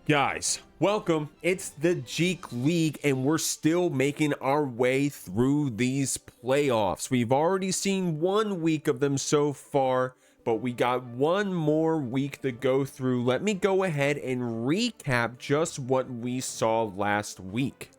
Guys, welcome. It's the JeekLeague, and we're still making our way through these playoffs. We've already seen 1 week of them so far, but we got one more week to go through. Let me go ahead and recap just what we saw last week.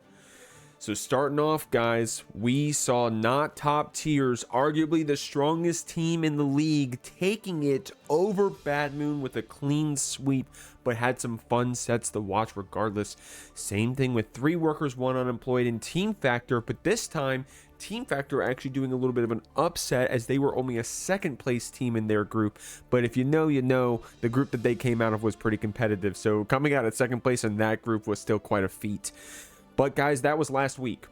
So starting off, guys, we saw not top tiers, arguably the strongest team in the league, taking it over Bad Moon with a clean sweep, but had some fun sets to watch regardless. Same thing with 3 workers, 1 unemployed in Team Factor, but this time Team Factor actually doing a little bit of an upset as they were only a 2nd place team in their group. But if you know, you know, the group that they came out of was pretty competitive. So coming out at 2nd place in that group was still quite a feat. But guys, that was last week.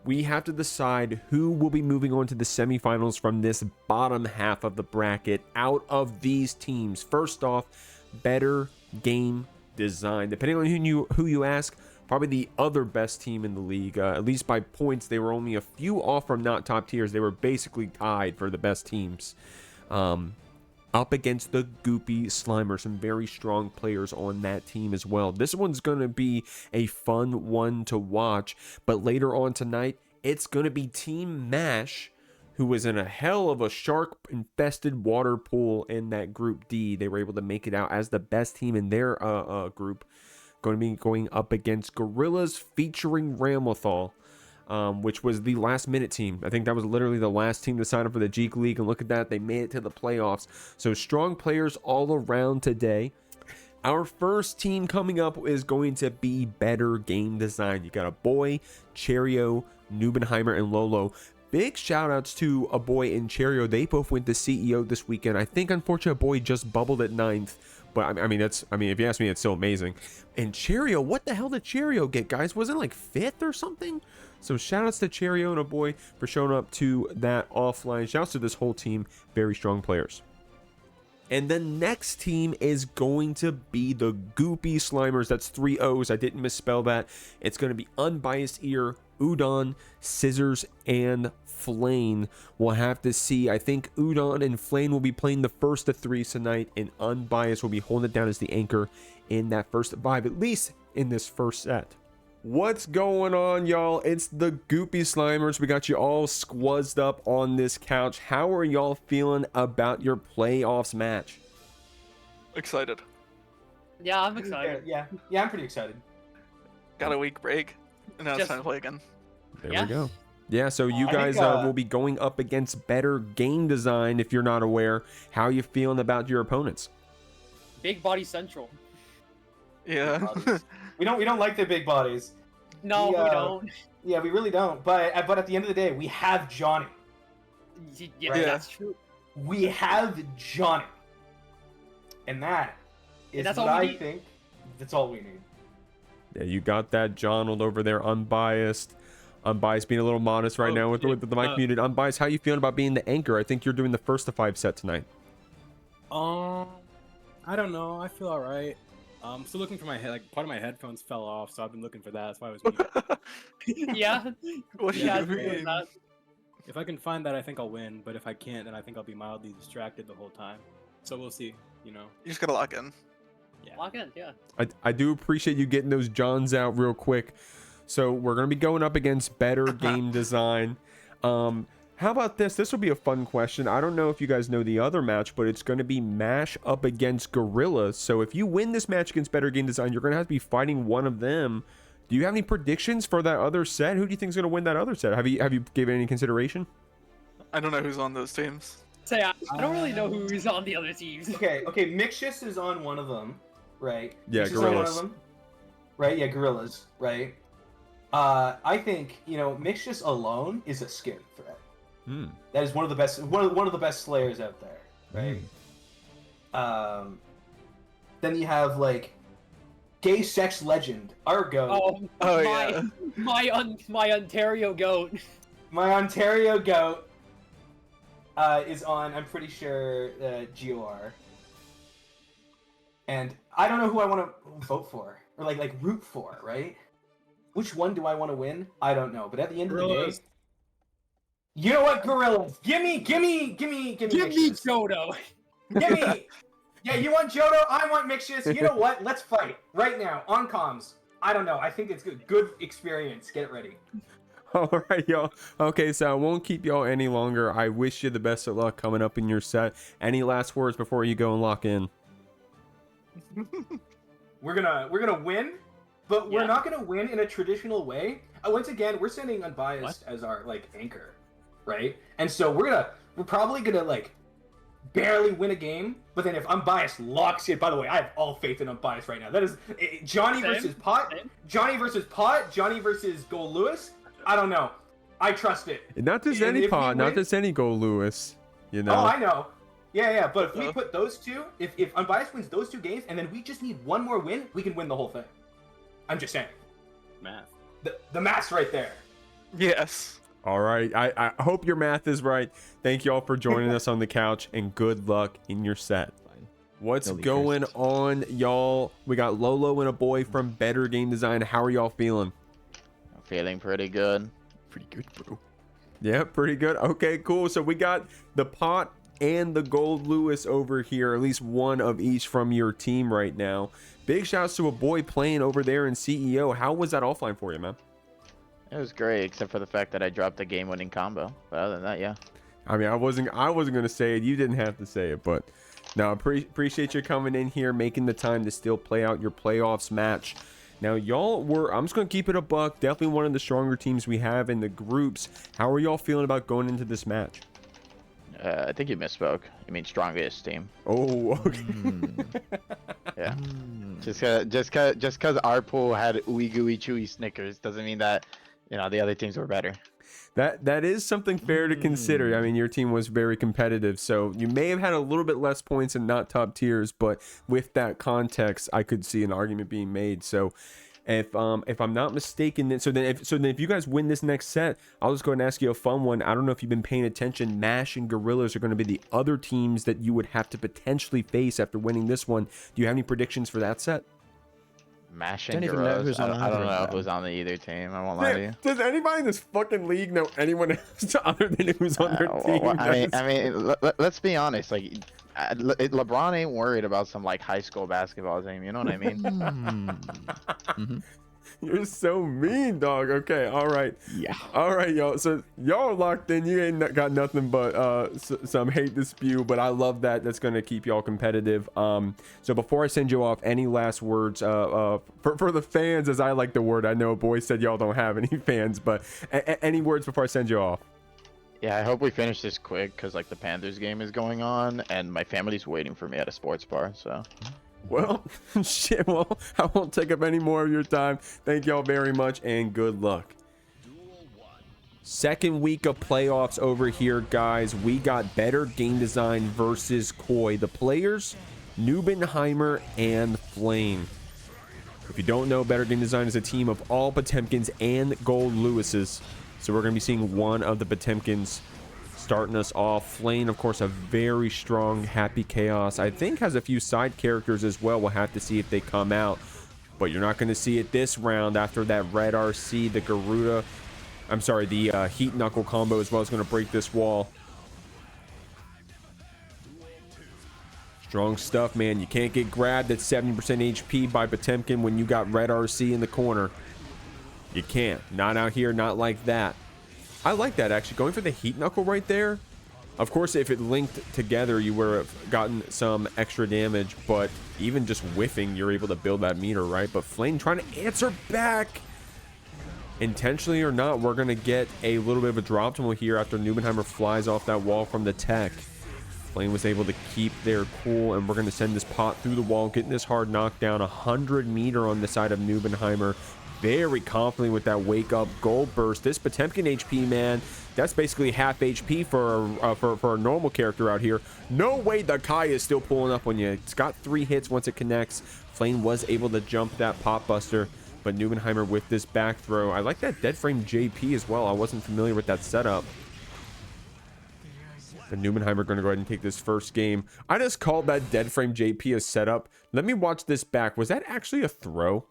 We have to decide who will be moving on to the semifinals from this bottom half of the bracket out of these teams. First off, better game design. Depending on who you ask, probably the other best team in the league. At least by points, they were only a few off from not top tiers. They were basically tied for the best teams. Up against the Goopy Slimer, some very strong players on that team as well. This one's going to be a fun one to watch, but later on tonight, it's going to be Team Mash, who was in a hell of a shark-infested water pool in that Group D. They were able to make it out as the best team in their group. Going to be going up against Gorillas featuring Ramlethal. Which was the last minute team. I think that was literally the last team to sign up for the JeekLeague, and look at that, they made it to the playoffs. So strong players all around today. Our first team coming up is going to be better game design. You got Aboii, Cheryo, Udongein, and Lolo. Big shout outs to Aboii and Cheryo. They both went to CEO this weekend. I think unfortunately Aboii just bubbled at 9th. But I mean, if you ask me, it's still amazing. And Cheryo, what the hell did Cheryo get, guys? Wasn't it like 5th or something? So shout outs to Cheryo and Aboii for showing up to that offline. Shout outs to this whole team. Very strong players. And the next team is going to be the Goopy Slimers. That's 3 O's. I didn't misspell that. It's going to be Unbiased Ear, Udon, Scissors, and Flaen. We'll have to see. I think Udon and Flaen will be playing the first of 3 tonight, and Unbiased will be holding it down as the anchor in that first 5, at least in this first set. What's going on, y'all? It's the Goopy Slimers. We got you all squazzed up on this couch. How are y'all feeling about your playoffs match? Excited. Yeah, I'm excited. Yeah, I'm pretty excited. Got a week break, and now it's time to play again. There we go. Yeah, so you guys think, will be going up against better game design. If you're not aware, how are you feeling about your opponents? Big body central. Yeah. We don't like the big bodies. No, we don't. Yeah, we really don't. But at the end of the day, we have Johnny. Yeah, Right. that's true. We have Johnny, and that is That's what all we I need. think. That's all we need. Yeah, you got that Jonald over there, Unbiased. Unbiased being a little modest right now with the mic muted. Unbiased, how you feeling about being the anchor? I think you're doing the first of 5 set tonight. I don't know. I feel all right. Still looking for my head. Like part of my headphones fell off, so I've been looking for that. That's why I was muted. Yeah. What do Yeah, you mean? If I can find that, I think I'll win. But if I can't, then I think I'll be mildly distracted the whole time. So we'll see. You know. You just gotta lock in. Yeah. Lock in, yeah. I do appreciate you getting those Johns out real quick. So we're going to be going up against better game design. How about this? This will be a fun question. I don't know if you guys know the other match, but it's going to be Mash up against Gorillas. So if you win this match against better game design, you're going to have to be fighting one of them. Do you have any predictions for that other set? Who do you think is going to win that other set? Have you given any consideration? I don't know who's on those teams. Say, I don't really know who's on the other teams. Okay, mixyous is on one of them, right? Yeah, Mixyous is on one Gorillas. of them, right? Yeah, Gorillas, right? I think Mixyous alone is a scary threat. That is one of the best, one of the best slayers out there, right? Then you have like gaysexlegend, our goat. My Ontario goat. My Ontario goat is on. I'm pretty sure GOR. And I don't know who I want to vote for or like root for, right? Which one do I want to win? I don't know. But at the end of the day, you know what, Gorillas? Give me Give me Mixyous. Jodo. Give me Yeah, you want Johto, I want Mixyous. You know what? Let's fight right now on comms. I don't know. I think it's good. Good experience. Get it ready. All right, y'all. Okay, so I won't keep y'all any longer. I wish you the best of luck coming up in your set. Any last words before you go and lock in? We're gonna win, but we're not gonna win in a traditional way. Once again, we're sending Unbiased as our like anchor, right? And so we're probably gonna like barely win a game, but then if Unbiased locks it, by the way, I have all faith in Unbiased right now. That is Johnny versus Pot, Johnny versus Goldlewis. I don't know. I trust it. Not just any Pot, not just any Goldlewis. You know. Oh, I know. Yeah. But if we put those two, if Unbiased wins those 2 games, and then we just need one more win, we can win the whole thing. I'm just saying. Math. The math's right there. Yes. All right. I hope your math is right. Thank you all for joining us on the couch, and good luck in your set. What's going on, y'all? We got Lolo and Aboii from Better Game Design. How are y'all feeling? I'm feeling pretty good. Pretty good, bro. Yeah, pretty good. Okay, cool. So we got the Pot and the Goldlewis over here, at least one of each from your team right now. Big shouts to Aboii playing over there in CEO. How was that offline for you, man? It was great, except for the fact that I dropped the game-winning combo. But other than that, yeah. I mean, I wasn't gonna say it. You didn't have to say it, but no, appreciate you coming in here, making the time to still play out your playoffs match. Now, y'all I'm just gonna keep it a buck. Definitely one of the stronger teams we have in the groups. How are y'all feeling about going into this match? I think you misspoke. You mean strongest team. Oh, okay. Yeah. Just cause our pool had ooey gooey chewy Snickers doesn't mean that, you know, the other teams were better. That is something fair to consider. I mean, your team was very competitive, so you may have had a little bit less points and not top tiers, but with that context, I could see an argument being made. So if I'm not mistaken, then if you guys win this next set, I'll just go ahead and ask you a fun one. I don't know if you've been paying attention. Mash and Gorillas are going to be the other teams that you would have to potentially face after winning this one. Do you have any predictions for that set? Mash and Gorillas. I don't know who's on the either team. I won't lie to you. Does anybody in this fucking league know anyone else other than who's on their team? Well, I mean, let's be honest. Like, LeBron ain't worried about some like high school basketball team. You know what I mean? You're so mean, dog. Okay, all right. Yeah. All right, y'all. So y'all are locked in. You ain't got nothing but some hate to spew, but I love that. That's gonna keep y'all competitive. So before I send you off, any last words for the fans, as I like the word? I know Aboii said y'all don't have any fans, but any words before I send you off? Yeah, I hope we finish this quick because like the Panthers game is going on and my family's waiting for me at a sports bar. So. Well, shit, well, I won't take up any more of your time. Thank y'all very much, and good luck. Second week of playoffs over here, guys. We got Better Game Design versus Koi. The players, Nubenheimer and Flaen. If you don't know, Better Game Design is a team of all Potemkins and Goldlewises. So we're going to be seeing one of the Potemkins starting us off. Flaen, of course, a very strong Happy Chaos. I think has a few side characters as well. We'll have to see if they come out. But you're not going to see it this round after that red RC. The Garuda, I'm sorry, the Heat Knuckle combo as well is going to break this wall. Strong stuff, man. You can't get grabbed at 70% HP by Potemkin when you got red RC in the corner. You can't. Not out here, not like that. I like that, actually. Going for the Heat Knuckle right there. Of course, if it linked together, you would have gotten some extra damage, but even just whiffing, you're able to build that meter, right? But Flaen trying to answer back. Intentionally or not, we're going to get a little bit of a drop tumble here after Nubenheimer flies off that wall from the tech. Flaen was able to keep their cool, and we're going to send this pot through the wall, getting this hard knockdown. 100 meter on the side of Nubenheimer. Very confidently with that wake up gold burst. This Potemkin HP, man, that's basically half HP for a normal character out here. No way the Kai is still pulling up on you. It's got 3 hits once it connects. Flaen was able to jump that pop buster, but Nubenheimer with this back throw. I like that dead frame JP as well. I wasn't familiar with that setup. But Nubenheimer going to go ahead and take this first game. I just called that dead frame JP a setup. Let me watch this back. Was that actually a throw?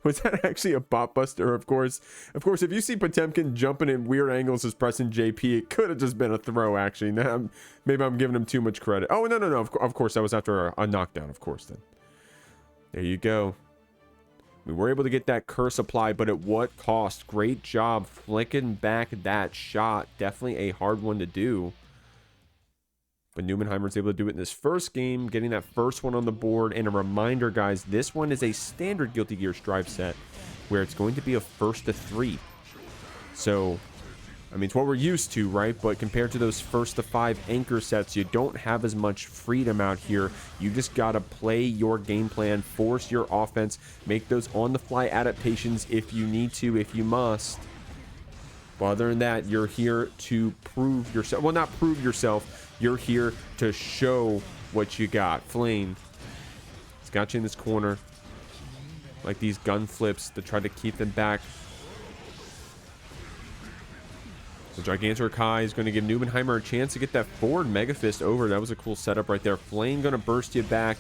Was that actually a bot buster? Of course, if you see Potemkin jumping in weird angles as pressing JP, it could have just been a throw, actually. Now, maybe I'm giving him too much credit. Oh, no. Of course, that was after a knockdown, of course, then. There you go. We were able to get that curse applied, but at what cost? Great job flicking back that shot. Definitely a hard one to do. But Nubenheimer's able to do it in this first game, getting that first one on the board. And a reminder, guys, this one is a standard Guilty Gear Strive set where it's going to be a first to 3. So, I mean, it's what we're used to, right? But compared to those first to 5 anchor sets, you don't have as much freedom out here. You just got to play your game plan, force your offense, make those on-the-fly adaptations if you need to, if you must. But other than that, you're here to prove yourself. Well, not prove yourself. You're here to show what you got. Flaen. He's got you in this corner. Like these gun flips to try to keep them back. So Gigantor Kai is going to give Nubenheimer a chance to get that forward Mega Fist over. That was a cool setup right there. Flaen going to burst you back.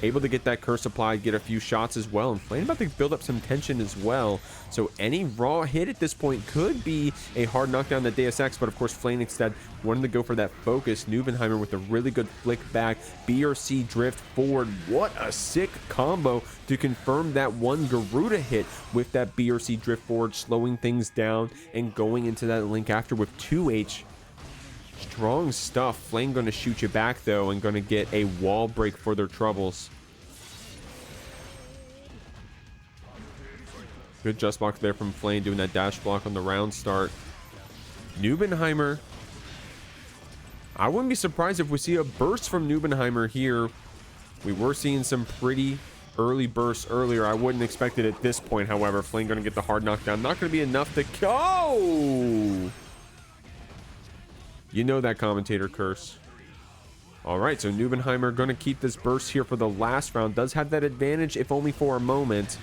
Able to get that curse applied, get a few shots as well. And Flaen about to build up some tension as well. So any raw hit at this point could be a hard knockdown to Deus Ex. But of course, Flaen instead wanted to go for that focus. Nubenheimer with a really good flick back. BRC drift forward. What a sick combo to confirm that one Garuda hit with that BRC drift forward, slowing things down and going into that link after with 2H. Strong stuff. Flaen going to shoot you back, though, and going to get a wall break for their troubles. Good just block there from Flaen, doing that dash block on the round start. Nubenheimer. I wouldn't be surprised if we see a burst from Nubenheimer here. We were seeing some pretty early bursts earlier. I wouldn't expect it at this point, however. Flaen going to get the hard knockdown. Not going to be enough to go. You know that commentator curse. All right, so Nubenheimer going to keep this burst here for the last round. Does have that advantage, if only for a moment.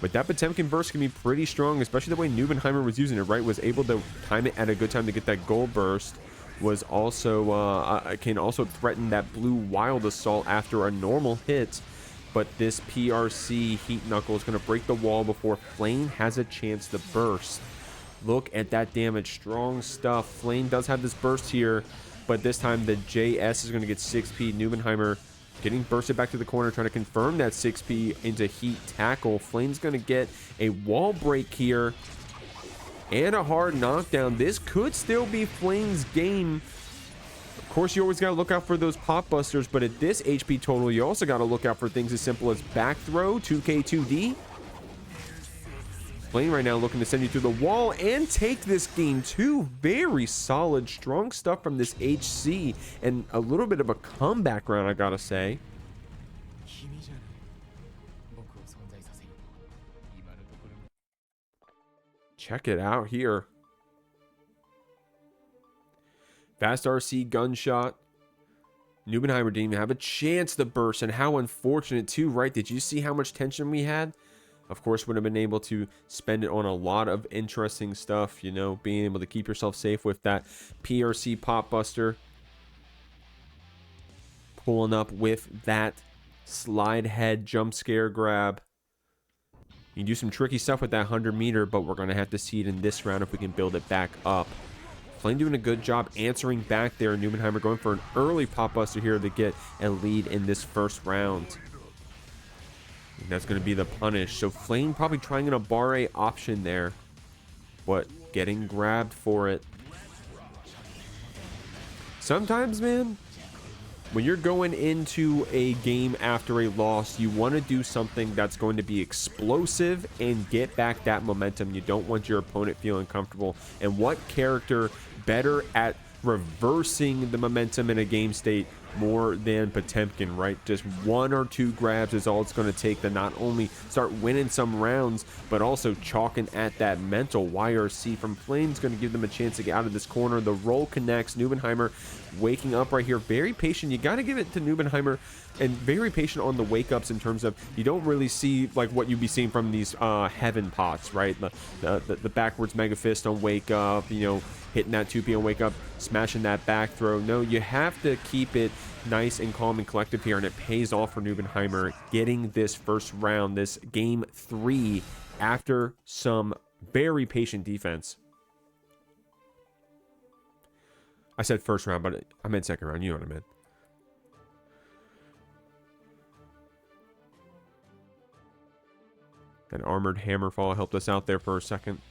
But that Potemkin burst can be pretty strong, especially the way Nubenheimer was using it, right? Was able to time it at a good time to get that gold burst. Was also, can also threaten that blue wild assault after a normal hit. But this PRC Heat Knuckle is going to break the wall before Flaen has a chance to burst. Look at that damage. Strong stuff. Flaen does have this burst here, but this time the JS is going to get 6P. Nubenheimer getting bursted back to the corner, trying to confirm that 6P into heat tackle. Flaen's going to get a wall break here and a hard knockdown. This could still be Flaen's game. Of course, you always got to look out for those pop busters, but at this HP total, you also got to look out for things as simple as back throw, 2K2D. Flaen right now looking to send you through the wall and take this game too. Very solid, strong stuff from this HC, and a little bit of a comeback round, I gotta say. Check it out here. Fast RC gunshot. Nubenheimer didn't even have a chance to burst, and how unfortunate too, right? Did you see how much tension we had? Of course, would have been able to spend it on a lot of interesting stuff, you know, being able to keep yourself safe with that PRC pop buster. Pulling up with that slide head jump scare grab. You can do some tricky stuff with that 100-meter, but we're going to have to see it in this round if we can build it back up. Flaen doing a good job answering back there. Nubenheimer going for an early pop buster here to get a lead in this first round. And that's going to be the punish. So Flaen probably trying an Aboii option there, but getting grabbed for it. Sometimes, man, when you're going into a game after a loss, you want to do something that's going to be explosive and get back that momentum. You don't want your opponent feeling comfortable. And what character better at reversing the momentum in a game state more than Potemkin, right? Just 1 or 2 grabs is all it's going to take to not only start winning some rounds, but also chalking at that mental. YRC from Flaen's going to give them a chance to get out of this corner. The roll connects. Nubenheimer waking up right here. Very patient. You got to give it to Nubenheimer, and very patient on the wake ups in terms of you don't really see like what you'd be seeing from these heaven pots, right? The backwards mega fist on wake up, you know, hitting that 2P on wake up, smashing that back throw. No, you have to keep it nice and calm and collective here, and it pays off for Nubenheimer getting this first round, this game 3, after some very patient defense. I said first round, but I meant second round. You know what I meant. That armored hammerfall helped us out there for a second.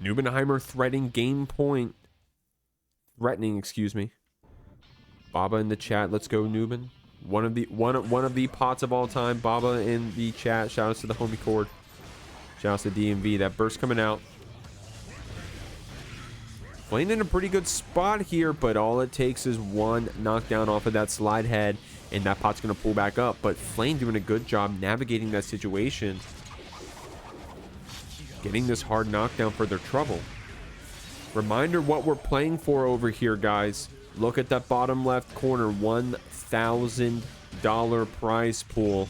Nubenheimer threatening game point. Threatening, excuse me. Baba in the chat. Let's go, Nuben. One of the pots of all time. Baba in the chat. Shout outs to the homie cord. Shout outs to DMV. That burst coming out. Flaen in a pretty good spot here, but all it takes is one knockdown off of that slide head, and that pot's going to pull back up. But Flaen doing a good job navigating that situation. Getting this hard knockdown for their trouble. Reminder what we're playing for over here, guys. Look at that bottom left corner. $1,000 prize pool.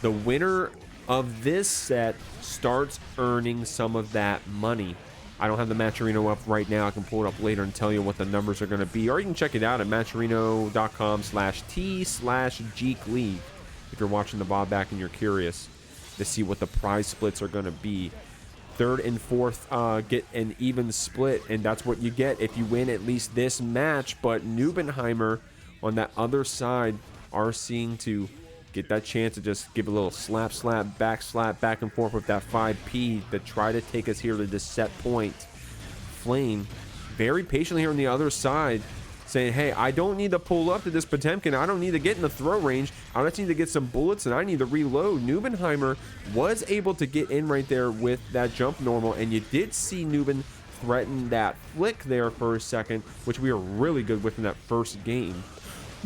The winner of this set starts earning some of that money. I don't have the Matcherino up right now. I can pull it up later and tell you what the numbers are going to be. Or you can check it out at matcherino.com/t/JeekLeague if you're watching the VOD back and you're curious to see what the prize splits are going to be. Third and fourth get an even split, and that's what you get if you win at least this match. But Nubenheimer on that other side are seeing to get that chance to just give a little slap, back and forth with that 5P to try to take us here to this set point. Flaen very patiently here on the other side, saying, hey, I don't need to pull up to this Potemkin. I don't need to get in the throw range. I just need to get some bullets, and I need to reload. Nubenheimer was able to get in right there with that jump normal, and you did see Nuben threaten that flick there for a second, which we were really good with in that first game.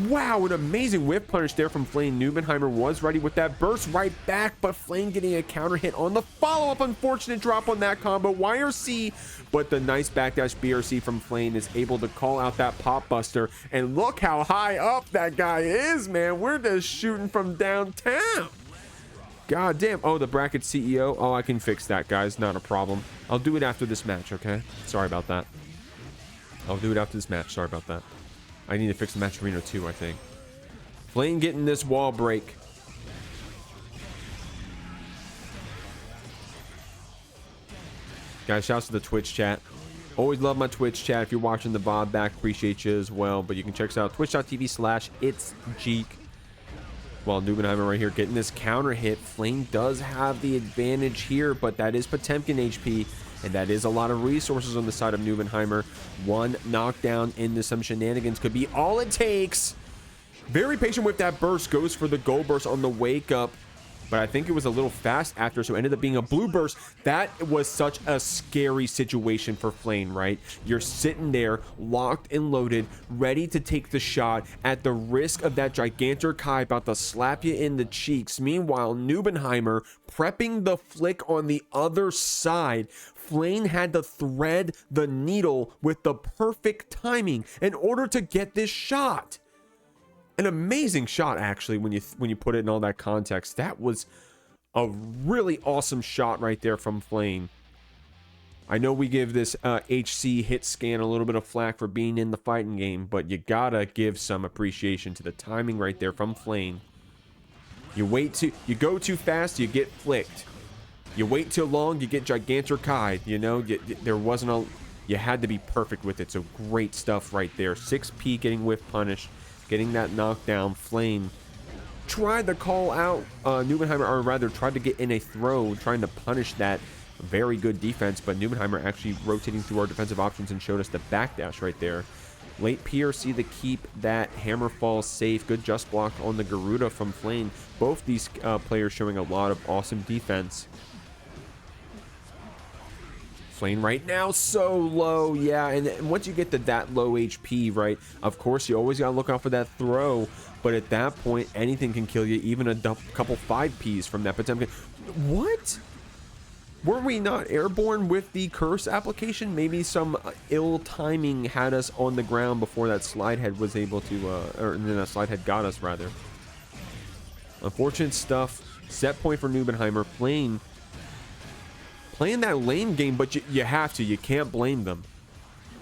Wow, an amazing whip punish there from Flaen. Nubenheimer was ready with that burst right back, but Flaen getting a counter hit on the follow-up. Unfortunate drop on that combo. YRC, but the nice backdash BRC from Flaen is able to call out that pop buster. And look how high up that guy is, man. We're just shooting from downtown. God damn. Oh, the bracket CEO. Oh, I can fix that, guys. Not a problem. I'll do it after this match, okay? Sorry about that. I'll do it after this match. Sorry about that. I need to fix the Matcherino too, I think. Flaen getting this wall break. Guys, shouts to the Twitch chat. Always love my Twitch chat. If you're watching the VOD back, appreciate you as well. But you can check us out twitch.tv/itsjeek. While Nubenheimer right here getting this counter hit. Flaen does have the advantage here, but that is Potemkin HP. And that is a lot of resources on the side of Nubenheimer. One knockdown into some shenanigans could be all it takes. Very patient with that burst. Goes for the gold burst on the wake up. But I think it was a little fast after, so it ended up being a blue burst. That was such a scary situation for Flaen, right? You're sitting there, locked and loaded, ready to take the shot at the risk of that Gigantor Kai about to slap you in the cheeks. Meanwhile, Nubenheimer prepping the flick on the other side. Flaen had to thread the needle with the perfect timing in order to get this shot. An amazing shot, actually, when you put it in all that context. That was a really awesome shot right there from Flaen. I know we give this HC hit scan a little bit of flack for being in the fighting game, but you gotta give some appreciation to the timing right there from Flaen. You go too fast, you get flicked. You wait too long, you get Gigantor Kai. You know, you had to be perfect with it. So great stuff right there. 6P getting whiff punished. Getting that knockdown. Flaen tried to call out Nubenheimer, or rather tried to get in a throw, trying to punish that. Very good defense, but Nubenheimer actually rotating through our defensive options and showed us the backdash right there. Late PRC to keep that hammer fall safe. Good just block on the Garuda from Flaen. Both these players showing a lot of awesome defense. Flaen right now so low, yeah, and once you get to that low HP, right, of course you always gotta look out for that throw, but at that point anything can kill you, even a couple 5Ps from that Potemkin. What? Were we not airborne with the curse application? Maybe some ill timing had us on the ground before that slide head was able to, or then that slide head got us, rather. Unfortunate stuff. Set point for Nubenheimer. Flaen playing that lane game, but you have to. You can't blame them.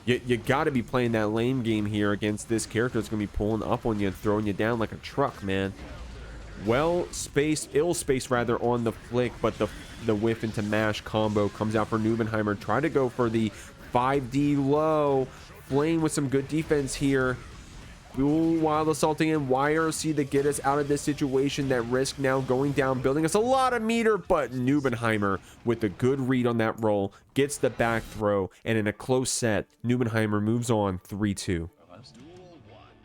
You got to be playing that lane game here against this character that's going to be pulling up on you and throwing you down like a truck, man. Well spaced, ill spaced rather, on the flick, but the whiff into mash combo comes out for Nubenheimer. Try to go for the 5D low. Flaen with some good defense here. Ooh, wild assaulting in YRC to get us out of this situation. That risk now going down, building us a lot of meter, but Nubenheimer with a good read on that roll gets the back throw, and in a close set, Nubenheimer moves on 3-2.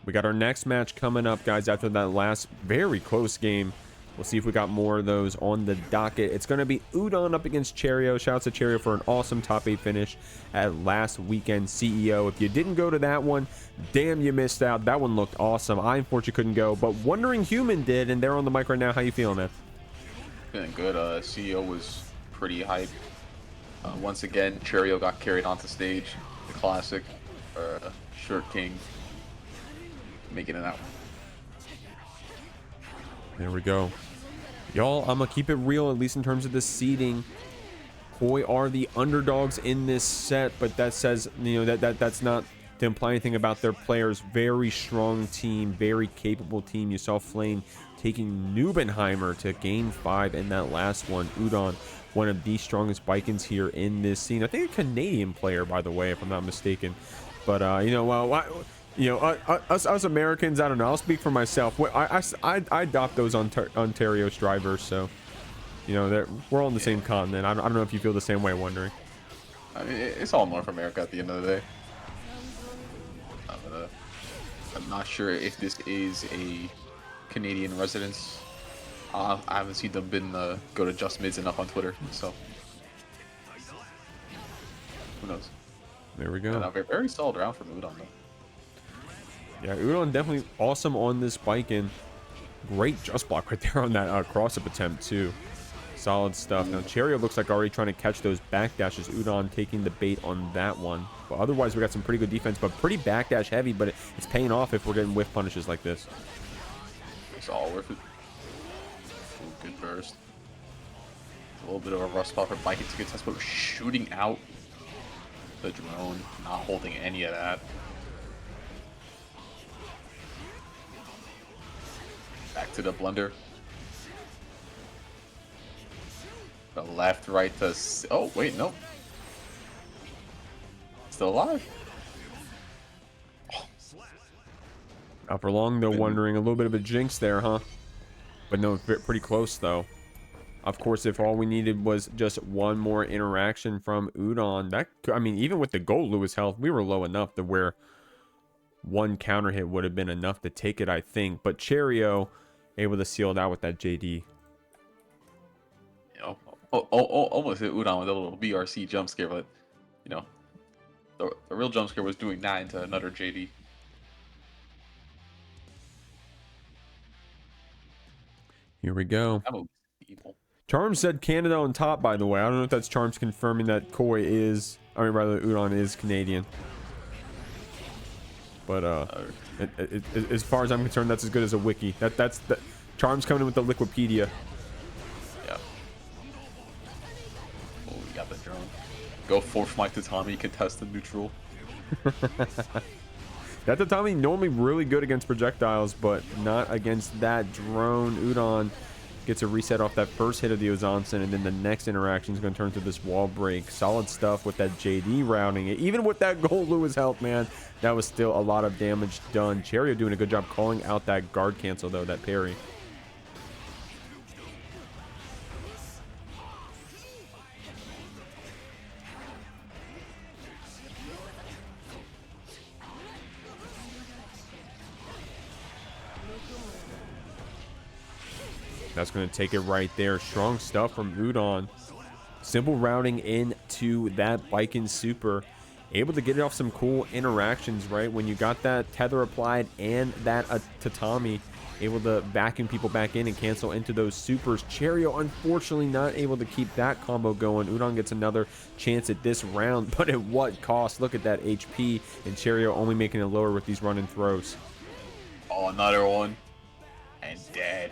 We got our next match coming up, guys, after that last very close game. We'll see if we got more of those on the docket. It's going to be Udon up against Cheryo. Shouts to Cheryo for an awesome top 8 finish at last weekend CEO. If you didn't go to that one, damn, you missed out. That one looked awesome. I unfortunately couldn't go, but Wondering Human did, and they're on the mic right now. How you feeling, man? Feeling good. CEO was pretty hype. Once again, Cheryo got carried onto stage. The classic Shirt King making it out. There we go. Y'all, I'm going to keep it real, at least in terms of the seeding. Koi are the underdogs in this set, but that says, you know, that's not to imply anything about their players. Very strong team, very capable team. You saw Flaen taking Nubenheimer to game 5 in that last one. Udon, one of the strongest Baikens here in this scene. I think a Canadian player, by the way, if I'm not mistaken. But, you know, well, us Americans, I don't know. I'll speak for myself. I adopt those Ontario drivers, so you know we're all on the same continent. I don't know if you feel the same way. Wondering. I mean, it's all North America at the end of the day. I'm not sure if this is a Canadian residence. I haven't seen them go to Just Mids enough on Twitter, so who knows? There we go. And a very solid round from Udon, though. Yeah, Udon definitely awesome on this Baiken. Great just block right there on that cross-up attempt, too. Solid stuff. Now, Cheryo looks like already trying to catch those backdashes. Udon taking the bait on that one. But otherwise, we got some pretty good defense, but pretty backdash heavy, but it's paying off if we're getting whiff punishes like this. It's all worth it. Ooh, good burst. A little bit of a rough spot for Baiken to get test, but shooting out the drone, not holding any of that. Back to the blunder. The left, right to... Oh, wait, no. Still alive. Not for long, though, Wondering. A little bit of a jinx there, huh? But no, pretty close, though. Of course, if all we needed was just one more interaction from Udon, that... I mean, even with the Goldlewis health, we were low enough to where one counter hit would have been enough to take it, I think. But Cheryo able to seal it out with that JD. You know, almost hit Udon with a little BRC jump scare, but you know, the real jump scare was doing that into another JD. Here we go. That was evil. Charms said Canada on top, by the way. I don't know if that's Charms confirming that Koi is, I mean, rather, Udon is Canadian. But as far as I'm concerned, that's as good as a wiki. That's Charms coming in with the Liquipedia. Yeah. Oh, we got the drone. Go force Mike Tatami, contest the neutral. That Tatami normally really good against projectiles, but not against that drone. Udon gets a reset off that first hit of the Ozansen, and then the next interaction is going to turn to this wall break. Solid stuff with that JD routing. Even with that Goldlewis help, man, that was still a lot of damage done. Cheryo doing a good job calling out that guard cancel, though, that parry. That's going to take it right there. Strong stuff from Udon. Simple routing into that Baiken super. Able to get it off some cool interactions, right? When you got that tether applied and that Tatami, able to vacuum people back in and cancel into those supers. Cheryo, unfortunately, not able to keep that combo going. Udon gets another chance at this round, but at what cost? Look at that HP, and Cheryo only making it lower with these run and throws. Oh, another one. And dead.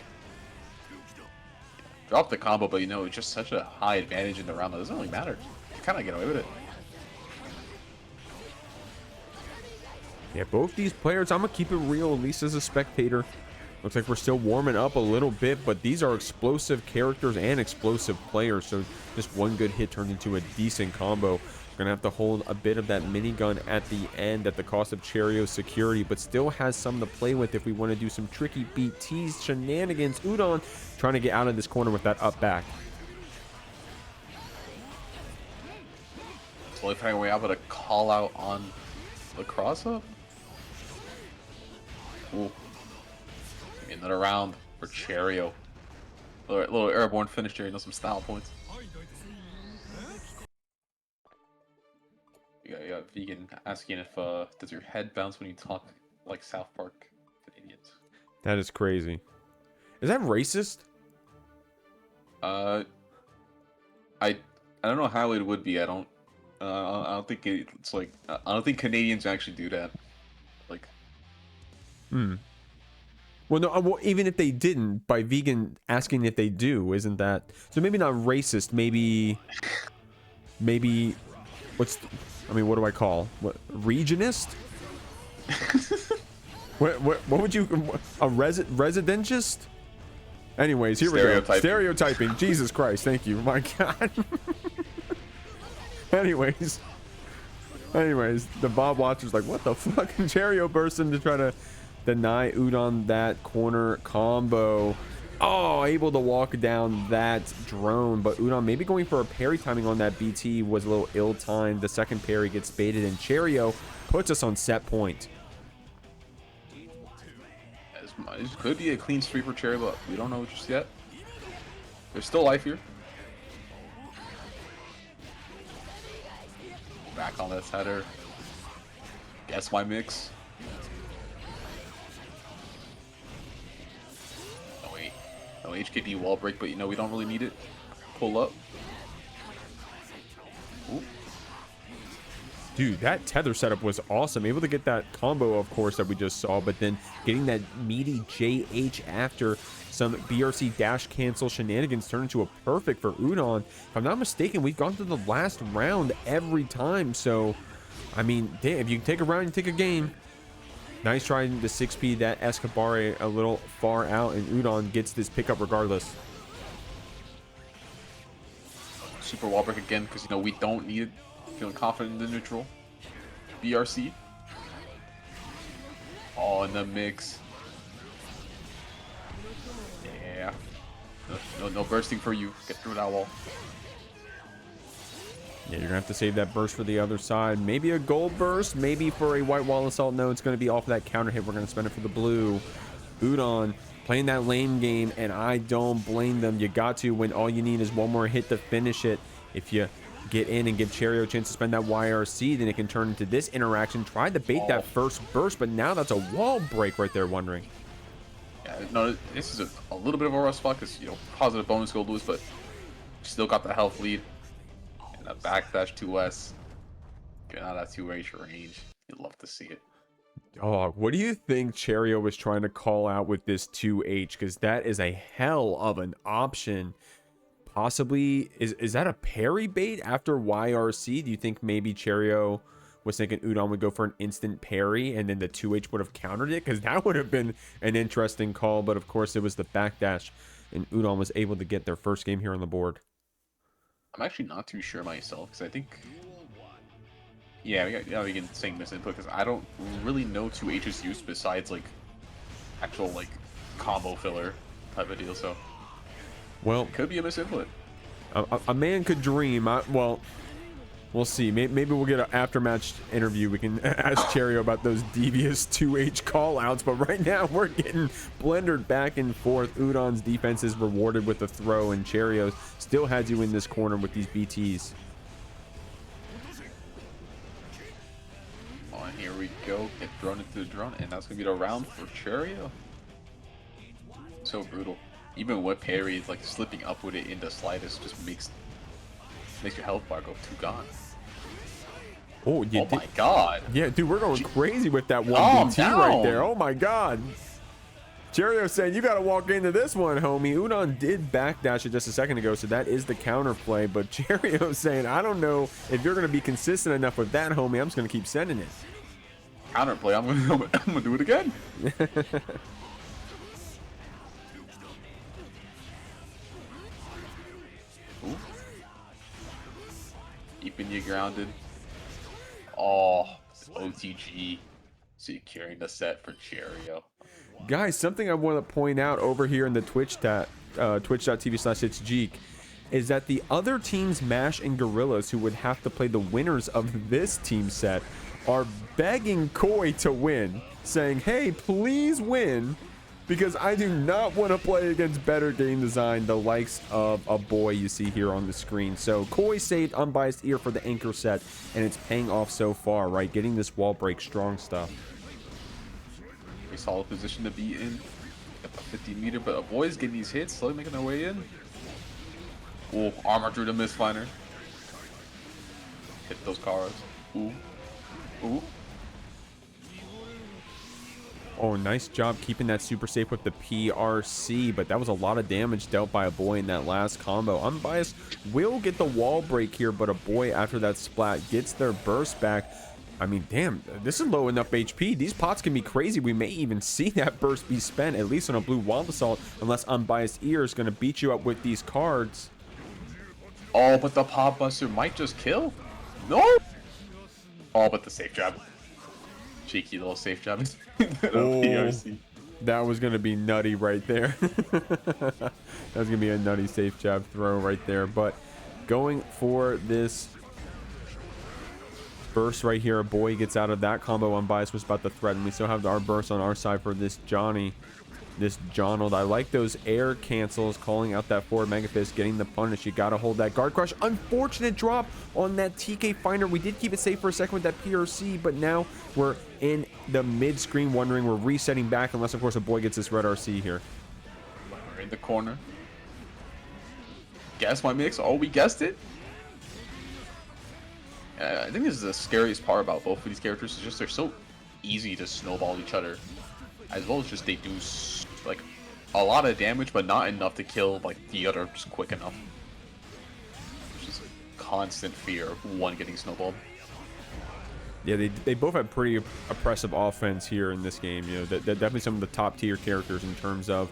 Drop the combo, but you know, it's just such a high advantage in the round that doesn't really matter. You kind of get away with it. Yeah, both these players, I'm gonna keep it real, at least as a spectator. Looks like we're still warming up a little bit, but these are explosive characters and explosive players, so just one good hit turned into a decent combo. We're gonna have to hold a bit of that minigun at the end at the cost of Cheryo's security, but still has some to play with if we want to do some tricky BTs shenanigans. Udon trying to get out of this corner with that up back. Slowly finding a way out, but a call out on the cross up. Ooh. Another round for Cheryo. Little airborne finish there, some style points. You got Vegan asking if does your head bounce when you talk like South Park Canadians? That is crazy. Is that racist? I don't know how it would be. I don't think it's like I don't think Canadians actually do that. Like. Well, no. Well, even if they didn't, by Vegan asking if they do, isn't that so? Maybe not racist. Maybe what's? I mean, what do I call? What, regionist? what would you? A residentist? Anyways, here we go. Stereotyping. Jesus Christ! Thank you. My God. Anyways, the Bob Watcher's like, what the fuck? And Cheryo bursts in to try to deny Udon that corner combo. Oh, able to walk down that drone, but Udon maybe going for a parry timing on that BT was a little ill-timed. The second parry gets baited, and Cheryo puts us on set point. This could be a clean sweep for Cheryo, but we don't know just yet. There's still life here. Back on this header. Guess my mix. No HKD wall break, but you know we don't really need it. Pull up. Ooh. Dude, that tether setup was awesome. Able to get that combo, of course, that we just saw, but then getting that meaty JH after some BRC dash cancel shenanigans turned into a perfect for Udon. If I'm not mistaken, we've gone to the last round every time. So, I mean, damn, if you can take a round, you take a game. Nice trying to 6P that Escobar a little far out, and Udon gets this pickup regardless. Super wall break again, because you know we don't need it. Feeling confident in the neutral. BRC. All in the mix. Yeah. No bursting for you. Get through that wall. Yeah, you're gonna have to save that burst for the other side. Maybe a gold burst, maybe for a white wall assault. No, it's gonna be off that counter hit. We're gonna spend it for the blue. Udon playing that lane game, and I don't blame them. You got to, when all you need is one more hit to finish it. If you get in and give Cheryo a chance to spend that YRC, then it can turn into this interaction. Tried to bait that first burst, but now that's a wall break right there, wondering. Yeah, no, this is a little bit of a rough spot because, you know, positive bonus Goldlewis, but still got the health lead. And a backdash 2S. Getting out of that 2H range. You'd love to see it. Oh, what do you think Cheryo was trying to call out with this 2H? Because that is a hell of an option. Possibly, is that a parry bait after YRC? Do you think maybe Cheryo was thinking Udon would go for an instant parry and then the 2H would have countered it? Because that would have been an interesting call, but of course it was the backdash, and Udon was able to get their first game here on the board. I'm actually not too sure myself, because I think... Yeah, we can say misinput, because I don't really know 2H's use besides, like, actual, like, combo filler type of deal, so... Well, it could be a misinput. A man could dream. Well, we'll see. Maybe we'll get an after-match interview. We can ask Cheryo about those devious 2H call-outs, but right now we're getting blendered back and forth. Udon's defense is rewarded with a throw, and Cheryo still has you in this corner with these BTs. Oh, and here we go. Get thrown into the drone, and that's going to be the round for Cheryo. So brutal. Even with parries, like slipping up with it in the slightest just makes your health bar go too gone. Oh, my god. Yeah, dude, we're going crazy with that one BT right there. Oh my god. Cheryo saying you got to walk into this one, homie. Udon did backdash it just a second ago, so that is the counter play. But Cheryo saying, I don't know if you're going to be consistent enough with that, homie. I'm just going to keep sending it. Counterplay. I'm gonna do it again. Ooh. Keeping you grounded. Oh, OTG securing the set for Cheryo. Guys, something I want to point out over here in the twitch.tv/itsjeek is that the other teams, Mash and Gorillas, who would have to play the winners of this team set, are begging Koi to win, saying, hey, please win, because I do not want to play against better game design, the likes of Aboii you see here on the screen. So Koi saved Unbiased Ear for the anchor set, and it's paying off so far, right? Getting this wall break, strong stuff. A solid position to be in. Got the 50-meter, but Aboii's getting these hits, slowly making their way in. Ooh, armor through the Mistfinder. Hit those cars. Ooh. Ooh. Oh, nice job keeping that super safe with the PRC, but that was a lot of damage dealt by Aboii in that last combo. Unbiased will get the wall break here, but Aboii, after that splat, gets their burst back. I mean, damn, this is low enough HP. These pots can be crazy. We may even see that burst be spent, at least on a blue Wand Assault, unless Unbiased Ear is going to beat you up with these cards. Oh, but the Pop Buster might just kill. No! Oh, but the safe jab. Cheeky little safe jab. Oh, PRC. that was going to be nutty right there. That was going to be a nutty safe jab throw right there. But going for this burst right here, Aboii gets out of that combo. Unbiased was about to threaten. We still have our burst on our side for this Johnny. This Jonald. I like those air cancels, calling out that forward Mega Fist, getting the punish. You gotta hold that guard crush. Unfortunate drop on that TK Finder. We did keep it safe for a second with that PRC, but now we're in the mid screen, wondering we're resetting back, unless of course Aboii gets this red RC here. We're in the corner. Guess my mix. Oh, we guessed it. I think this is the scariest part about both of these characters, is just they're so easy to snowball each other, as well as just they do like a lot of damage, but not enough to kill like the other just quick enough. It's just a constant fear of one getting snowballed. Yeah, they both have pretty oppressive offense here in this game. You know, they're definitely some of the top tier characters in terms of,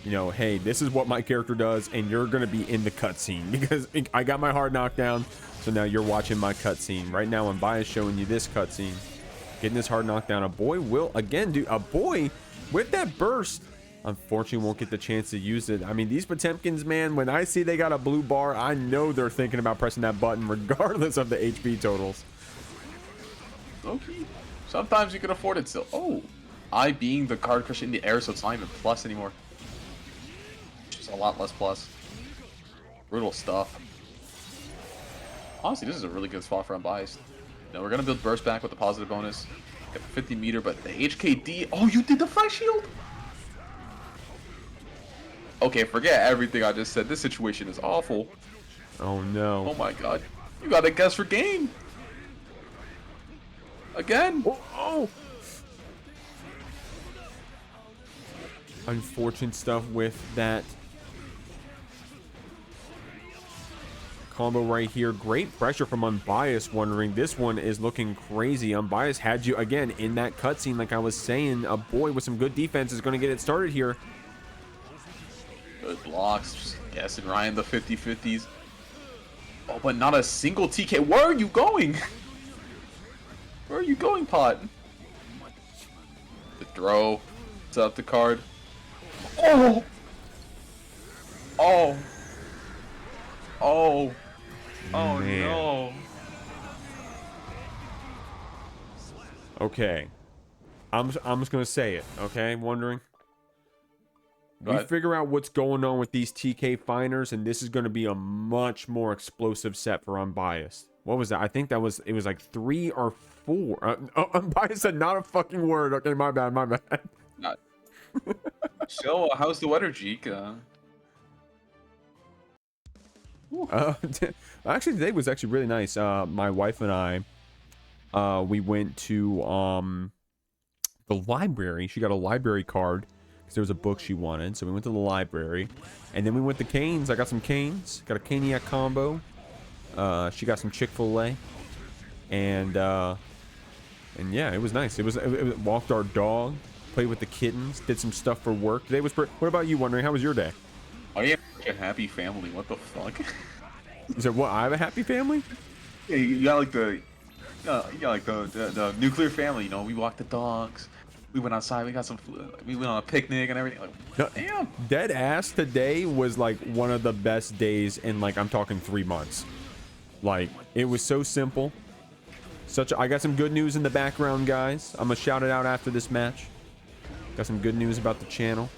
you know, hey, this is what my character does, and you're gonna be in the cutscene because I got my hard knockdown, so now you're watching my cutscene. Right now, Unbiased showing you this cutscene, getting this hard knockdown. Aboii will again do Aboii with that burst. Unfortunately, won't get the chance to use it. I mean, these Potemkins, man, when I see they got a blue bar, I know they're thinking about pressing that button regardless of the HP totals. Okay. Sometimes you can afford it still. Oh, I being the card crush in the air, so it's not even plus anymore. Just a lot less plus. Brutal stuff. Honestly, this is a really good spot for Unbiased. Now we're gonna build burst back with the positive bonus. Get the 50-meter, but the HKD. Oh, you did the flash shield. Okay, forget everything I just said. This situation is awful. Oh no. Oh my god. You got a guess for game. Again. Oh. Unfortunate stuff with that combo right here. Great pressure from Unbiased, wondering this one is looking crazy. Unbiased had you again in that cutscene, like I was saying. Aboii with some good defense is going to get it started here. Good blocks. Just guessing Ryan the 50-50s. Oh, but not a single TK. Where are you going? Where are you going, Pot? The throw. It's up the card. Oh! Oh! Oh! Oh Man. no! Okay. I'm just going to say it, okay? Wondering. Go We ahead. figure out what's going on with these TK Finers, and this is going to be a much more explosive set for Unbiased. What was that? I think it was like 3 or 4. Unbiased said not a fucking word. Okay, my bad, my bad. Not. So, how's the weather, Jeek? Actually, today was actually really nice. My wife and I, we went to the library. She got a library card because there was a book she wanted, so we went to the library, and then we went to Cane's. I got some Cane's, got a Caniac combo. She got some Chick-fil-A, and And yeah, it was nice. It walked our dog, played with the kittens, did some stuff for work. Today was what about you, Wondering? How was your day? Oh yeah, a happy family. What the fuck? You said what? I have a happy family? Yeah, you got like the the nuclear family. You know, we walked the dogs. We went outside. We got some. We went on a picnic and everything. Like, No, damn. Dead ass. Today was like one of the best days in like I'm talking 3 months. Like it was so simple. I got some good news in the background, guys. I'm gonna shout it out after this match. Got some good news about the channel.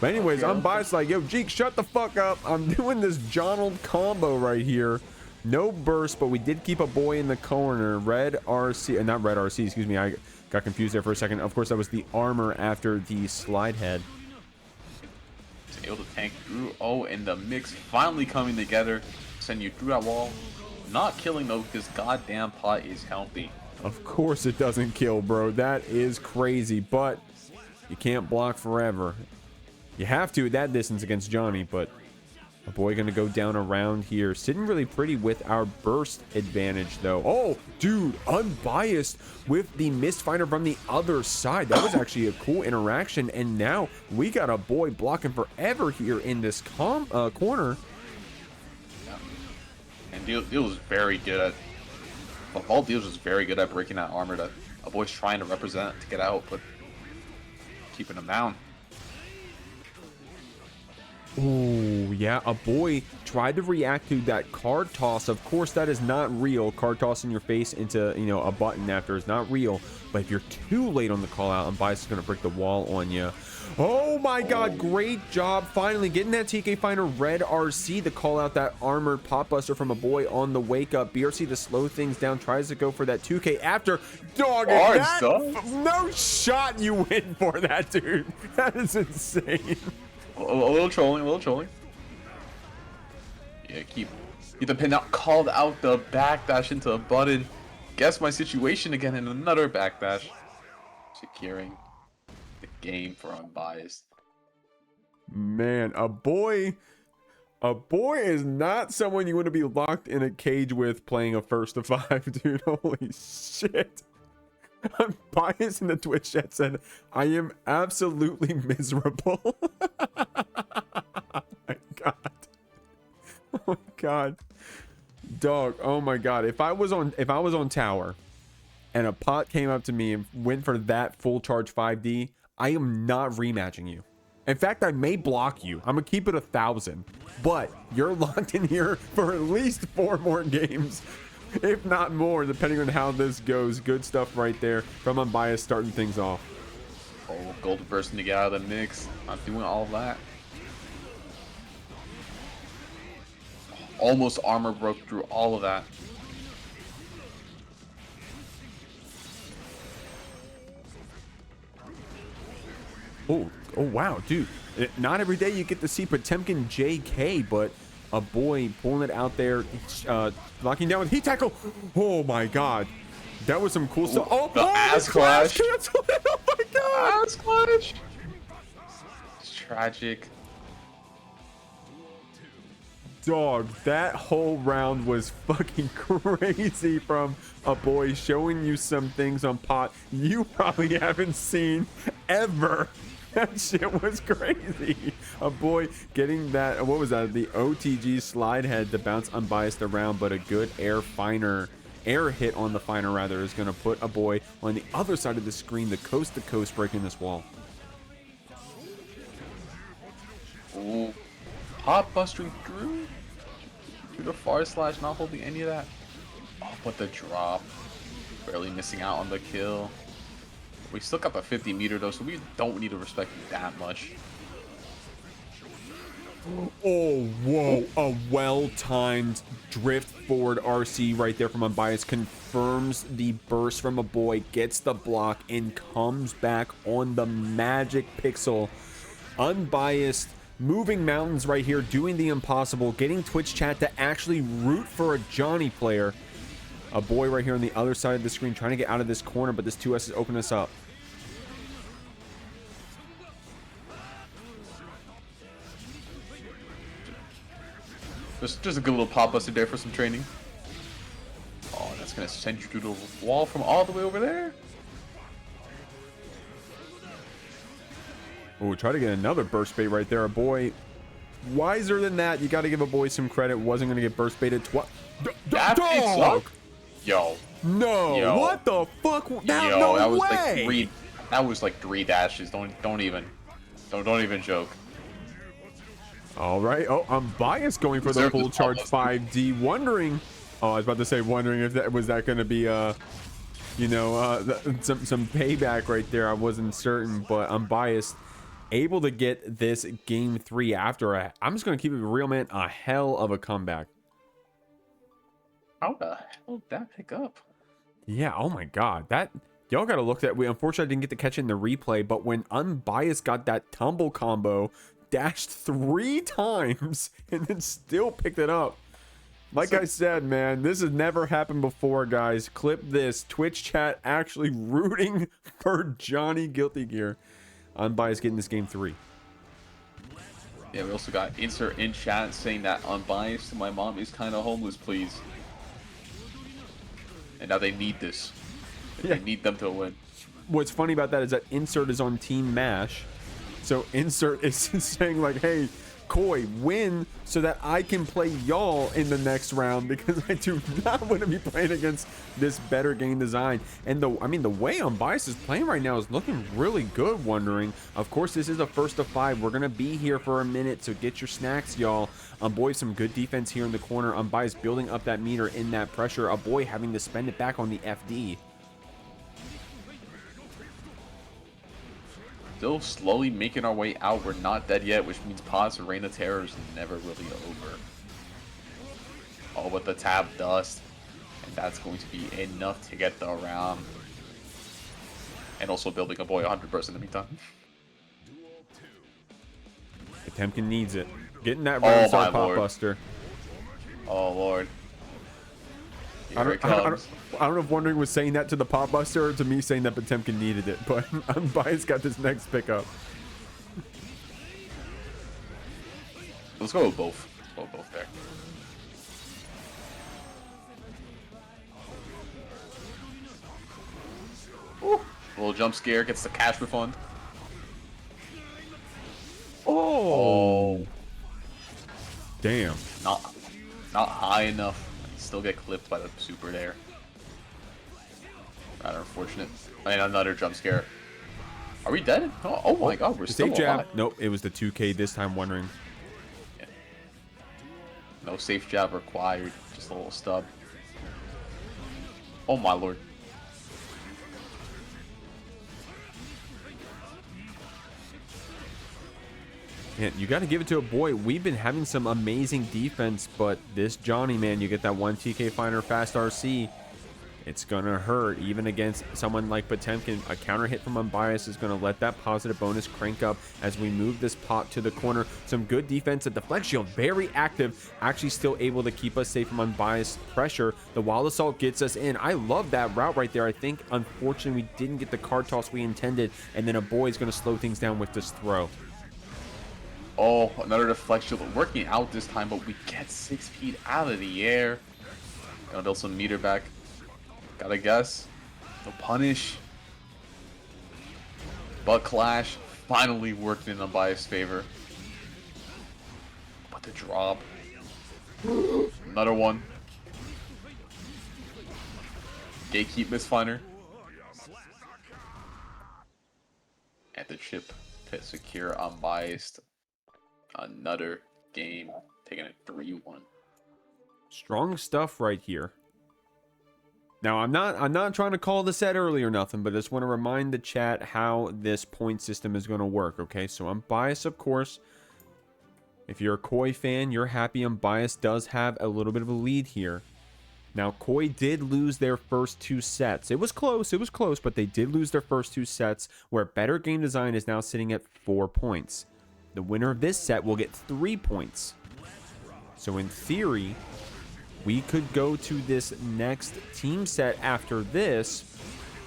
But anyways, Unbiased like, yo, Jeek, shut the fuck up. I'm doing this Jonald combo right here. No burst, but we did keep Aboii in the corner. Red RC, not Red RC, excuse me. I got confused there for a second. Of course, that was the armor after the slide head. Able to tank through. Oh, and the mix finally coming together. Send you through that wall. Not killing though, because goddamn pot is healthy. Of course it doesn't kill, bro. That is crazy, but you can't block forever. You have to at that distance against Johnny, but Aboii gonna go down around here. Sitting really pretty with our burst advantage, though. Oh, dude, Unbiased with the Mistfinder from the other side. That was actually a cool interaction, and now we got Aboii blocking forever here in this corner. And Deal was very good at. Well, all Deals was very good at breaking that armor that Aboii's trying to represent to get out, but keeping him down. Oh, yeah, Aboii tried to react to that card toss. Of course, that is not real. Card toss in your face into, you know, a button after is not real. But if you're too late on the call out, Unbiased is going to break the wall on you. Oh my god, great job finally getting that TK Finder Red RC to call out that armored pop buster from Aboii on the wake up. BRC to slow things down, tries to go for that 2K after. Dog, no shot you win for that, dude. That is insane. A little trolling. Yeah, keep the pin out. Called out the backdash into a button. Guess my situation again in another backdash. Securing the game for Unbiased. Man, Aboii is not someone you want to be locked in a cage with playing a first to 5, dude. Holy shit. Unbiased in the Twitch chat said, I am absolutely miserable. Oh my god. Oh my god. Dog, oh my god. If I was on tower and a pot came up to me and went for that full charge 5D, I am not rematching you. In fact, I may block you. I'm gonna keep it 1,000. But you're locked in here for at least 4 more games. If not more, depending on how this goes. Good stuff right there from Unbiased starting things off. Oh, Gold bursting to get out of the mix. Not doing all that. Almost armor broke through all of that. Oh wow, dude. Not every day you get to see Potemkin JK, but Aboii pulling it out there, locking down with heat tackle. Oh my god, that was some cool stuff. Oh, the ass clash! Oh my god, ass clash! It's tragic. Dog, that whole round was fucking crazy from Aboii, showing you some things on pot you probably haven't seen ever. That shit was crazy. Aboii getting that, what was that? The OTG slide head to bounce Unbiased around, but a good air hit on the Finer rather is going to put Aboii on the other side of the screen, the coast to coast, breaking this wall. Ooh. Pot bustering through the far slash, not holding any of that. Oh, but the drop. Barely missing out on the kill. We still got the 50 meter though, so we don't need to respect him that much. Oh, whoa. A well-timed drift forward RC right there from Unbiased. Confirms the burst from Aboii, gets the block, and comes back on the magic pixel. Unbiased moving mountains right here, doing the impossible, getting Twitch chat to actually root for a Johnny player. Aboii right here on the other side of the screen, trying to get out of this corner, but this 2S is opening us up. Just a good little pop buster there for some training. Oh, that's Just gonna send you to the wall from all the way over there. Oh, try to get another burst bait right there. Aboii, wiser than that. You got to give Aboii some credit. Wasn't going to get burst baited twice. That picks up. Yo. No. Yo. What the fuck? Yo, No that was way. like three. That was like 3 dashes. Don't even joke. All right. Oh, Unbiased going for the Deserve full this charge almost. 5D. Wondering. Oh, I was about to say wondering if that was going to be you know, some payback right there. I wasn't certain, but Unbiased able to get this game 3 after I'm just going to keep it real, man. A hell of a comeback. How the hell did that pick up? Yeah, oh my god. That y'all got to look at. We unfortunately didn't get to catch it in the replay, but when Unbiased got that tumble combo, dashed 3 times and then still picked it up. Like I said, man, this has never happened before, guys. Clip this. Twitch chat actually rooting for Johnny Guilty Gear. Unbiased getting this game 3. Yeah, we also got insert in chat saying that Unbiased, my mom is kind of homeless, please. And now they need this. They need them to win. What's funny about that is that insert is on Team MASH. So insert is saying like, hey, Koi, win so that I can play y'all in the next round, because I do not want to be playing against this better game design. And the way Unbiased is playing right now is looking really good. Wondering, of course, this is a first of 5. We're gonna be here for a minute, so get your snacks, y'all. Aboii, some good defense here in the corner. Unbiased building up that meter in that pressure. Aboii having to spend it back on the FD. Still slowly making our way out. We're not dead yet, which means Pod's Reign of Terror is never really over. Oh, but the tab dust, and that's going to be enough to get the Ram. And also building Aboii 100% in the meantime. Potemkin needs it. Getting that round star pop buster. Oh lord. I don't know if Wondering was saying that to the pop buster or to me saying that Potemkin needed it, but Unbiased got this next pickup. Let's go with both. Let's go with both there. Ooh. Little jump scare, gets the cash refund. Oh. Damn. Not high enough. Still get clipped by the super there. Rather unfortunate. I mean, another jump scare. Are we dead? Oh my god, we're still safe jab. alive. Nope, it was the 2K this time. Wondering. Yeah. No safe jab required. Just a little stub. Oh my lord. Man, you got to give it to Aboii. We've been having some amazing defense, but this Johnny, man, you get that 1 TK Finder fast RC. It's going to hurt, even against someone like Potemkin. A counter hit from Unbiased is going to let that positive bonus crank up as we move this pot to the corner. Some good defense at the flex shield, very active, actually still able to keep us safe from Unbiased pressure. The Wild Assault gets us in. I love that route right there. I think, unfortunately, we didn't get the card toss we intended, and then Aboii is going to slow things down with this throw. Oh, another deflection, working out this time, but we get 6 feet out of the air. Gonna build some meter back. Gotta guess. No punish. But clash finally worked in Unbiased favor. But the drop. Another one. Gatekeep misfinder. And the chip to secure Unbiased. Another game, taking it 3-1. Strong stuff right here. Now, I'm not trying to call the set early or nothing, but I just want to remind the chat how this point system is going to work, okay? So Unbiased, of course. If you're a Koi fan, you're happy Unbiased does have a little bit of a lead here. Now, Koi did lose their first 2 sets. It was close, but they did lose their first 2 sets, where Better Game Design is now sitting at 4 points. The winner of this set will get 3 points. So in theory, we could go to this next team set after this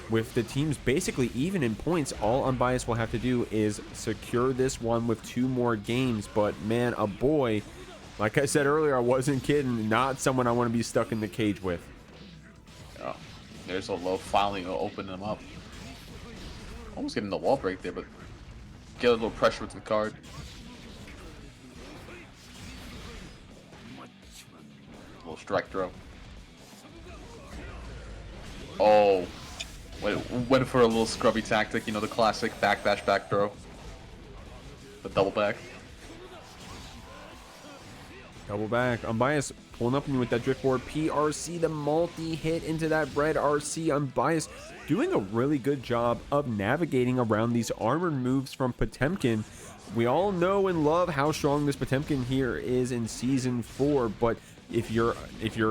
with the teams basically even in points. All Unbiased will have to do is secure this one with 2 more games. But man, Aboii, like I said earlier, I wasn't kidding. Not someone I want to be stuck in the cage with. Oh, there's a low finally opening them up. Almost getting the wall break there, but get a little pressure with the card. A little strike throw. Oh, went for a little scrubby tactic, you know, the classic back dash back throw. The double back. Double back. Unbiased pulling up on you with that drift forward. PRC, the multi-hit into that red RC. Unbiased doing a really good job of navigating around these armored moves from Potemkin. We all know and love how strong this Potemkin here is in Season 4, but if you're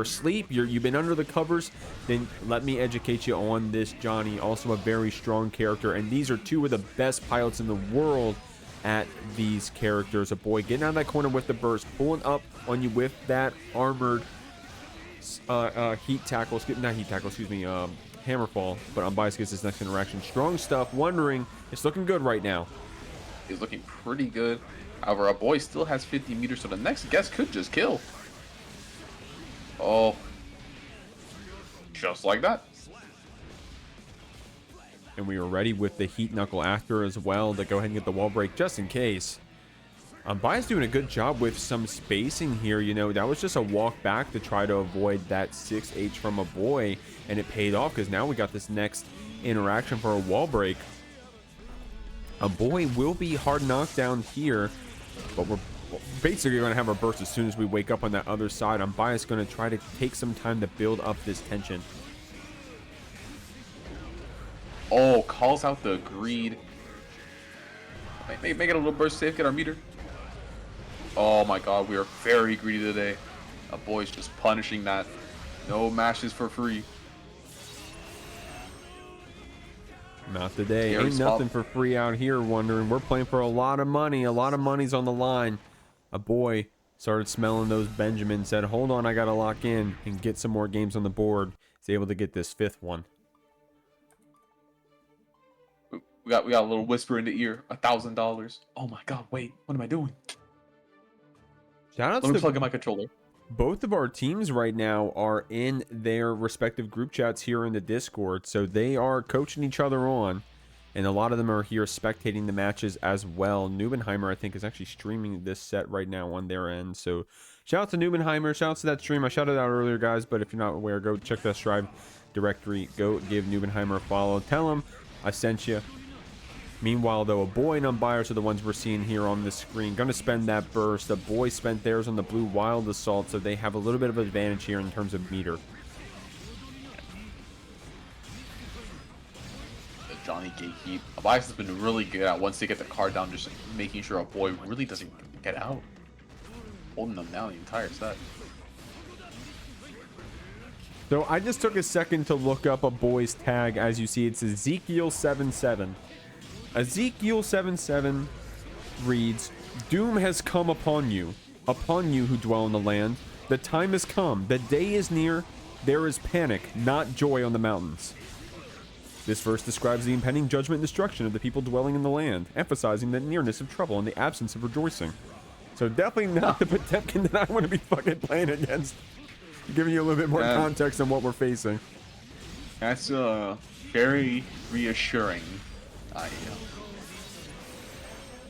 asleep, you've been under the covers, then let me educate you on this Johnny. Also a very strong character, and these are two of the best pilots in the world at these characters. Aboii getting out of that corner with the burst, pulling up on you with that armored heat tackle, not heat tackle, excuse me, hammerfall. But Unbiased gets his next interaction. Strong stuff. Wondering, it's looking good right now. He's looking pretty good. However, Aboii still has 50 meters, so the next guess could just kill. Oh, just like that. And we were ready with the heat knuckle after as well to go ahead and get the wall break just in case. Unbiased doing a good job with some spacing here. You know, that was just a walk back to try to avoid that 6H from Aboii, and it paid off because now we got this next interaction for a wall break. Aboii will be hard knocked down here, but we're basically going to have our burst as soon as we wake up on that other side. Unbiased going to try to take some time to build up this tension. Oh, calls out the greed. Make it a little burst safe, get our meter. Oh my god, we are very greedy today. Aboii's just punishing that. No mashes for free. Not today. Scary Ain't spot. nothing for free out here. Wondering, we're playing for a lot of money. A lot of money's on the line. Aboii started smelling those Benjamins, said, hold on, I gotta lock in and get some more games on the board. He's able to get this 5th one. We got a little whisper in the ear. $1,000. Oh my god, wait, what am I doing? Shout out Let me to plug in my controller. both of our teams right now are in their respective group chats here in the Discord, so they are coaching each other on, and a lot of them are here spectating the matches as well. Nubenheimer, I think, is actually streaming this set right now on their end, so shout out to Nubenheimer, shout out to that stream. I shouted it out earlier, guys, but if you're not aware, go check that Strive directory, go give Nubenheimer a follow, tell him I sent you. Meanwhile, though, Aboii and Unbiased are the ones we're seeing here on the screen. Going to spend that burst. Aboii spent theirs on the blue Wild Assault, so they have a little bit of advantage here in terms of meter. The Johnny Gatekeep. Aboii has been really good at, once they get the card down, just making sure Aboii really doesn't get out. Holding them down the entire set. So I just took a second to look up Aboii's tag. As you see, it's Ezekiel77. Ezekiel77 reads, Doom has come upon you who dwell in the land. The time has come. The day is near. There is panic, not joy on the mountains. This verse describes the impending judgment and destruction of the people dwelling in the land, emphasizing the nearness of trouble and the absence of rejoicing. So definitely not the Potemkin that I want to be fucking playing against. Giving you a little bit more context on what we're facing. That's very reassuring.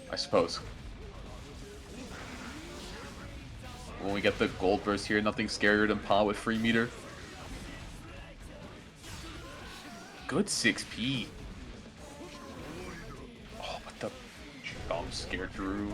I suppose. When we get the gold burst here, nothing scarier than Pa with free meter. Good 6P. Oh, what the? Oh, I'm scared through.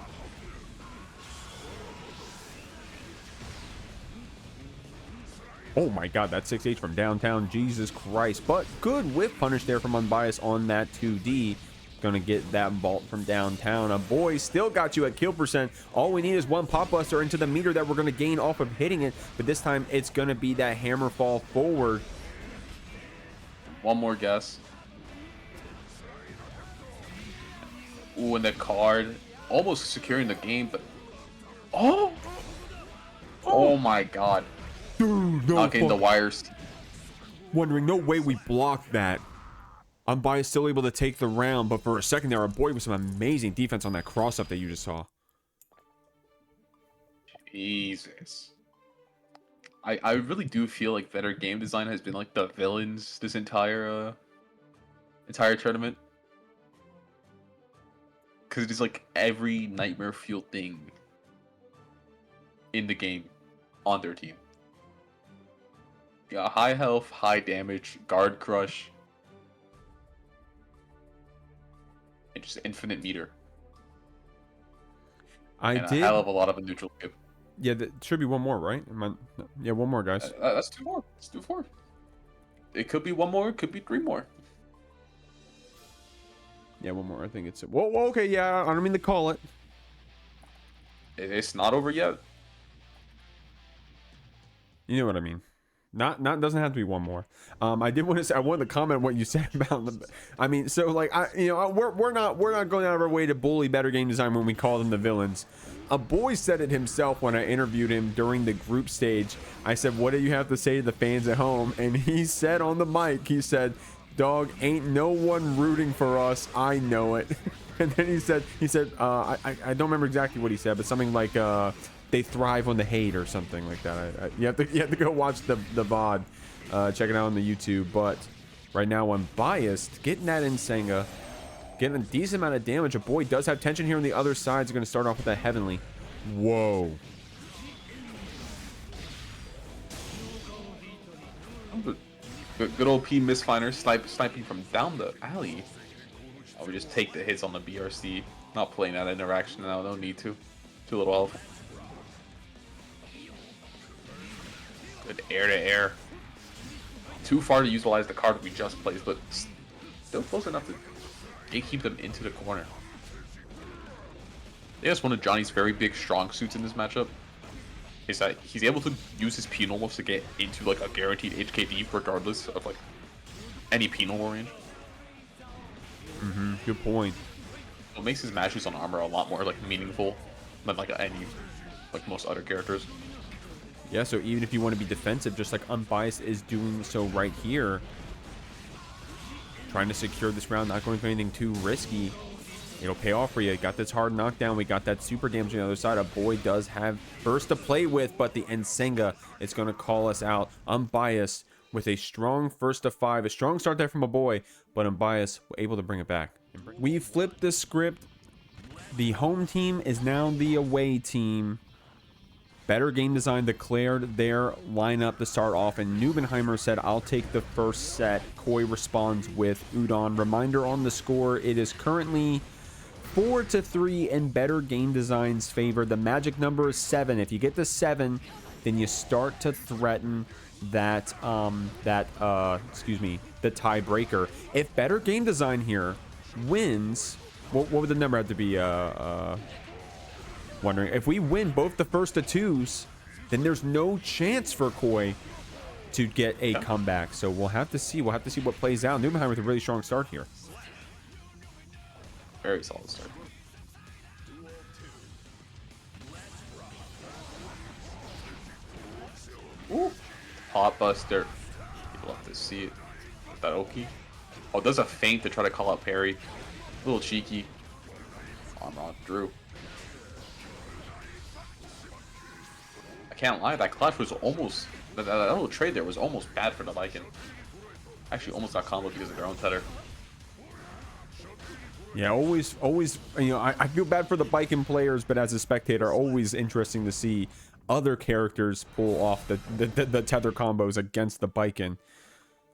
Oh my god, that 6H from downtown, Jesus Christ. But good whip punish there from Unbiased on that 2D. Gonna get that vault from downtown. Aboii still got you at kill percent. All we need is one pop buster into the meter that we're gonna gain off of hitting it. But this time it's gonna be that hammer fall forward. One more guess. Ooh, and the card almost securing the game, but oh my god. Dude, no Not getting the wires. Wondering, no way we blocked that. Unbiased still able to take the round, but for a second there, Aboii with some amazing defense on that cross-up that you just saw. Jesus. I really do feel like better game design has been like the villains this entire tournament. Because it is like every nightmare fueled thing in the game on their team. Yeah, high health, high damage, guard crush, and just infinite meter. I and did. a hell of a lot of a neutral skip. Yeah, there should be one more, right? Yeah, one more, guys. That's 2 more. Let's do 4. It could be 1 more. It could be 3 more. Yeah, one more. I think it's. Whoa, okay, yeah. I don't mean to call it. It's not over yet. You know what I mean. Not doesn't have to be one more. I did want to say I wanted to comment on what you said about the. I mean, so like we're not going out of our way to bully better game design when we call them the villains. Aboii said it himself when I interviewed him during the group stage. I said, "What do you have to say to the fans at home?" And he said on the mic, he said, "Dog, ain't no one rooting for us. I know it." And then he said, I don't remember exactly what he said, but something like they thrive on the hate or something like that. You have to go watch the VOD, check it out on the YouTube. But right now, Unbiased getting that Nsenga, getting a decent amount of damage. Aboii does have tension here on the other side. He's going to start off with that Heavenly. Whoa. Good old P misfiner sniping from down the alley. I would just take the hits on the BRC. Not playing that interaction now. No need to. Too little health. Good air to air. Too far to utilize the card we just placed, but still close enough to keep them into the corner. I think that's one of Johnny's very big strong suits in this matchup. Is that he's able to use his penal moves to get into like a guaranteed HKD regardless of like any penal range. Good point. It makes his matches on armor a lot more like meaningful than like most other characters. Yeah, so even if you want to be defensive, just like Unbiased is doing so right here, trying to secure this round, not going for anything too risky, it'll pay off for you. Got this hard knockdown. We got that super damage on the other side. Aboii does have burst to play with, but the Nsenga is going to call us out. Unbiased with a strong first to 5. A strong start there from Aboii, but Unbiased able to bring it back. We flipped the script. The home team is now the away team. Better game design declared their lineup to start off, and Nubenheimer said, "I'll take the first set." Koi responds with Udon. Reminder on the score, it is currently 4-3 in better game design's favor. The magic number is 7. If you get to 7, then you start to threaten that the tiebreaker. If better game design here wins, what would the number have to be? Wondering if we win both the first to 2s, then there's no chance for Koi to get a comeback. So we'll have to see. We'll have to see what plays out. Nubenheimer with a really strong start here. Very solid start. Ooh. Pot buster. You'd love to see it. With that Oki. Oh, does a feint to try to call out parry. A little cheeky. Arm on Drew. I can't lie, that clash was almost... That little trade there was almost bad for the Baiken. Actually, almost got combo because of their own tether. Yeah, always, you know, I feel bad for the Baiken players, but as a spectator, always interesting to see other characters pull off the tether combos against the Baiken.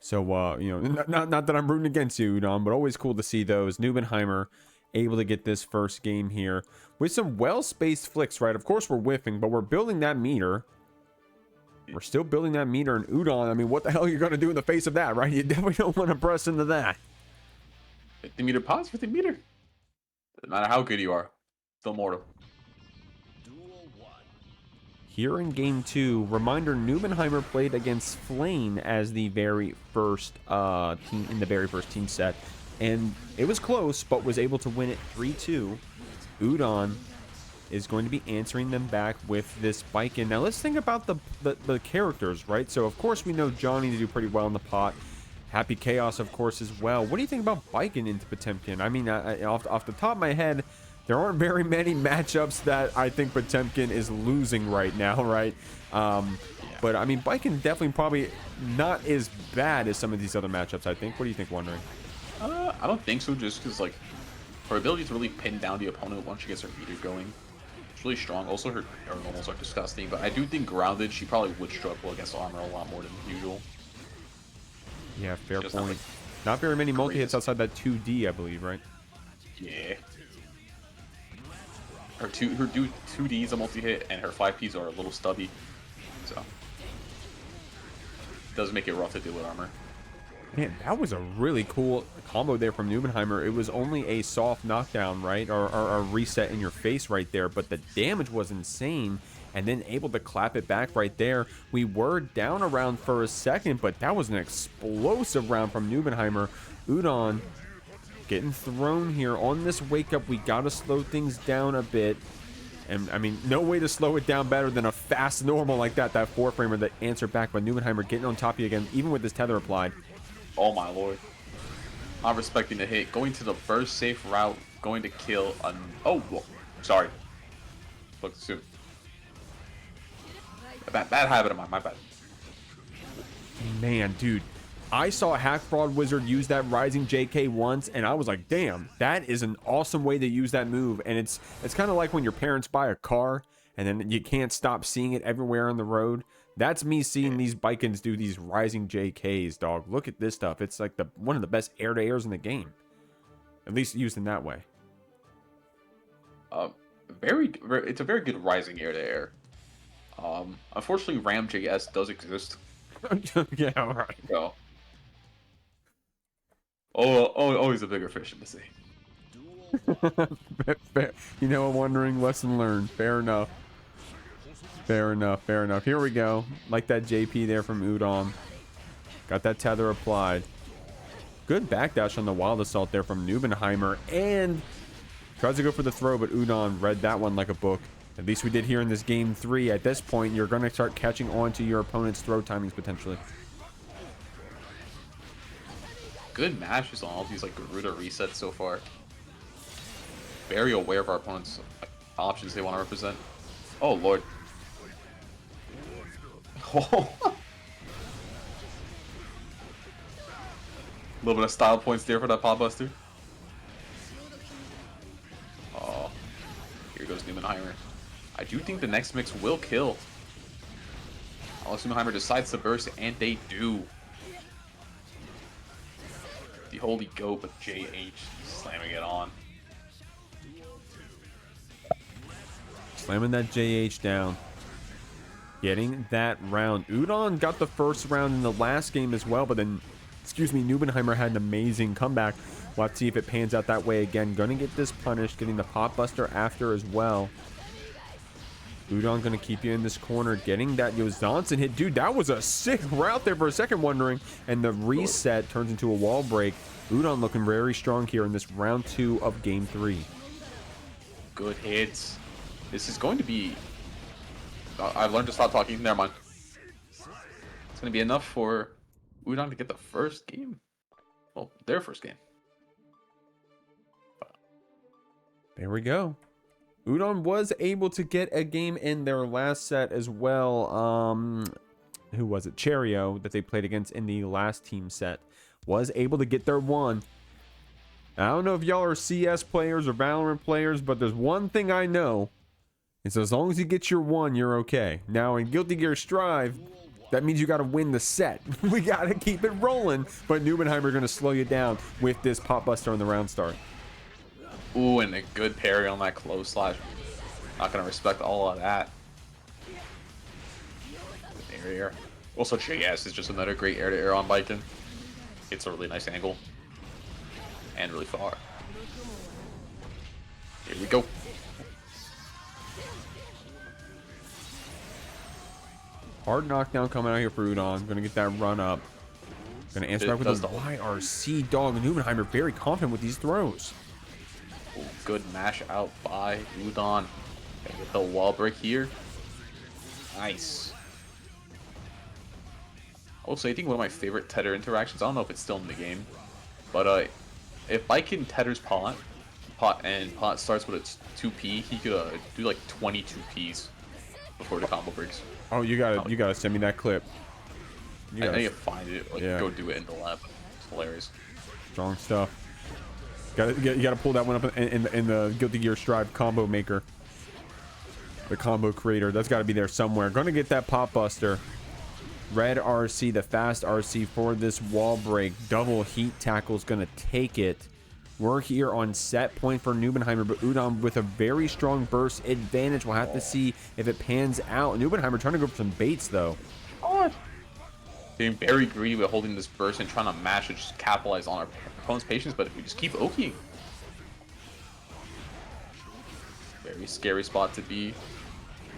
So, you know, not that I'm rooting against you, Udon, but always cool to see those. Nubenheimer able to get this first game here with some well-spaced flicks, right? Of course, we're whiffing, but we're building that meter. We're still building that meter, and Udon, I mean, what the hell are you going to do in the face of that, right? You definitely don't want to press into that. 50 meter pause, 50 meter. Doesn't matter how good you are. Still mortal. Here in game 2, reminder, Nubenheimer played against Flaen as the very first team in the very first team set. And it was close, but was able to win it 3-2. Udon is going to be answering them back with this Baiken. Now let's think about the characters, right? So of course we know Johnny to do pretty well in the pot. Happy Chaos, of course, as well. What do you think about Baiken into Potemkin? I mean, off the top of my head, there aren't very many matchups that I think Potemkin is losing right now, right? But I mean, Baiken definitely probably not as bad as some of these other matchups, I think. What do you think, Wondering? I don't think so, just because, like, her ability to really pin down the opponent once she gets her meter going, it's really strong. Also, her normals are disgusting, but I do think grounded, she probably would struggle against armor a lot more than usual. Yeah, fair Just point. not, like, Not very many multi-hits greatest. outside that 2D, I believe, right? Yeah. Her 2Ds a multi-hit, and her 5Ps are a little stubby, so it does make it rough to deal with armor. Man, that was a really cool combo there from Nubenheimer. It was only a soft knockdown, right? Or a reset in your face right there, but the damage was insane. And then able to clap it back right there. We were down a round for a second, but that was an explosive round from Nubenheimer. Udon getting thrown here on this wake up. We got to slow things down a bit. And I mean, no way to slow it down better than a fast normal like that. That 4-framer that answered back, but Nubenheimer getting on top of you again, even with this tether applied. Oh my lord. I'm respecting the hit. Going to the first safe route. Going to kill an... Oh, whoa. Sorry. Look soon. Bad habit of mine. My bad. Man, dude. I saw a Hack Fraud Wizard use that Rising JK once, and I was like, damn, that is an awesome way to use that move. And it's kind of like when your parents buy a car, and then you can't stop seeing it everywhere on the road. That's me seeing these Baikens do these Rising JKs, dog. Look at this stuff. It's like one of the best air-to-airs in the game. At least used in that way. It's a very good Rising air-to-air. Unfortunately, Ram.js does exist. Yeah, all right. So, always a bigger fish in the sea. Fair. You know, wondering, lesson learned. Fair enough. Fair enough, fair enough. Here we go. Like that JP there from Udon. Got that tether applied. Good backdash on the Wild Assault there from Nubenheimer. And tries to go for the throw, but Udon read that one like a book. At least we did here in this game 3. At this point, you're going to start catching on to your opponent's throw timings potentially. Good matches on all these like Garuda resets so far. Very aware of our opponent's options they want to represent. Oh lord. A little bit of style points there for that Pod Buster. Oh, here goes Nubenheimer. I do think the next mix will kill. Unless Nubenheimer decides to burst, and they do. The holy goat with JH slamming it on. Slamming that JH down. Getting that round. Udon got the first round in the last game as well, but then, excuse me, Nubenheimer had an amazing comeback. We'll have to see if it pans out that way again. Gonna get this punished, getting the Pop Buster after as well. Udon gonna keep you in this corner, getting that Yozansen hit. Dude, that was a sick route there for a second, wondering. And the reset turns into a wall break. Udon looking very strong here in this round 2 of game 3. Good hits. This is going to be... I've learned to stop talking. Never mind. It's going to be enough for Udon to get the first game. Well, their first game. There we go. Udon was able to get a game in their last set as well. Who was it? Cheryo, that they played against in the last team set, was able to get their one. I don't know if y'all are CS players or Valorant players, but there's one thing I know. It's as long as you get your one, you're okay. Now, in Guilty Gear Strive, that means you got to win the set. We got to keep it rolling. But Nubenheimer going to slow you down with this Pop Buster on the round start. Ooh, and a good parry on that close slash. Not going to respect all of that. Good air. Also, JS is just another great air-to-air on Baiken. It's a really nice angle. And really far. Here we go. Hard knockdown coming out here for Udon. Gonna get that run up. Gonna answer back with the YRC dog. And Nubenheimer very confident with these throws. Ooh, good mash out by Udon. Gonna get the wall break here. Nice. Also, I think one of my favorite tether interactions, I don't know if it's still in the game, but if Baiken tethers Pot, Pot starts with its 2P, he could do like 22 Ps before the combo breaks. Oh, you gotta send me that clip. I need to find it. Like, go do it in the lab. It's hilarious. Strong stuff. You gotta pull that one up in the Guilty Gear Strive combo maker. The combo creator. That's got to be there somewhere. Gonna get that pop buster. Red RC, the fast RC for this wall break. Double heat tackle's gonna take it. We're here on set point for Nubenheimer, but Udon with a very strong burst advantage. We'll have to see if it pans out. Nubenheimer trying to go for some baits though. Being very greedy with holding this burst and trying to match and just capitalize on our opponent's patience, but if we just keep Okiing. Very scary spot to be.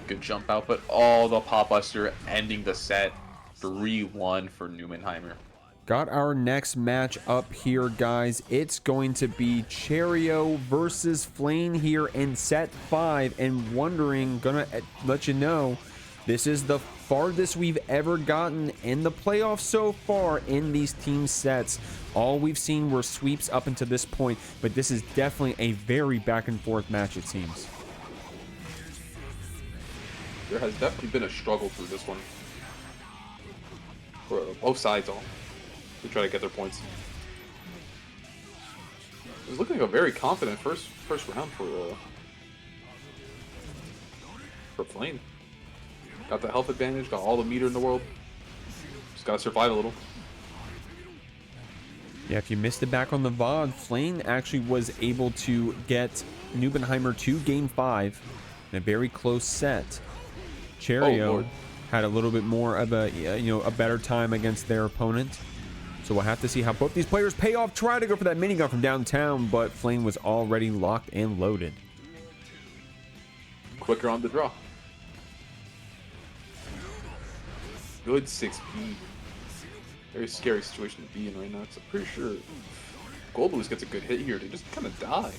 Good jump out, but the pop buster ending the set. 3-1 for Nubenheimer. Got our next match up here, guys. It's going to be Cheryo versus Flaen here in set 5. And gonna let you know, this is the farthest we've ever gotten in the playoffs so far in these team sets. All we've seen were sweeps up until this point, but this is definitely a very back and forth match, it seems. There has definitely been a struggle through this one. For both sides all. To try to get their points. It was looking like a very confident first round for Flaen. Got the health advantage, got all the meter in the world. Just gotta survive a little. Yeah, if you missed it back on the VOD, Flaen actually was able to get Nubenheimer to game 5 in a very close set. Cheryo had a little bit more of a a better time against their opponent. So we'll have to see how both these players pay off. Try to go for that minigun from downtown, but Flaen was already locked and loaded. Quicker on the draw. Good 6P. Very scary situation to be in right now. So I'm pretty sure Goldlewis gets a good hit here. They just kind of die.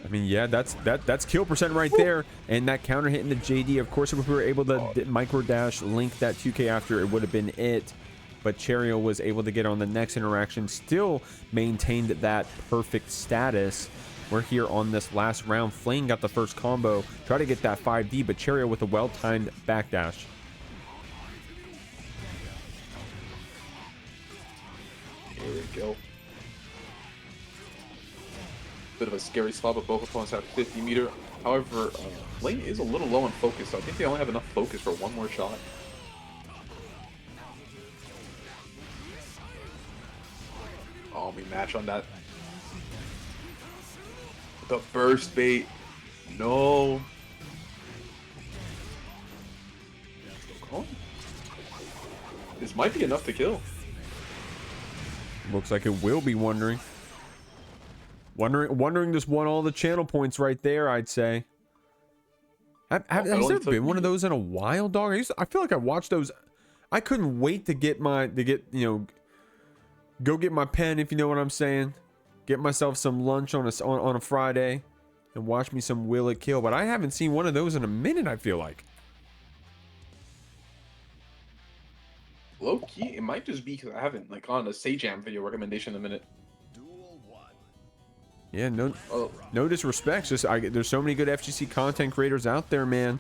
I mean, yeah, that's kill percent right there, and that counter hit in the JD. Of course, if we were able to micro dash link that 2K after, it would have been it. But Cheryo was able to get on the next interaction, still maintained that perfect status. We're here on this last round. Flaen got the first combo, try to get that 5D, but Cheryo with a well-timed backdash. There we go. Bit of a scary spot, but both opponents have 50 meter. However, Flaen is a little low on focus, so I think they only have enough focus for one more shot. Oh, we match on that. The burst bait. No. This might be enough to kill. Looks like it will be Wondering. Wondering just won all the channel points right there, I'd say. Has there been one of those in a while, dog? I feel like I watched those. I couldn't wait to get go get my pen, if you know what I'm saying. Get myself some lunch on a Friday and watch me some Will It Kill. But I haven't seen one of those in a minute, I feel like. Low key, it might just be because I haven't on a Sajam video recommendation in a minute. Yeah, no disrespect. Just there's so many good FGC content creators out there, man.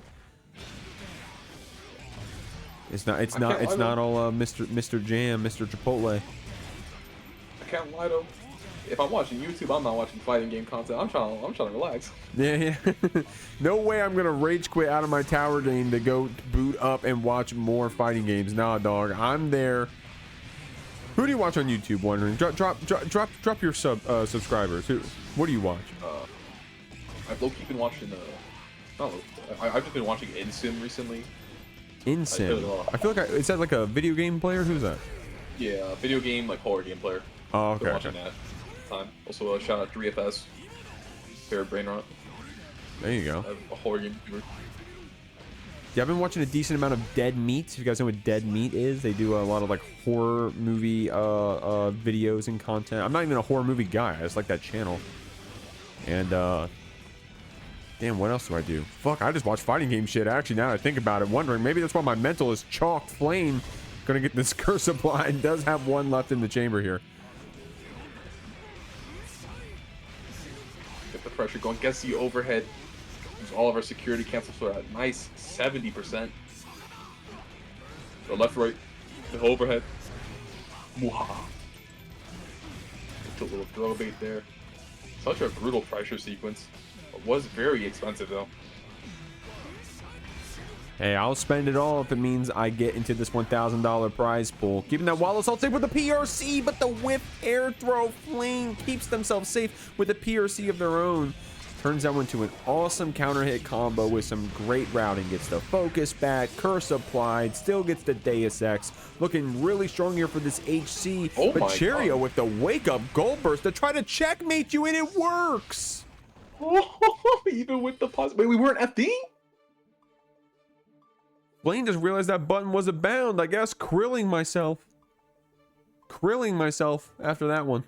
It's not all Mr. Jam, Mr. Chipotle. I can't lie though. If I'm watching YouTube, I'm not watching fighting game content. I'm trying to relax. Yeah. No way I'm gonna rage quit out of my tower game to go boot up and watch more fighting games. Nah, dog. I'm there. Who do you watch on YouTube? Wondering. Drop your subscribers. What do you watch? I've low-key been watching. I've just been watching Insim recently. Insim. I feel like is that like a video game player? Who's that? Yeah, video game horror game player. Oh, okay. Been watching that time. Also, shout out 3FS. Favorite brain rot. There you go. A horror game YouTuber. Yeah, I've been watching a decent amount of Dead Meat. If you guys know what Dead Meat is, they do a lot of horror movie videos and content. I'm not even a horror movie guy. I just like that channel. And damn, what else do I do? Fuck, I just watch fighting game shit. Actually, now that I think about it, Wondering maybe that's why my mental is chalked. Flaen gonna get this curse supply and does have one left in the chamber here. pressure going. Gets the overhead. Use all of our security cancels for a nice 70%. The left, right, the overhead. Mwahaha. A little throw bait there. Such a brutal pressure sequence. It was very expensive though. Hey, I'll spend it all if it means I get into this $1,000 prize pool. Keeping that Wallace all safe with the PRC, but the whip air throw Flaen keeps themselves safe with a PRC of their own. Turns that one to an awesome counter hit combo with some great routing. Gets the focus back, curse applied, still gets the Deus Ex. Looking really strong here for this HC. Oh but my Cheryo God. with the wake up gold burst to try to checkmate you, and it works. Even with the pause. Wait, we weren't FD? Flaen just realized that button was a bound. I guess krilling myself after that one.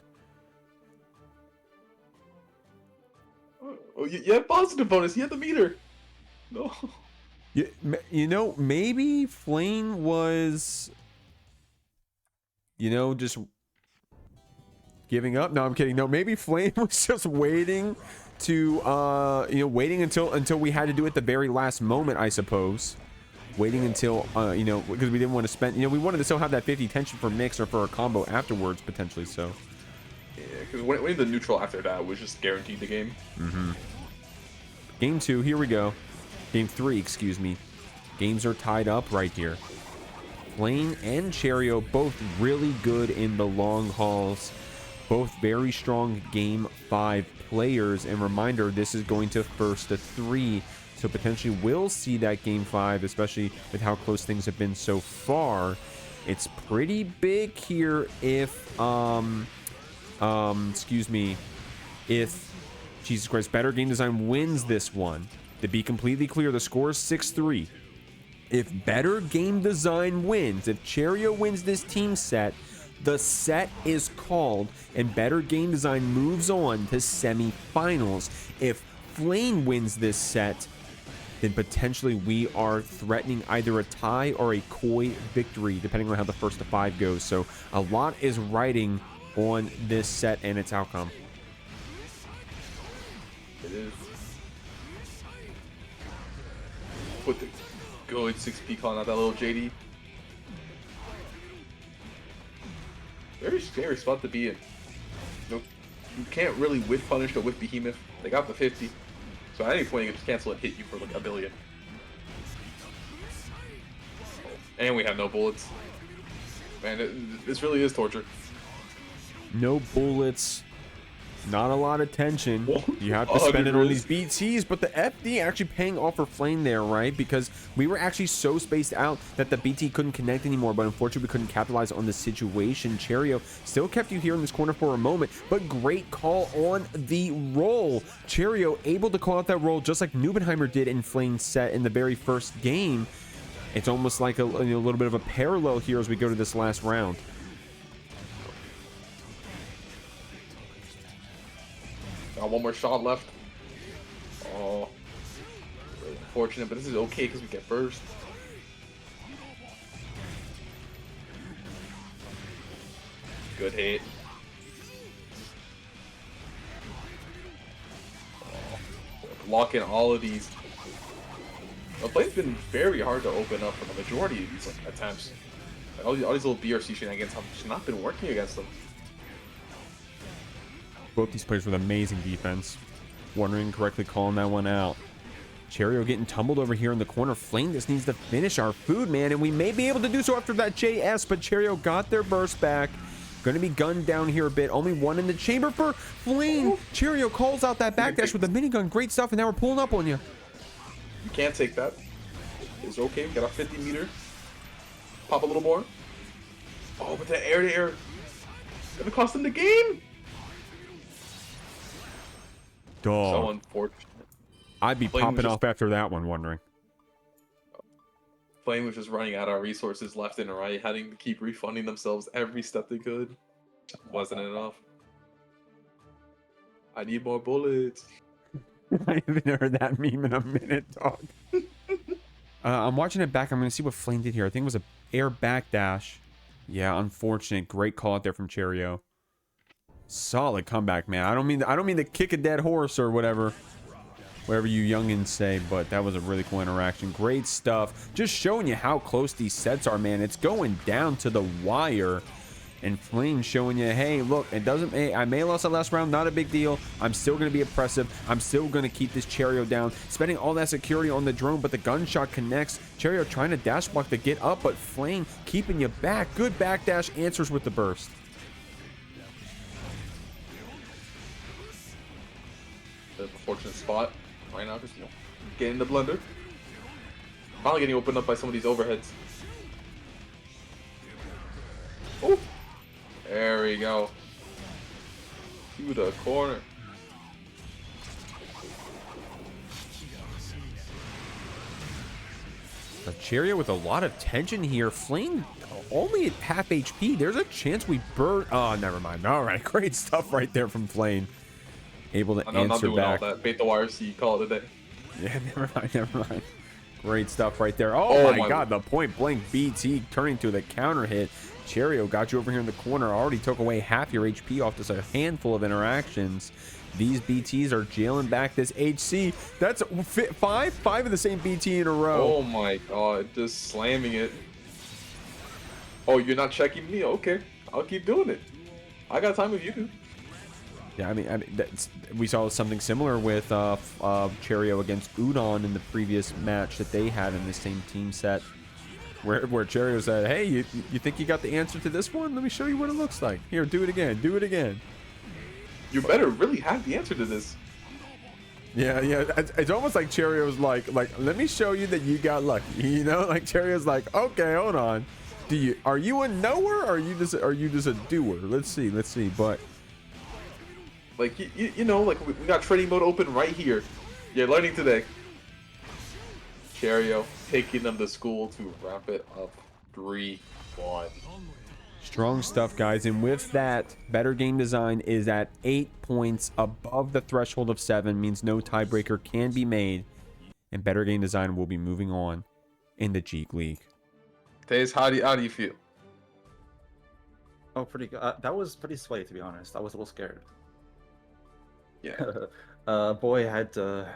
Oh, you had positive bonus. You had the meter. No. You know, maybe Flaen was, you know, just giving up. No, I'm kidding. No, maybe Flaen was just waiting to, you know, waiting until we had to do it at the very last moment, I suppose. Waiting until, you know, because we didn't want to spend, you know, we wanted to still have that 50 tension for mix or for a combo afterwards, potentially, so. Yeah, because winning the neutral after that was just guaranteed the game. Mm-hmm. Game 2, here we go. Game 3, excuse me. Games are tied up right here. Flaen and Cheryo both really good in the long hauls. Both very strong Game 5 players. And reminder, this is going to first to 3. So potentially we'll see that Game 5, especially with how close things have been so far. It's pretty big here if, excuse me, if, Jesus Christ, Better Game Design wins this one. To be completely clear, the score is 6-3. If Better Game Design wins, if Cheryo wins this team set, the set is called and Better Game Design moves on to semifinals. If Flaen wins this set, then potentially we are threatening either a tie or a coy victory, depending on how the first to 5 goes. So a lot is riding on this set and its outcome. It is. Put the good 6P calling out that little JD. Very scary spot to be in. Nope. You can't really whip punish or whip behemoth. They got the 50. So at any point you can just cancel and hit you for like a billion. And we have no bullets. Man, this really is torture. No bullets, not a lot of tension. You have to Oh, spend it on good these BTs, but the FD actually paying off for Flaen there, right? Because we were actually so spaced out that the BT couldn't connect anymore, but unfortunately we couldn't capitalize on the situation. Cheryo still kept you here in this corner for a moment, but great call on the roll. Cheryo able to call out that roll just like Nubenheimer did in Flaen's set in the very first game. It's almost like a little bit of a parallel here as we go to this last round. Got one more shot left. Oh, really unfortunate, but this is okay because we get burst. Good hit. Oh, lock in all of these. The play's been very hard to open up for the majority of these attempts. Like, all these little BRC shenanigans have just not been working against them. Both these players with amazing defense. Wondering correctly calling that one out. Cheryo getting tumbled over here in the corner. Flaen just needs to finish our food, man, and we may be able to do so after that JS, but Cheryo got their burst back. Going to be gunned down here a bit. Only one in the chamber for Flaen. Cheryo calls out that backdash with the minigun. Great stuff, and now we're pulling up on you. You can't take that. It's okay. Got a 50 meter. Pop a little more. Oh, but the air to air. Gonna cost them the game. Dog. So unfortunate. I'd be Flaen popping was just- off after that one, wondering. Flaen was just running out of resources left and right, having to keep refunding themselves every step they could. Wasn't enough. I need more bullets. I haven't heard that meme in a minute, dog. I'm watching it back. I'm going to see what Flaen did here. I think it was a air backdash. Yeah, unfortunate. Great call out there from Cheryo. Solid comeback, man. I don't mean to kick a dead horse or whatever you youngins say, but that was a really cool interaction. Great stuff. Just showing you how close these sets are, man. It's going down to the wire. And Flaen showing you, hey, look, it doesn't. I may have lost the last round, not a big deal. I'm still going to be oppressive. I'm still going to keep this Cheryo down, spending all that security on the drone, but the gunshot connects. Cheryo trying to dash block to get up, but Flaen keeping you back. Good backdash, answers with the burst. The fortunate spot right now, just getting the blender. Finally getting opened up by some of these overheads. Oh, there we go. To the corner. A Cheryo with a lot of tension here. Flaen only at half HP. There's a chance we burn. Oh, never mind. All right, great stuff right there from Flaen. Able to answer not doing back. all that. Bait the wire, so you call it a day. Yeah, never mind, never mind. Great stuff right there. Oh, my God, the point blank BT turning to the counter hit. Cheryo got you over here in the corner. Already took away half your HP off just a handful of interactions. These BTs are jailing back this HC. That's five of the same BT in a row. Oh my God, just slamming it. Oh, you're not checking me? Okay, I'll keep doing it. I got time if you do. Yeah, I mean we saw something similar with Cheryo against Udon in the previous match that they had in the same team set, where Cheryo said, "Hey, you think you got the answer to this one? Let me show you what it looks like. Here, do it again. Do it again." You better really have the answer to this. Yeah. It's almost like Cheryo's like, let me show you that you got lucky. You know, like Cheryo's like, okay, hold on. Are you a knower or are you just a doer? Let's see. But like you know, like we got training mode open right here. You're learning today. Cheryo taking them to school to wrap it up 3-1. strong stuff, guys. And with that, better game design is at 8 points above the threshold of 7, means no tiebreaker can be made, and better game design will be moving on in the JeekLeague. Taze, how do you feel? Oh, pretty good. That was pretty sweaty, to be honest. I was a little scared. Yeah. Boy had to,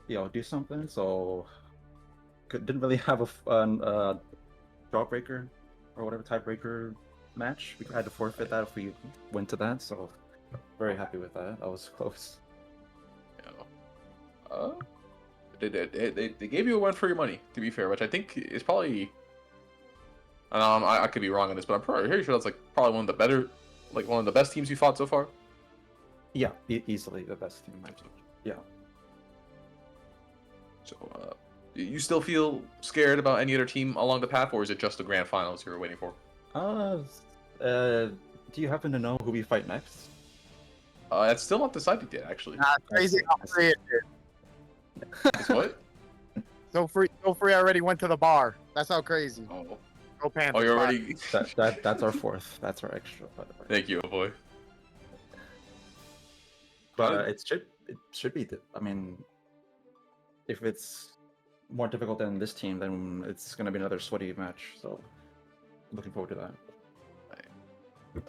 do something, so didn't really have a fun drawbreaker or whatever tiebreaker match. We had to forfeit that if we went to that, so very happy with that. I was close. Yeah. They gave you a run for your money, to be fair, which I think is probably. I could be wrong on this, but I'm pretty sure that's like probably one of the best teams you fought so far. Yeah, easily the best team. Yeah. So, you still feel scared about any other team along the path, or is it just the grand finals you were waiting for? Do you happen to know who we fight next? It's still not decided yet, actually. Crazy how free it is. It's what? So free already went to the bar. That's how crazy. Oh. Go Panthers. Oh, you're already. That's our fourth. That's our extra, by the way. Thank you, boy. But it should be. I mean, if it's more difficult than this team, then it's gonna be another sweaty match. So, looking forward to that.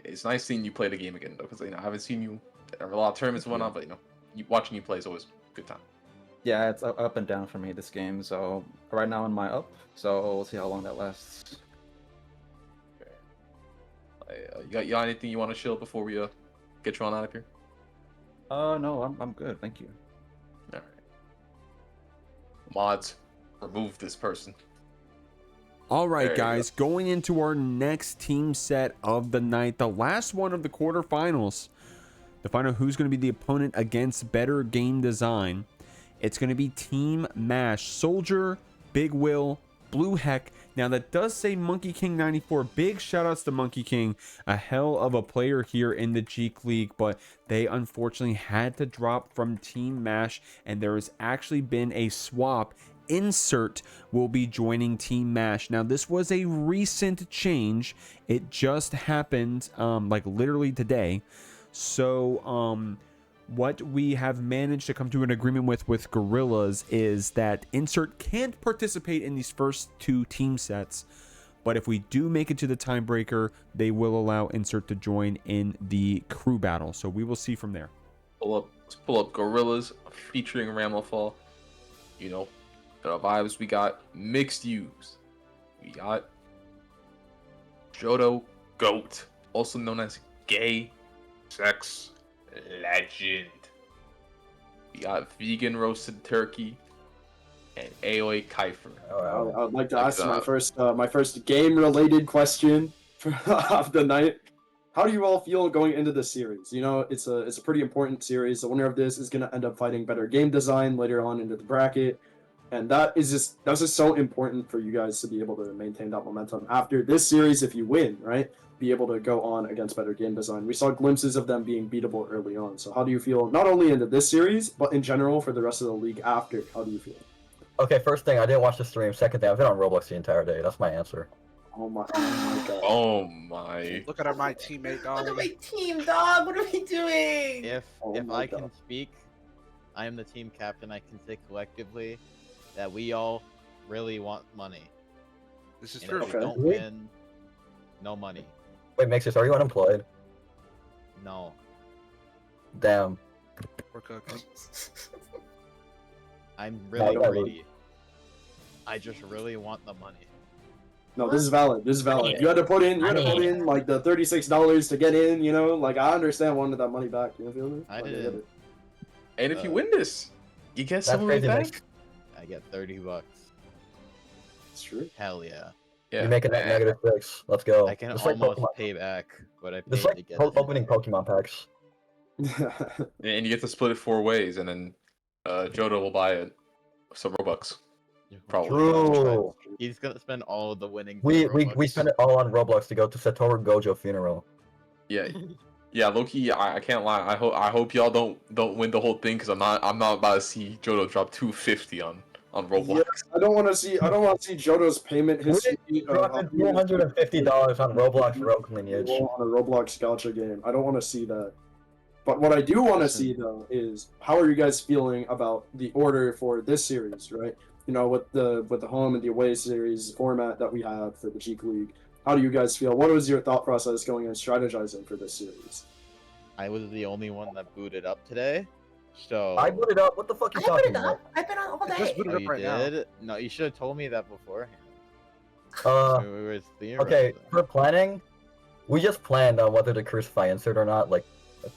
It's nice seeing you play the game again, though, because I haven't seen you at a lot of tournaments and whatnot. But watching you play is always a good time. Yeah, it's up and down for me this game. So right now in my up. So we'll see how long that lasts. You got anything you want to chill before we get you on out of here? No, I'm good. Thank you. All right. Mods, remove this person. All right, guys, going into our next team set of the night, the last one of the quarterfinals, to find out who's going to be the opponent against better game design. It's going to be Team Mash. Soldier, Big Will, Blue Heck. Now, that does say Monkey King 94. Big shout-outs to Monkey King. A hell of a player here in the JeekLeague, but they unfortunately had to drop from Team Mash, and there has actually been a swap. Insert will be joining Team Mash. Now, this was a recent change. It just happened, like, literally today. So, what we have managed to come to an agreement with Gorillas is that Insert can't participate in these first 2 team sets, But if we do make it to the tiebreaker, they will allow insert to join in the crew battle. So we will see from there. Let's pull up Gorillas featuring Ramlethal. You know, the vibes. We got mixyous. We got Jodo Goat, also known as Gay Sex Legend. We got VeganRoastedTurkey and AoiKypher. I'd like to ask my first game-related question of the night. How do you all feel going into this series? You know, it's a pretty important series. The winner of this is going to end up fighting better game design later on into the bracket, and that's just so important for you guys to be able to maintain that momentum after this series. If you win, right, be able to go on against better game design. We saw glimpses of them being beatable early on. So how do you feel not only into this series but in general for the rest of the league after? How do you feel? Okay, first thing, I didn't watch the stream. Second thing, I've been on Roblox the entire day. That's my answer. Oh my god. Oh my. Look at my teammate, dog. Look at my team, dog. What are we doing? If I can speak, I am the team captain. I can say collectively that we all really want money. This is And true. if we don't win, no money. Wait, Mixyous, are you unemployed? No. Damn. We're cooking. I'm really greedy. I just really want the money. No, this is valid. This is valid. You had to put in like the $36 to get in, you know? Like I understand wanting that money back, you feel me? I Like, did. get it. And if you win this, you get some of it back. I get $30. It's true. Hell yeah. Yeah. You make it at -6. Let's go. I can Just like almost Pokemon. pay back, but I paid Just to like get it. opening Pokemon packs. And you get to split it 4 ways, and then Jodo will buy it some Robux. Probably. True. He's gonna spend all of the winnings. We on spent it all on Roblox to go to Satoru Gojo funeral. Yeah, yeah. Low-key, I can't lie. I hope y'all don't win the whole thing, because I'm not about to see Jodo drop 250 on Roblox. Yes, I don't want to see Jodo's payment history. Dropping $250 on Roblox rogue lineage. On a Roblox gacha game. I don't want to see that. But what I do want to see though is how are you guys feeling about the order for this series, right? You know, with the home and the away series format that we have for the JeekLeague. How do you guys feel? What was your thought process going and strategizing for this series? I was the only one that booted up today, so. I booted up. What the fuck are you talking about? I've been on all Just day. boot it Oh, up you right now. did? No, you should have told me that beforehand. We were theorizing. Okay, for planning, we just planned on whether to crucify insert or not, like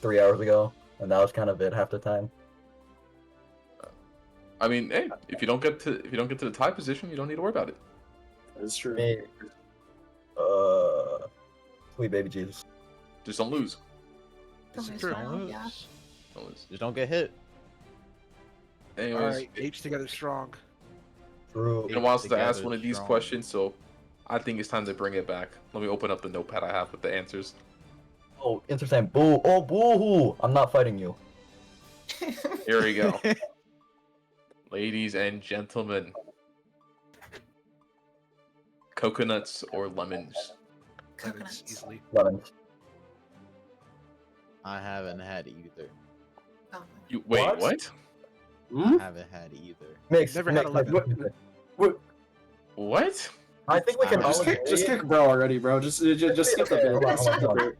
3 hours ago, and that was kind of it half the time. I mean, hey, if you don't get to the tie position, you don't need to worry about it. That's true. Me, sweet baby Jesus. Just don't lose. Don't lose, true. well, yeah. Don't lose. Just don't get hit. Anyways, Alright, H together strong. True. been a while since I asked Together one of these strong. questions, so I think it's time to bring it back. Let me open up the notepad I have with the answers. Oh, interesting. Boo. Oh, boo-hoo. I'm not fighting you. Here we go. Ladies and gentlemen, coconuts or lemons? Coconuts. Easily. Lemons. I haven't had either. Oh. You wait, What? what? I haven't had either. Mix. Never had a lemon. What? I think we can all Just kick bro already, bro. Just skip the bit. Skip the bit.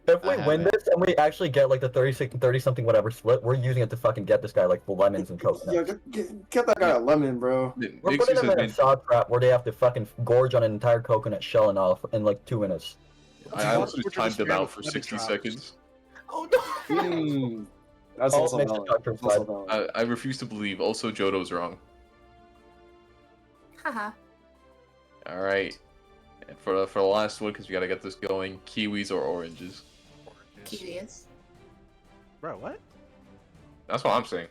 If we I win haven't. this and we actually get like the 30 something whatever split, we're using it to fucking get this guy like the lemons and coconuts. Yeah, get that guy a lemon, bro. We're putting them in a shot trap where they have to fucking gorge on an entire coconut shell and off in like 2 minutes. I also We're timed just them scared out of for lemon 60 drops. seconds. Oh no. That's All also mixed valid. doctor That's also side. valid. I refuse to believe. Also, Jodo's wrong. Haha. All right. And for the last one, because we gotta get this going. Kiwis or oranges? Kiwis. Bro, what? That's what I'm saying.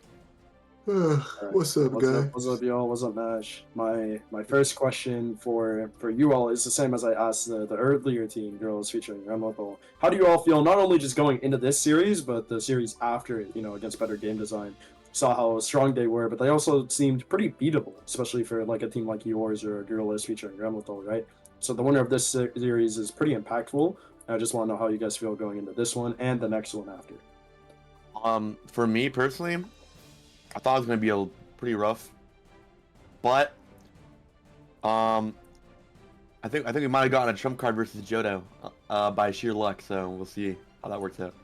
What's up, guys? What's up, y'all? What's up, Mash? My first question for you all is the same as I asked the earlier team, girls featuring Ramlethal. How do you all feel not only just going into this series, but the series after it, you know, against better game design? Saw how strong they were, but they also seemed pretty beatable, especially for like a team like yours or Gorillas featuring Ramlethal, right? So the winner of this series is pretty impactful. I just want to know how you guys feel going into this one and the next one after. For me personally, I thought it was gonna be pretty rough, but I think we might have gotten a trump card versus Johto by sheer luck. So we'll see how that works out.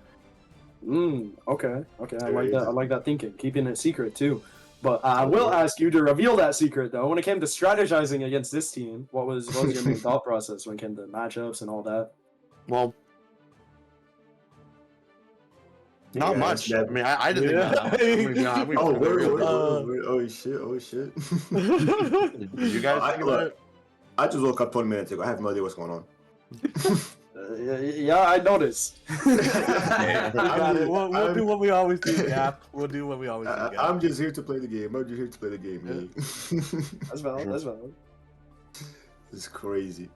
Okay. I like that. I like that thinking. Keeping it secret too. But I will ask you to reveal that secret though. When it came to strategizing against this team, what was your main thought process when it came to matchups and all that? Well, not much. I mean, I didn't think about that. Oh shit. Did you guys think about it? I just woke up 20 minutes ago. I have no idea what's going on. Yeah, I noticed. We'll do what we always do, yeah. We'll do what we always do. I'm just here to play the game. Man. That's valid. It's crazy.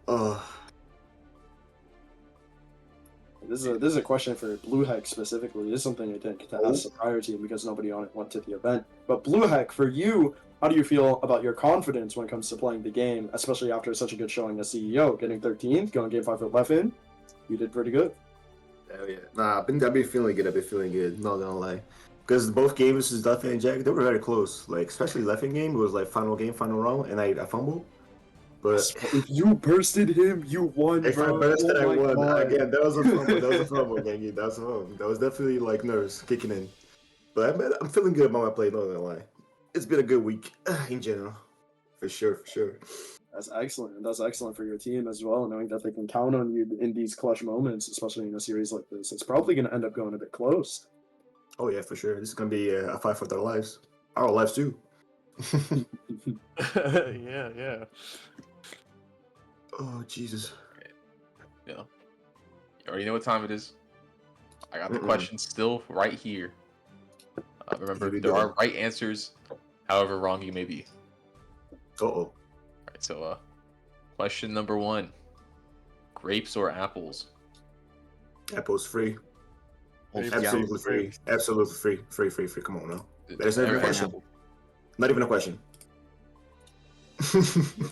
This is a question for Blue Heck specifically. This is something I think to ask the prior team because nobody on it went to the event. But Blue Heck, for you, how do you feel about your confidence when it comes to playing the game, especially after such a good showing as CEO, getting 13th, going game 5 with Leffen? You did pretty good. Hell yeah. Nah, I've been feeling good. Not gonna lie. Because both games versus Leffen and Jack, they were very close. Like, especially Leffen game, it was like final round, and I fumbled. But if you bursted him, you won. If I bursted, I won. Again, that was a fumble. That was definitely like nerves kicking in. But I'm feeling good about my play, not gonna lie. It's been a good week in general. For sure. That's excellent. And that's excellent for your team as well, knowing that they can count on you in these clutch moments, especially in a series like this. It's probably going to end up going a bit close. Oh, yeah, for sure. This is going to be a fight for their lives. Our lives, too. Yeah. Oh, Jesus. Yeah. You already know what time it is. I got the question still right here. Remember, there are right answers, however wrong you may be. Alright, so question number 1. Grapes or apples? Apples free. Absolutely free. Absolutely free. Free. Come on now. That's not even a question. Not even a question.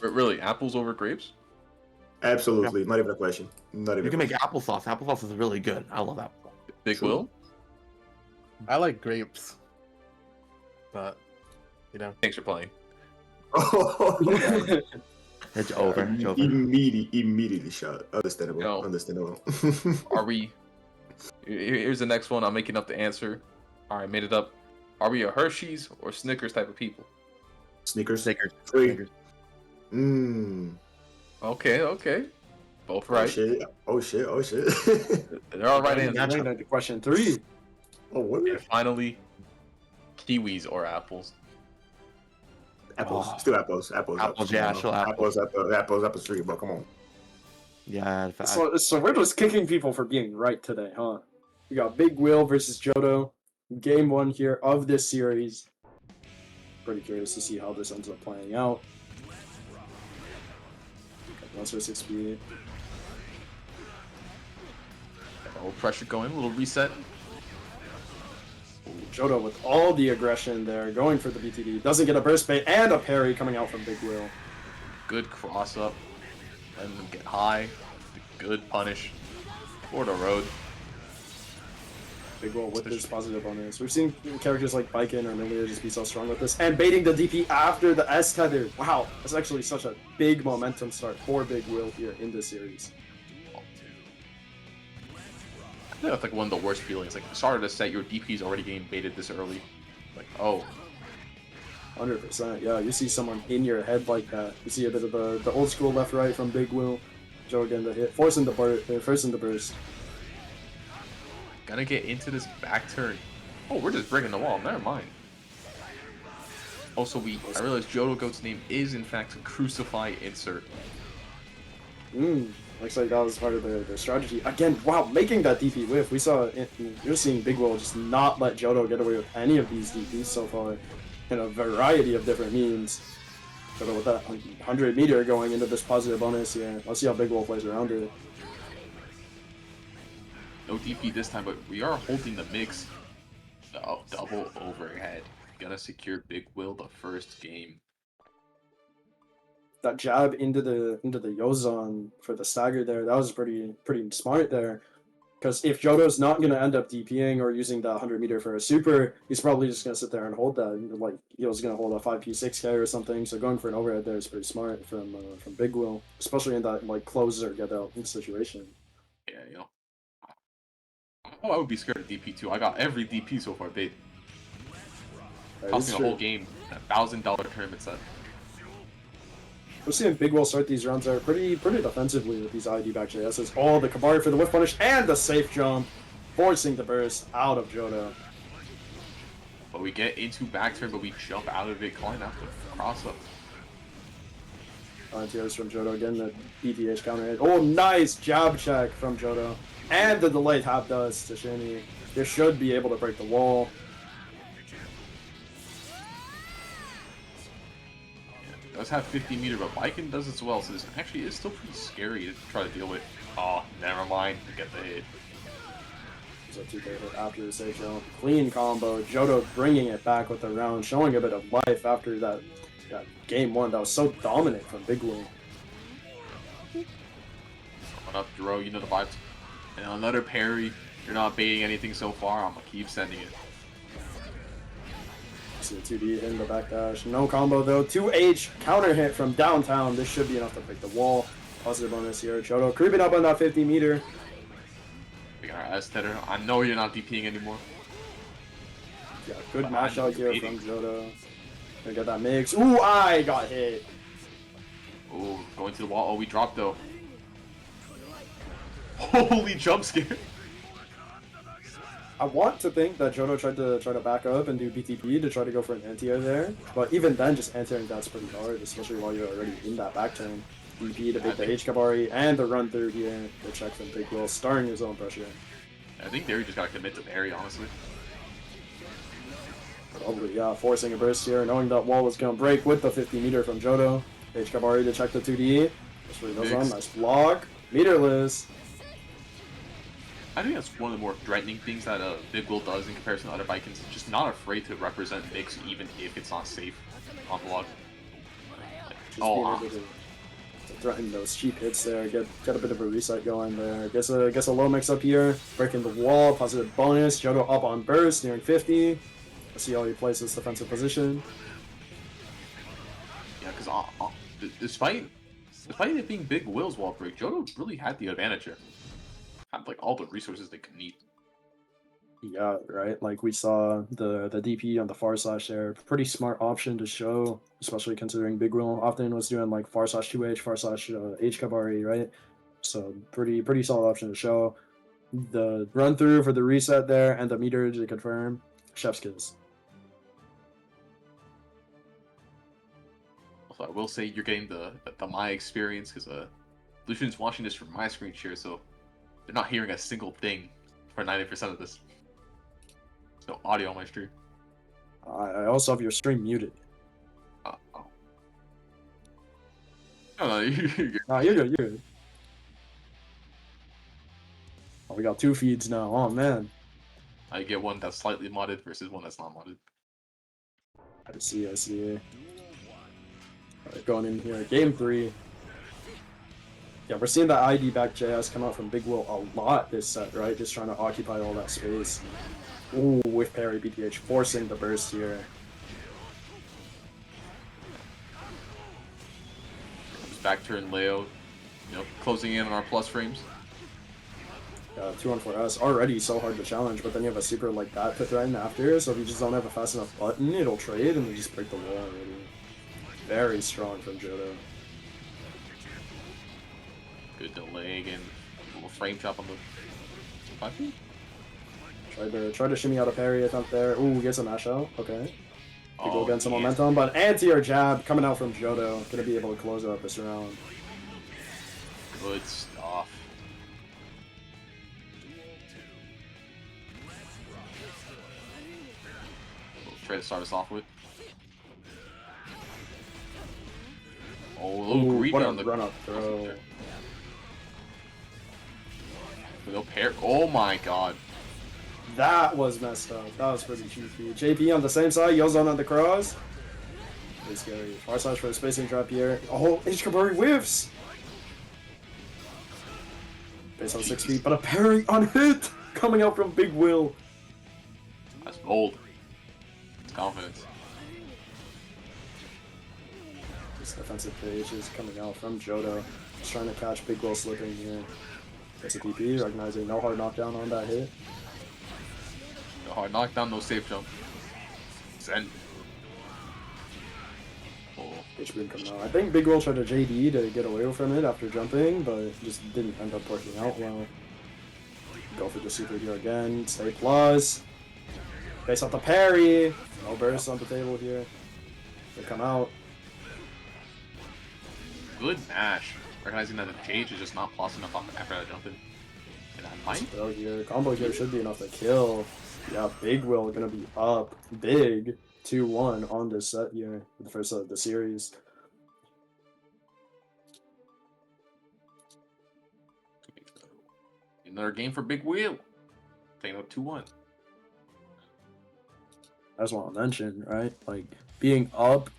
Really, apples over grapes? Absolutely. Not even a question. You can make applesauce. Applesauce is really good. I love apple. Big Will? I like grapes. But, Thanks for playing. It's over. Immediately shot. Understandable. Are we... Here's the next one. I'm making up the answer. Alright, made it up. Are we a Hershey's or Snickers type of people? Snickers. Free. Okay. Both right. Oh shit. They're all right answers. To question 3. Oh, what? And finally, kiwis or apples? Apples. Still apples. Apples, yeah, still apples. Apples free, bro. Come on. Yeah. So we're just kicking people for being right today, huh? We got Big Will versus Johto. Game 1 here of this series. Pretty curious to see how this ends up playing out. 1/6 speed. A little pressure going, a little reset. Johto with all the aggression there, going for the BTD. Doesn't get a burst bait and a parry coming out from Big Will. Good cross up. Letting them get high. Good punish. For the road. Big Will with his positive bonus. We've seen characters like Baiken or Lilia just be so strong with this. And baiting the DP after the S tether. Wow, that's actually such a big momentum start for Big Will here in this series. I think that's like one of the worst feelings. Like, started to set, your DP's already getting baited this early. Like, oh. 100%, yeah. You see someone in your head like that. You see a bit of the old school left-right from Big Will. Joe again the hit, forcing the burst. Gonna get into this back turn. Oh, we're just breaking the wall. Never mind. Also, I realized Johto Goat's name is in fact Crucify Insert. Looks like that was part of their strategy. Again, wow, making that DP whiff. You're seeing Big Will just not let Johto get away with any of these DPs so far in a variety of different means. Johto with that 100 meter going into this positive bonus here. Let's see how Big Will plays around it. No DP this time, but we are holding the mix. Oh, double overhead. Gonna secure Big Will the first game. That jab into the Yozon for the stagger there, that was pretty smart there. Because if Jodo's not going to end up DPing or using the 100 meter for a super, he's probably just going to sit there and hold that. Like, he was going to hold a 5p6k or something. So going for an overhead there is pretty smart from Big Will, especially in that like close or get out situation. Yeah, you know. Oh, I would be scared of DP too. I got every DP so far, babe. Cost me a whole game, $1,000 tournament set. We're seeing Big Will start these runs are pretty defensively with these ID back JSs. Oh, the Kabari for the whiff punish and the safe jump, forcing the burst out of Jodo. But we get into back turn, but we jump out of it, calling out the cross up. Tears from Jodo again, the ETH counter hit. Oh, nice jab check from Jodo. And the delayed half dust to Shinny. They should be able to break the wall. It does have 50 meter, but Baiken does as well, so this actually is still pretty scary to try to deal with. Oh, never mind. Get the hit. So 2K hit after the safe jump. Clean combo. Jodo bringing it back with the round, showing a bit of life after that game one that was so dominant from Big Will. Coming up, Dro, you know the vibes. And another parry. You're not baiting anything so far. I'm gonna keep sending it. See the 2D in the backdash. No combo though. 2H counter hit from downtown. This should be enough to break the wall. Positive bonus here. Jodo creeping up on that 50 meter. We got our S-Tether. I know you're not DPing anymore. Yeah, good mash out here from Jodo. Gonna get that mix. Ooh, I got hit. Ooh, going to the wall. Oh, we dropped though. Holy jump scare. I want to think that Jodo tried to back up and do BTP to try to go for an anti-air there, but even then, just anti-airing that's pretty hard, especially while you're already in that back turn. DP to beat the H-Kabari and the run through here. Good check from Big Will, starting his own pressure. I think there you just gotta commit to parry, honestly. Probably, yeah, forcing a burst here, knowing that wall was gonna break with the 50 meter from Jodo. H-Kabari to check the 2D. That's what he goes on. Nice block. Meterless. I think that's one of the more threatening things that Big Will does in comparison to other Baikens. He's just not afraid to represent mix even if it's not safe on block. Like, to threaten those cheap hits there, get a bit of a reset going there. Gets a low mix up here, breaking the wall, positive bonus. Jodo up on burst, nearing 50. Let's see how he plays his defensive position. Yeah, because despite it being Big Will's wall break, Jodo really had the advantage here. Had like all the resources they could need. Yeah, right. Like we saw the DP on the far slash there. Pretty smart option to show, especially considering Big Will often was doing like far slash 2H, far slash H-Kabari, right? So pretty solid option to show. The run through for the reset there and the meter to confirm. Chef's kiss. Also, I will say you're getting the my experience because Lucian's watching this from my screen share, so they're not hearing a single thing for 90% of this. No audio on my stream. I also have your stream muted. Oh. No, you're good. Nah, you're good, you're good. Oh, we got 2 feeds now. Oh, man. I get one that's slightly modded versus one that's not modded. I see. Alright, going in here. Game 3. Yeah, we're seeing that ID back JS come out from Big Will a lot this set, right? Just trying to occupy all that space. Ooh, with parry BTH, forcing the burst here. Back turn Leo, closing in on our plus frames. Yeah, 2-on-4S, already so hard to challenge, but then you have a super like that to threaten after, so if you just don't have a fast enough button, it'll trade and you just break the wall already. Very strong from Jodo. Good delay again. A little frame chop on the 5P. Tried to shimmy out a parry attempt there. Ooh, gets a mash out. Okay. People getting some yeah. momentum, but anti-air jab coming out from Jodo. Gonna be able to close out this round. Good stuff. We'll try to start us off with. Oh, a little greedy on the run up throw. No pair. Oh my god. That was messed up. That was pretty cheeky. JP on the same side, Yozon on the cross. Pretty scary. Far slash for the spacing trap here. Oh, H-Kabari whiffs! Base on 6 feet, but a parry on hit coming out from Big Will. That's bold. It's confidence. This defensive page is coming out from Jodo. Just trying to catch Big Will slipping here. Gets a DP, recognizing no hard knockdown on that hit. No hard knockdown, no safe jump. Send. Oh. HP coming out. I think Big Will tried to JD to get away from it after jumping, but it just didn't end up working out well. Go for the super here again. Stay plus. Face off the parry. No burst on the table here. They come out. Good mash. Recognizing that the cage is just not plus enough after that jumping. And that might. Throw here. Combo here should be enough to kill. Yeah, Big Will gonna be up big 2-1 on this set here for the first set of the series. Another game for Big Will. Taking up 2-1. I just want to mention, right? Like, being up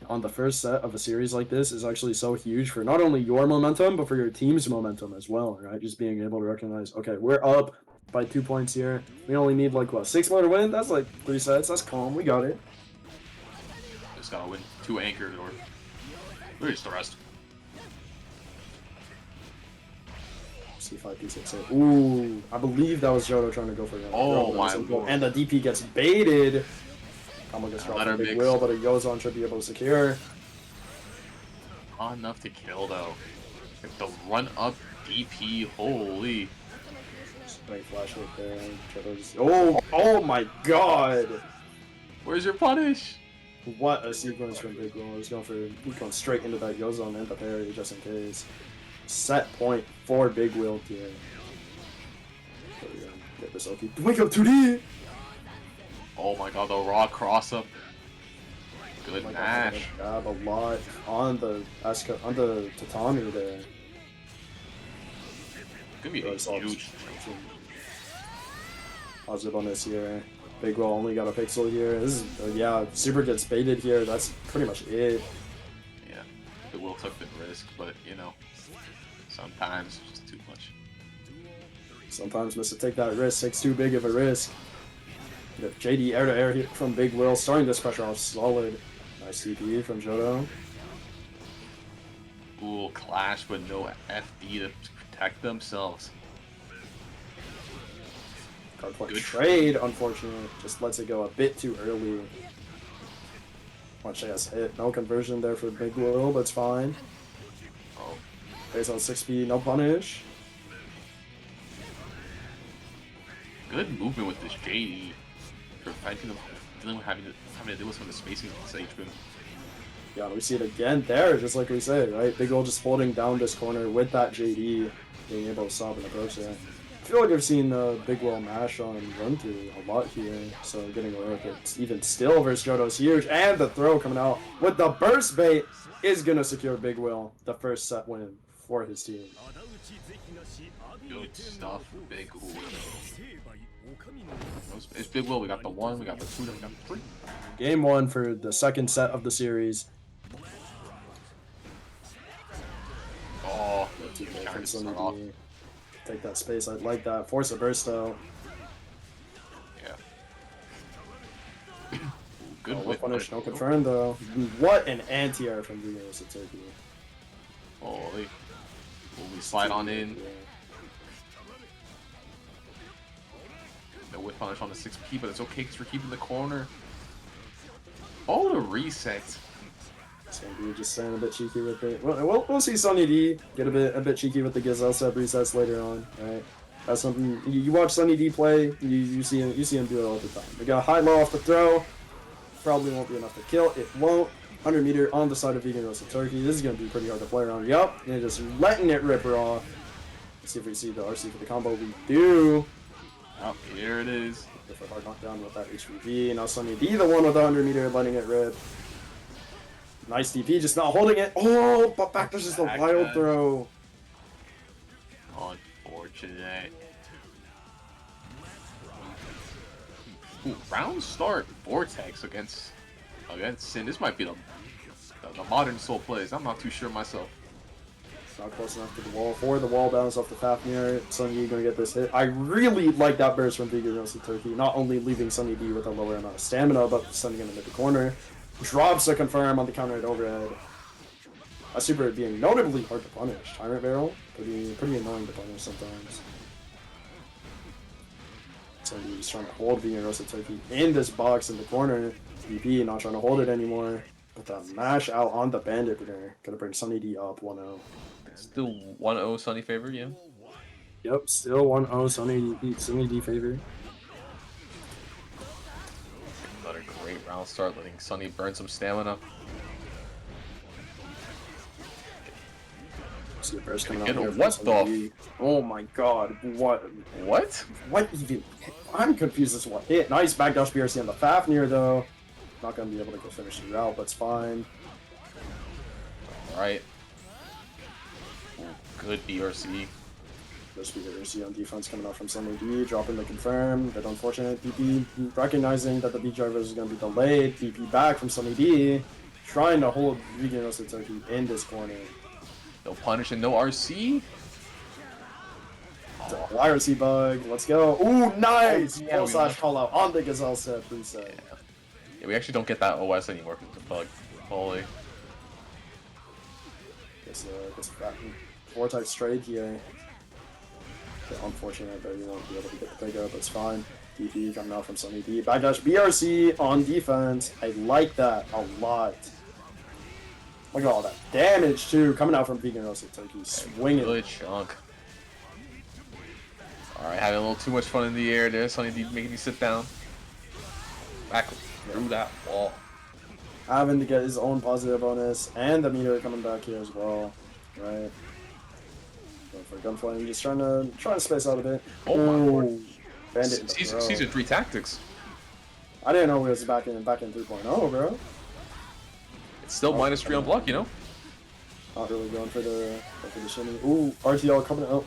on the first set of a series like this is actually so huge for not only your momentum, but for your team's momentum as well, right? Just being able to recognize, okay, we're up by 2 points here. We only need, like, what, 6 more to win? That's like 3 sets. That's calm. We got it. Just gotta win 2 anchors or just the rest. C5, P6. Ooh, I believe that was Jodo trying to go for it. Oh my lord. And the DP gets baited. Combo gets dropped from Big Will, but a Yozon should be able to secure. Not enough to kill though. Like the run up DP, holy. Great flash right there. Jodo's... Oh my god! Where's your punish? What a sequence from Big Will. He's going straight into that Yozon and the parry just in case. Set point for Big Will here. So we're gonna get this Oki. Wake up 2D! Oh my god, the raw cross up. Good mash. Grab a lot on the tatami there. Could be a huge. Positive on this here. Big Will only got a pixel here. This is yeah, Super gets baited here. That's pretty much it. Yeah, Big Will took the risk, but you know, sometimes it's just too much. Sometimes must take that risk. Takes too big of a risk. The JD air to air hit from Big Will, starting this pressure off solid. Nice CP from Jodo. Ooh, clash with no FD to protect themselves. Card point trade, unfortunately, just lets it go a bit too early. One chance hit, no conversion there for Big Will, but it's fine. Oh. Base on 6 speed, no punish. Good movement with this JD. Preventing them dealing with having to deal with some of the spacing on this HP. Yeah, we see it again there, just like we said, right? Big Will just holding down this corner with that JD, being able to stop and approach there. I feel like I've seen Big Will mash on run through a lot here, so getting away with it. Even still versus Jodo's huge, and the throw coming out with the burst bait is gonna secure Big Will the first set win for his team. Good stuff, Big Will. It's Big Will. We got the 1, we got the 2, then we got the 3. Game 1 for the second set of the series. Oh, take that space. I'd like that. Force a burst though. Yeah. Good whip punish. No confirm though. What an anti-air from VeganRoastedTurkey. Holy. Will we slide on in? No whip punish on the 6P, but it's okay because we're keeping the corner. Oh, the reset. Sandy just staying a bit cheeky with it. We'll see Sunny D get a bit cheeky with the Gazelle set resets later on, right? That's something you watch Sunny D play, you see him do it all the time. We got high low off the throw. Probably won't be enough to kill. It won't. 100 meter on the side of VeganRoastedTurkey. This is gonna be pretty hard to play around. Yup, and just letting it rip her off. Let's see if we see the RC for the combo. We do. Oh, here it is. Different hard knockdown with that HVV. Now Sunny D, the one with the 100 meter, letting it rip. Nice DP, just not holding it. Oh, but back there's just a wild throw. Unfortunate. Ooh, round start Vortex against Sin. This might be the modern Soul plays. I'm not too sure myself. Not close enough to the wall. For the wall bounce off the Fafnir. Sunny D gonna get this hit. I really like that burst from VeganRoastedTurkey. Not only leaving Sunny D with a lower amount of stamina, but sending him into the corner. Drops a confirm on the counter hit overhead. A super being notably hard to punish. Tyrant Barrel, pretty annoying to punish sometimes. Sunny D just trying to hold VeganRoastedTurkey in this box in the corner. VP not trying to hold it anymore. But that mash out on the Bandit Bringer. Gonna bring Sunny D up 1-0. Still 1-0 Sunny favor, yeah. Yep, still 1-0 Sunny D favor. Another great round start, letting Sunny burn some stamina. See the burst coming out Again, here. what the? Oh my god, what? What? What even? I'm confused as to what hit. Nice backdash BRC on the Fafnir though. Not gonna be able to go finish the route, but it's fine. Alright. Good BRC. This BRC on defense coming out from Sunny D, dropping the confirm. Bit unfortunate. DP recognizing that the B driver is gonna be delayed. DP back from Sunny D, trying to hold VeganRoastedTurkey in this corner. No punish and no RC. YRC bug, let's go. Ooh, nice! Oh, yeah, Full slash call out on the Gazelle set preset. Yeah, we actually don't get that OS anymore because of the bug. Holy. Guess 4 type straight here. Bit unfortunate that you won't be able to get the pickup, but it's fine. DP coming out from Sunny D. Backdash BRC on defense. I like that a lot. Look at all that damage too, coming out from VeganRoastedTurkey. Swinging. Good chunk. Alright, having a little too much fun in the air there. Sunny D making me sit down. Back through that wall. Having to get his own positive bonus, and the meter coming back here as well. Right. Going for gunflame, just trying to space out a bit. Oh my Bandit. Season 3 tactics. I didn't know we was back in 3.0, bro. It's still -3 on block, you know? Not really going for the shimmy. Ooh, RTL coming out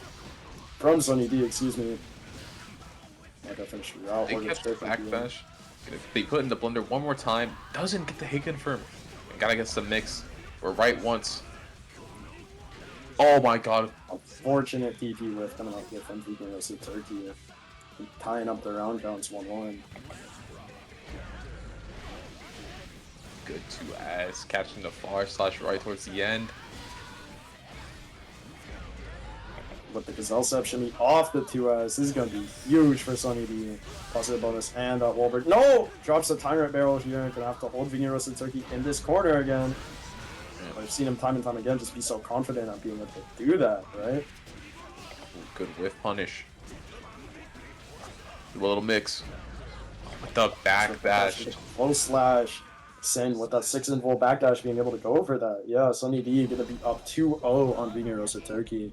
from Sunny D, excuse me. I got finished out. They catch the backdash. If they put in the blender one more time, doesn't get the hit confirm. And gotta get some mix. We're right once. Oh my god. Unfortunate TP whiff coming out here from VeganRoastedTurkey. Tying up the round counts 1-1. Good 2-ass. Catching the far slash right towards the end. With the Gazelle Step shimmy off the 2S. This is going to be huge for Sunny D. Positive bonus and Wahlberg. No! Drops the Tyrant Barrel here. Gonna have to hold VeganRoastedTurkey in this corner again. I've seen him time and time again just be so confident on being able to do that, right? Good whiff punish. Do a little mix. With the backdash. Close slash. Sin with that 6-volt backdash being able to go for that. Yeah, Sunny D gonna be up 2-0 on VeganRoastedTurkey.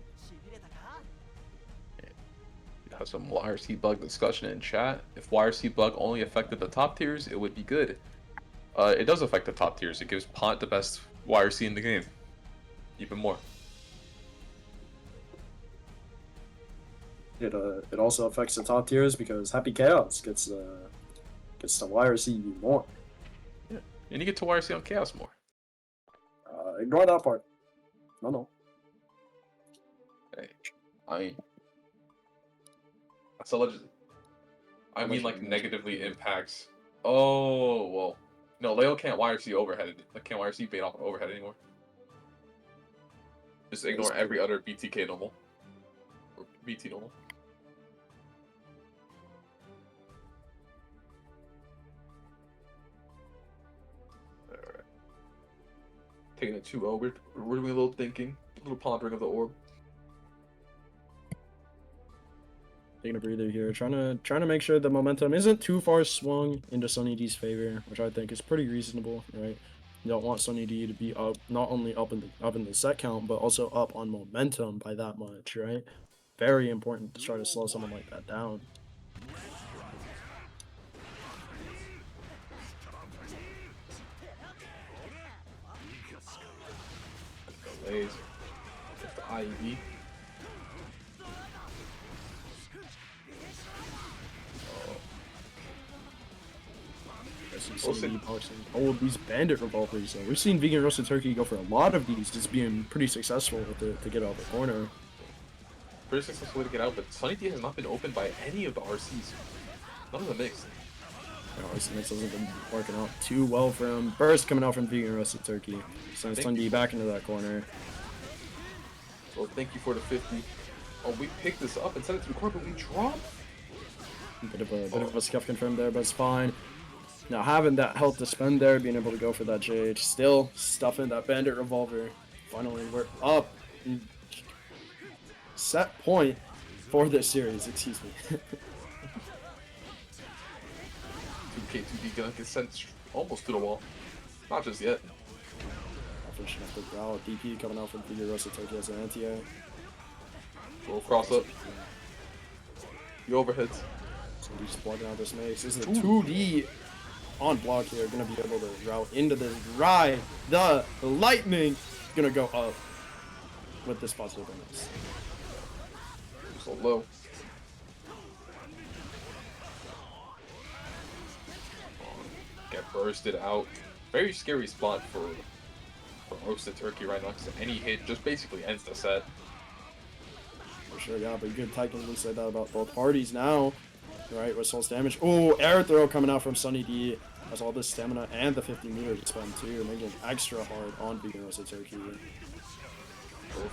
Have some YRC bug discussion in chat. If YRC bug only affected the top tiers, it would be good. It does affect the top tiers. It gives Pont the best YRC in the game. Even more. It also affects the top tiers because Happy Chaos gets to YRC even more. Yeah, and you get to YRC on Chaos more. Ignore that part. No. Hey, I mean, that's allegedly. I mean, like, negatively impacts. Oh, well. No, Leo can't YRC overhead. Like, can't YRC bait off overhead anymore. Just ignore every other BTK normal. Or BT normal. Alright. Taking it 2-0. We're doing a little thinking. A little pondering of the orb. Taking a breather here, trying to make sure the momentum isn't too far swung into Sunny D's favor, which I think is pretty reasonable, right? You don't want Sunny D to be up, not only up in the set count, but also up on momentum by that much, right? Very important to try to slow someone like that down. Delays with the IED. Sunny boxing. Oh, these bandit revolvers. We've seen Vegan Roasted Turkey go for a lot of these, just being pretty successful with it to get out of the corner. Pretty successful way to get out, but Sunny D has not been opened by any of the RCs. None of the mix. No, this mix hasn't been working out too well for him. Burst coming out from Vegan Roasted Turkey. Sends Sunny back into that corner. Well, thank you for the 50. Oh, we picked this up and sent it to the corner, but we dropped. Bit of a scuff confirmed there, but it's fine. Now having that health to spend there, being able to go for that JH, still stuffing that bandit revolver. Finally, we're up. Set point for this series, excuse me. 2K2D gonna get sent almost to the wall. Not just yet. Finishing up the growl. DP coming out from Vegan Roasted Turkey as an anti-air. Go cross up. The overheads. So he's just blocking out this mace. This is a 2D on block here. Gonna be able to route into the ride. The lightning gonna go up with this positive bonus. So low. Get bursted out. Very scary spot for Roasted Turkey right now, because any hit just basically ends the set. For sure, yeah, but you could technically say that about both parties now. Right, with Soul's damage. Oh, air throw coming out from Sunny D. Has all this stamina and the 50 meter to spend too, making it extra hard on Vegan Roasted Turkey.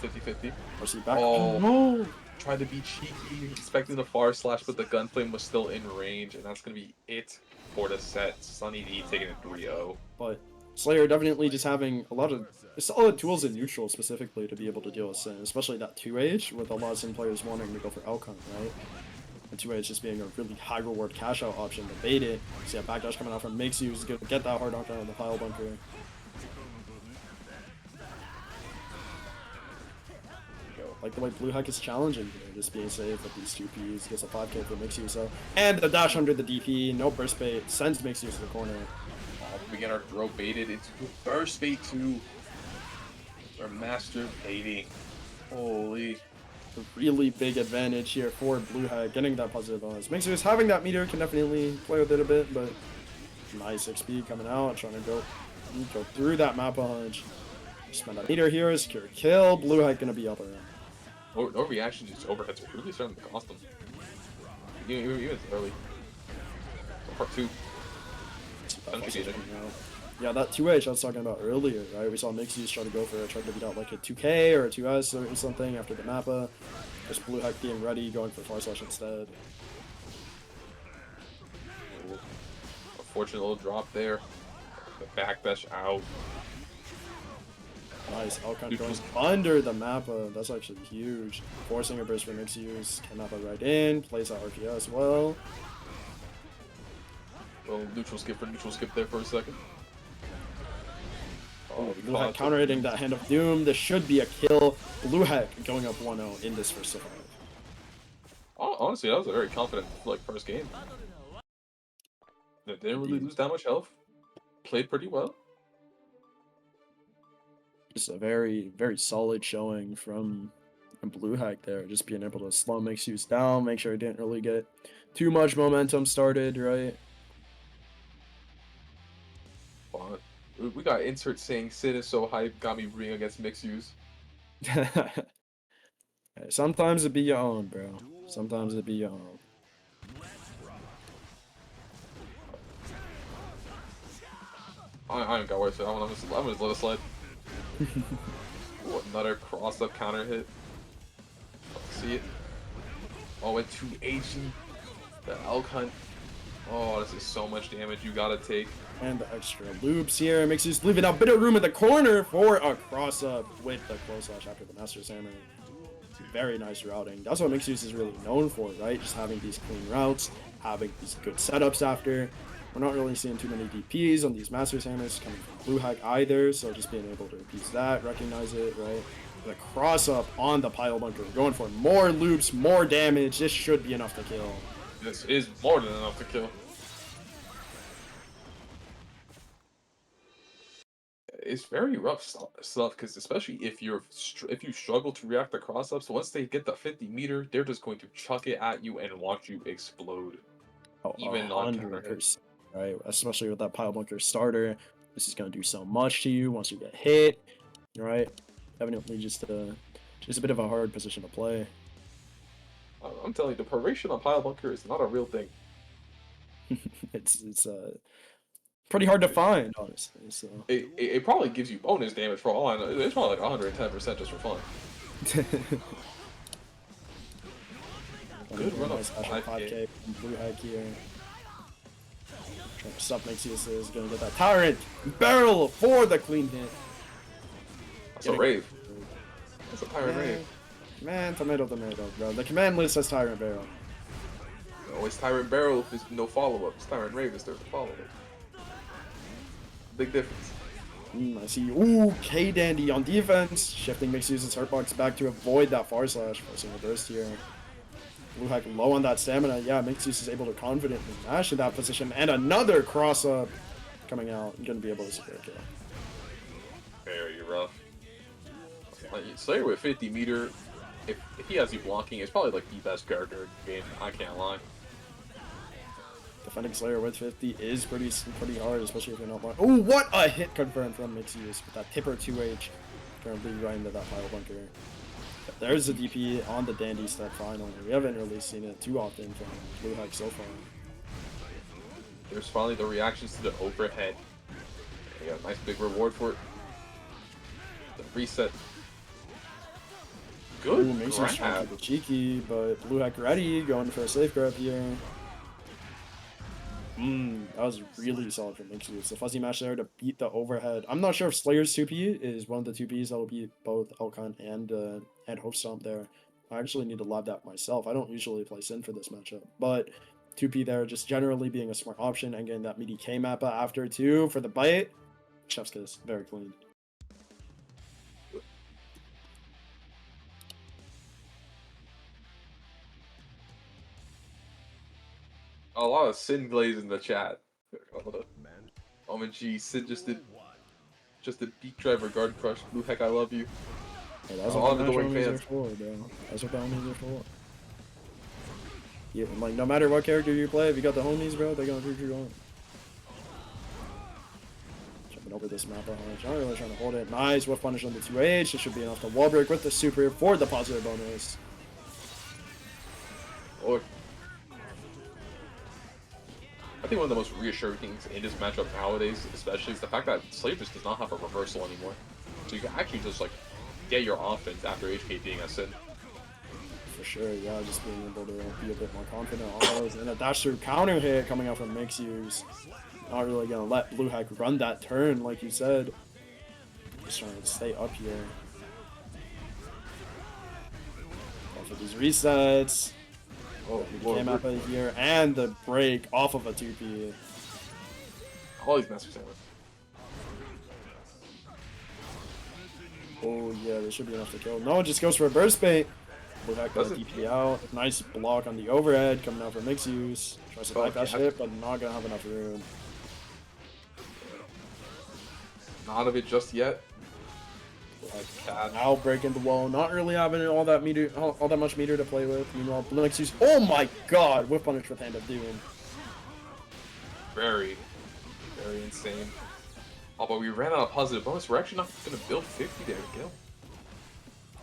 50-50. RC back. Oh, no! Tried to be cheeky, expecting the far slash, but the gunflame was still in range, and that's going to be it for the set. Sunny D taking it 3-0. But Slayer definitely just having a lot of solid tools in neutral specifically to be able to deal with Sin, especially that 2H with a lot of Sin players wanting to go for AoiKypher, right? And 2H just being a really high reward cash out option to bait it. So yeah, backdash coming out from mixyous is going to get that hard knockdown on the pile bunker. Like the way Blue Hack is challenging here, just being safe with these 2Ps, gets a 5k for mixyous, so. And the dash under the DP, no burst bait, sends mixyous to the corner. We get our throw baited into burst bait 2. Our master baiting. Holy. A really big advantage here for Blue Hack, getting that positive bonus. mixyous having that meter can definitely play with it a bit, but nice XP coming out, trying to go through that map punch. Spend a meter here, secure kill. Blue Hack gonna be up around. No reaction to overheads are really starting to cost them. Even early. So part 2. Yeah, that 2H I was talking about earlier, right? We saw mixyous try to go for it, try to beat out like a 2K or a 2S or something after the Mappa. Just Blue Hack being ready, going for far slash instead. Unfortunate little drop there. The backdash out. Nice, AoiKypher going under the Mappa. That's actually huge. Forcing a burst for mixyous. Can Mappa right in, plays out RPO as well. Well, neutral skip there for a second. Oh, Blue Hack counter hitting that Hand of Doom. This should be a kill. Blue Hack going up 1-0 in this first survive. Honestly, that was a very confident first game. They didn't really lose that much health. Played pretty well. Just a very, very solid showing from Blue Hack there. Just being able to slow mixyous down, make sure it didn't really get too much momentum started, right? We got insert saying Sid is so hype, got me ring against mixyous. Sometimes it be your own, bro. Sometimes it be your own. I ain't got worse. I'm gonna just let it slide. Ooh, another cross up counter hit. See it. Oh, went 2H. The elk hunt. Oh, this is so much damage you gotta take. And the extra loops here makes you leaving a bit of room in the corner for a cross up with the close slash after the Master's Hammer. Very nice routing. That's what mixyous is really known for, right? Just having these clean routes, having these good setups after. We're not really seeing too many DPs on these Master's Hammers coming from Blue Hack either, so just being able to appease that, recognize it, right? The cross up on the pile bunker, going for more loops, more damage. This should be enough to kill. This is more than enough to kill. It's very rough stuff because especially if you struggle to react to cross ups, once they get the 50 meter, they're just going to chuck it at you and watch you explode. Oh, even on counter hits. right? Especially with that pile bunker starter. This is gonna do so much to you once you get hit, right? Evidently just a bit of a hard position to play. I'm telling you, the proration on pile bunker is not a real thing. it's pretty hard to find, honestly. So It probably gives you bonus damage for all I know. It's probably like 110% just for fun. Good run up 5K from Blue Hike here. Trying to stop Mixyous is gonna get that Tyrant barrel for the clean hit. That's a rave. That's a Tyrant rave. Man, tomato, bro. The command list says Tyrant barrel. No, it's Tyrant barrel if there's no follow-up. It's Tyrant rave if there's a follow-up. Big difference. I see. Ooh, K-Dandy on defense. Shifting Mixyous' hurtbox back to avoid that far slash. Forcing a burst here. Blue Hike low on that stamina. Yeah, Mixyous is able to confidently mash in that position. And another cross-up coming out. You're going to be able to secure a kill. Very rough. Like, Slayer with 50 meter, if he has you blocking, it's probably like the best character in the game. I can't lie. Defending Slayer with 50 is pretty hard, especially if you're not blocking. Oh, what a hit confirmed from Mixyous with that Tipper 2H. Currently right into that pile bunker. But there's the DP on the Dandy step finally. We haven't really seen it too often from Blue Hike so far. There's finally the reactions to the overhead. You got a nice big reward for it. The reset. Good Ooh, Mixyous trying to keep it cheeky, but Blue Hike ready, going for a safe grab here. That was really solid from Mixyous. The fuzzy mash there to beat the overhead. I'm not sure if Slayer's 2P is one of the 2Ps that will beat both Elkon and Hope Stomp there. I actually need to lab that myself. I don't usually play Sin for this matchup, but 2P there just generally being a smart option and getting that meaty K mappa after 2 for the bite. Chef's kiss, very clean. A lot of Sin glaze in the chat. Gee, Sin just did a beat driver guard crush. Blue Heck, I love you. Hey, that's what the homies are for, bro. That's what the homies are for. Yeah, like no matter what character you play, if you got the homies, bro, they're gonna prove you wrong. Jumping over this map, not really trying to hold it. Nice, whiff punish on the 2H. This should be enough to wall break with the super for the positive bonus. Or I think one of the most reassuring things in this matchup nowadays, especially, is the fact that Slayer just does not have a reversal anymore. So you can actually just like get your offense after HK being a Sin. For sure, yeah, just being able to be a bit more confident on those. And a dash through counter hit coming out from Mixyous. Not really gonna let Blue Hike run that turn, like you said. Just trying to stay up here. Go for these resets. Oh, the came up here and the break off of a 2P. All these masters have. Oh yeah, this should be enough to kill. No, it just goes for a burst bait. Blue Hike got a DP out. Nice block on the overhead coming out for Mixyous. Tries to backdash it, but not gonna have enough room. Not of it just yet. Now breaking the wall, not really having all that much meter to play with. Meanwhile, Mixyous, oh my god, whip punish with Hand of Doom. Very insane. Although we ran out of positive bonus, we're actually not gonna build 50 there to kill.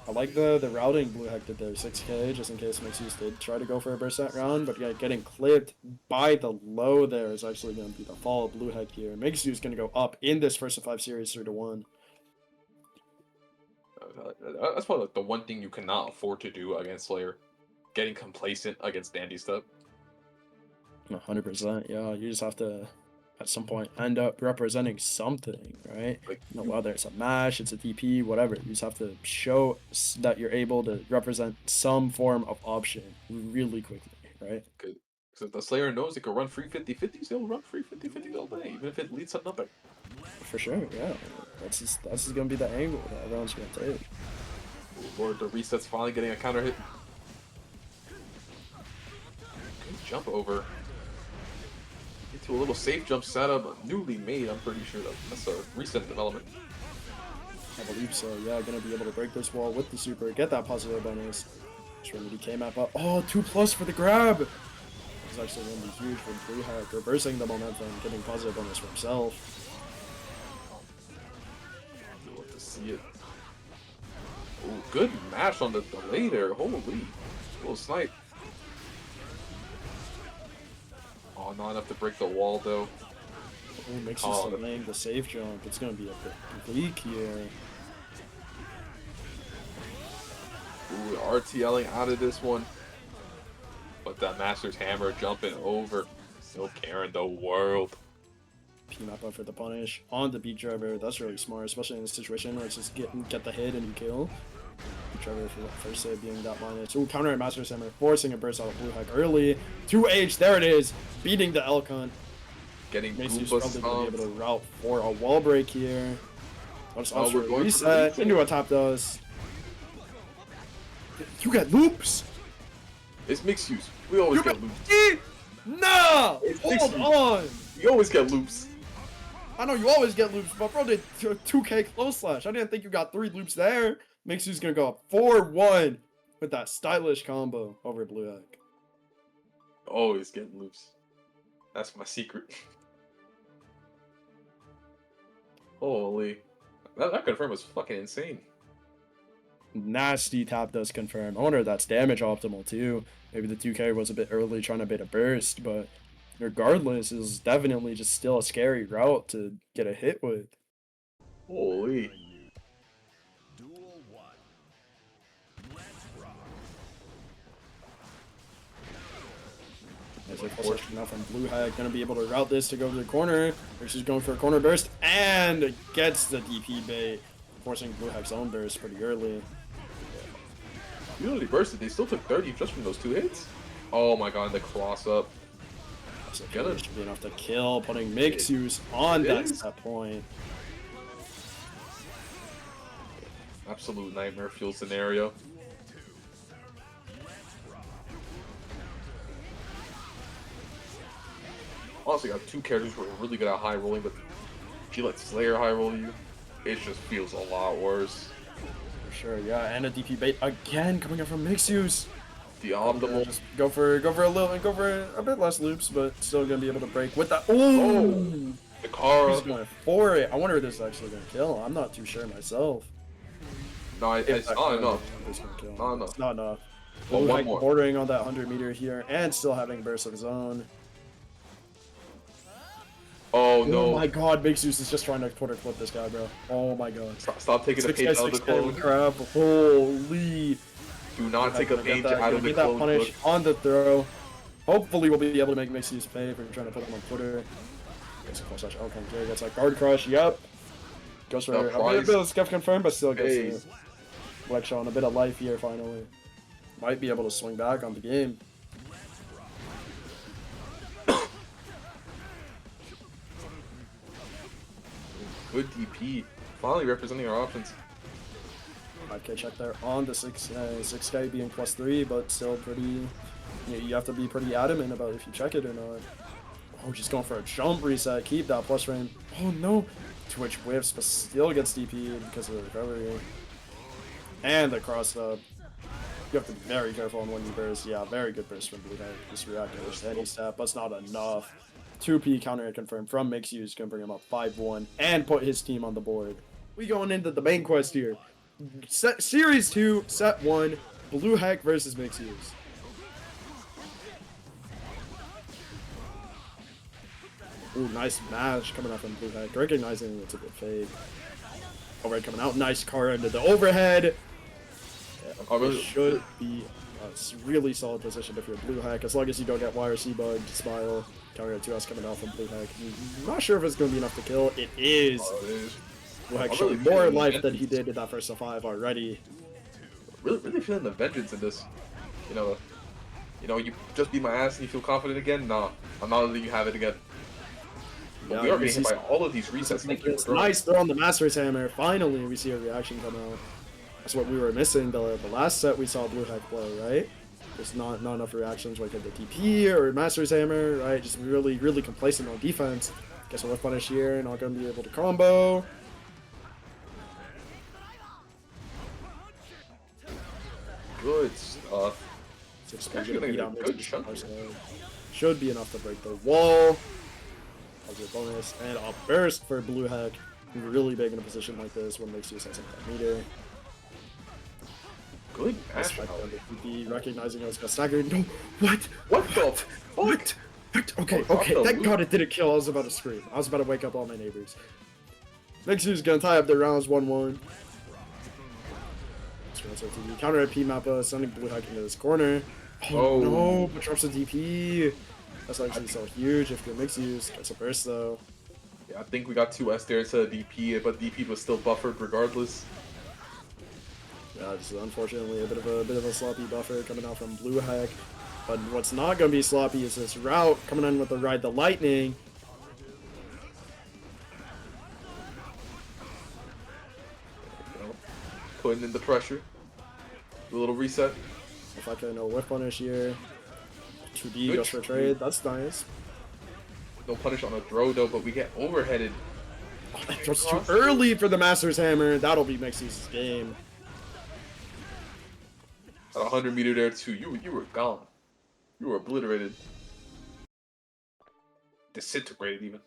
I like the routing Blue Hike did there, 6k, just in case Mixyous did try to go for a burst that round, but yeah, getting clipped by the low there is actually going to be the fall of Blue Hike here. Mixyous is going to go up in this first of 5 series 3-1. That's probably like the one thing you cannot afford to do against Slayer. Getting complacent against Dandy stuff. 100%, yeah, you just have to, at some point, end up representing something, right? Like, whether it's a mash, it's a DP, whatever. You just have to show that you're able to represent some form of option really quickly, right? Because if the Slayer knows it can run free 50-50s, they'll run free 50-50s all day, even if it leads to nothing. For sure, yeah. That's just going to be the angle that everyone's going to take. Or the reset's finally getting a counter hit. Good jump over. Into a little safe jump setup, newly made, I'm pretty sure that's a recent development. I believe so, yeah, gonna be able to break this wall with the super, get that positive bonus. Trinity K map up. Oh, 2+ for the grab! is actually going to be huge for Blue Hack, reversing the momentum, getting positive bonus for himself. I'd love to see it. Oh, good mash on the delay there. Holy. Little snipe. Oh, not enough to break the wall, though. Oh, makes us delaying the safe jump. It's going to be a bit weak here. Ooh, RTLing out of this one. But that Master's Hammer jumping over. No care in the world. P-map up for the punish on the beat driver. That's really smart, especially in this situation where it's just get the hit and you kill. Beat driver for the first save being that minus. Ooh, counter at Master's Hammer, forcing a burst out of Blue Hack early. 2H, there it is. Beating the Elkon. Getting Macy's Goomba's probably going to be able to route for a wall break here. Let's Oh, we're going reset for into a top dust. You get loops! It's mixyous. We always get loops. No! It's Hold mixyous. on! You always get loops. I know you always get loops, but bro did 2K close slash. I didn't think you got 3 loops there. Mixyous gonna go up 4-1 with that stylish combo over Blue Hack. Always getting loops. That's my secret. Holy. That confirm was fucking insane. Nasty tap does confirm. I wonder if that's damage optimal too. Maybe the 2K was a bit early trying to bait a burst, but regardless, is definitely just still a scary route to get a hit with. Holy. There's a close now from Blue Hack, gonna be able to route this to go to the corner. She's going for a corner burst and gets the DP bait, forcing Blue Hack's own burst pretty early. You already bursted. They still took 30 just from those 2 hits. Oh my god, the cross up. So it should be enough to kill, putting Mixyous on that set point. Absolute nightmare fuel scenario. Honestly, got 2 characters who are really good at high rolling, but if you let Slayer high roll you, it just feels a lot worse. For sure, yeah, and a DP bait again coming up from Mixyous. The optimal. Just go for a bit less loops, but still gonna be able to break with that. Oh, the car. He's going for it. I wonder if this is actually gonna kill. I'm not too sure myself. No, it's not enough. Not enough. It's not enough. Oh, Blue one Hack more. bordering on that 100-meter here, and still having burst of his own. Oh no! Oh my god, Mixyous is just trying to quarter clip this guy, bro. Oh my god. Stop taking the page out of the clone. Crap. Holy. Do not take a page out of the get that clone punish book. on the throw. Hopefully we'll be able to make Mixyous pay if we're trying to put him on Twitter. Gets a close touch. Okay, gets that guard crush. Yep. Goes for a bit of scuff confirmed, but still gets a leg shot on a bit of life here finally. Might be able to swing back on the game. Good DP. Finally representing our options. 5K check there on the 6K being +3, but still pretty. You have to be pretty adamant about if you check it or not. Oh, just going for a jump reset. Keep that plus frame. Oh no! Twitch whiffs, but still gets DP'd because of the recovery. And the cross up. You have to be very careful on when you burst. Yeah, very good burst from Blue Hack. Just reacting to any step, but it's not enough. 2P counter confirmed from Mixyous, gonna bring him up 5-1 and put his team on the board. We going into the main quest here. Series 2, Set 1, Blue Hack versus Mixyous. Ooh, nice match coming up from Blue Hack, recognizing it's a good fade. Overhead coming out, nice car into the overhead. Yeah, should be a really solid position if you're Blue Hack, as long as you don't get YRC bug, smile. Counter 2S coming out from Blue Hack. I'm not sure if it's going to be enough to kill. It is. Blue Hack showing more life than he did in that first 5 already. Really feeling the vengeance in this. You know, you just beat my ass and you feel confident again? Nah, I'm not letting you have it again. But we are getting hit by all of these resets. Nice throw on the Master's Hammer. Finally, we see a reaction come out. That's what we were missing. The last set we saw Blue Hack play, right? There's not enough reactions like the DP or Master's Hammer, right? Just really complacent on defense. Guess we'll punish here, not gonna be able to combo. Good stuff. Gonna beat out should be enough to break the wall. Positive bonus and a burst for Blue Hack. Really big in a position like this when Mixyous has a meter. Good match. Recognizing I was gonna stagger. No, what? What? Okay, thank God it didn't kill. I was about to scream. I was about to wake up all my neighbors. Mixyous gonna tie up their rounds 1-1. Counter at P-Mappa, sending Blue Hack into this corner. Oh no, but drops a DP. That's actually so huge if you're Mixyous. Gets a burst though. Yeah, I think we got 2S there instead of DP, but DP was still buffered regardless. Yeah, it's unfortunately a bit of a sloppy buffer coming out from Blue Hack. But what's not gonna be sloppy is this route coming in with the Ride the Lightning. Putting in the pressure. A little reset. If I can no whiff punish here. 2D goes for trade. That's nice. No punish on a throw though, but we get overheaded. Oh, that throws too early for the Master's Hammer. That'll be Mixyous' game. At 100 meter there too. You were gone. You were obliterated. Disintegrated even.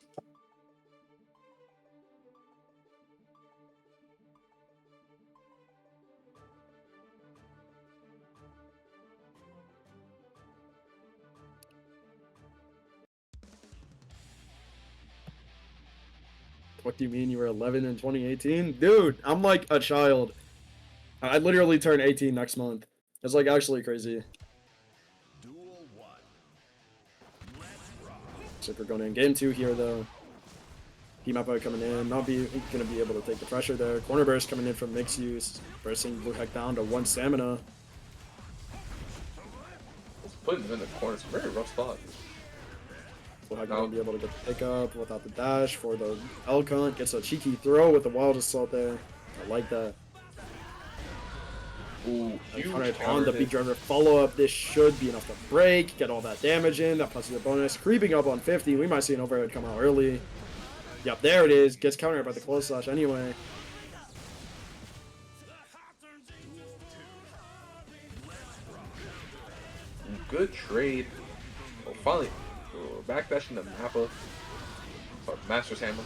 What do you mean you were 11 in 2018? Dude, I'm like a child. I literally turn 18 next month. It's like actually crazy. So we're going in game 2 here though. P-Mappa coming in, not gonna be able to take the pressure there. Corner burst coming in from Mixyous, bursting Blue Hack down to 1 stamina. Putting him in the corner, it's a very rough spot. Blue Hack gonna be able to get the pickup without the dash for the L-Cunt. Gets a cheeky throw with the Wild Assault there. I like that. Ooh, huge on the big driver follow-up. This should be enough to break, get all that damage in, that positive bonus. Creeping up on 50, we might see an overhead come out early. Yep, there it is. Gets countered by the close slash anyway. Good trade. Oh, finally, backdashing the Mappa. Sorry, Master's Hammer.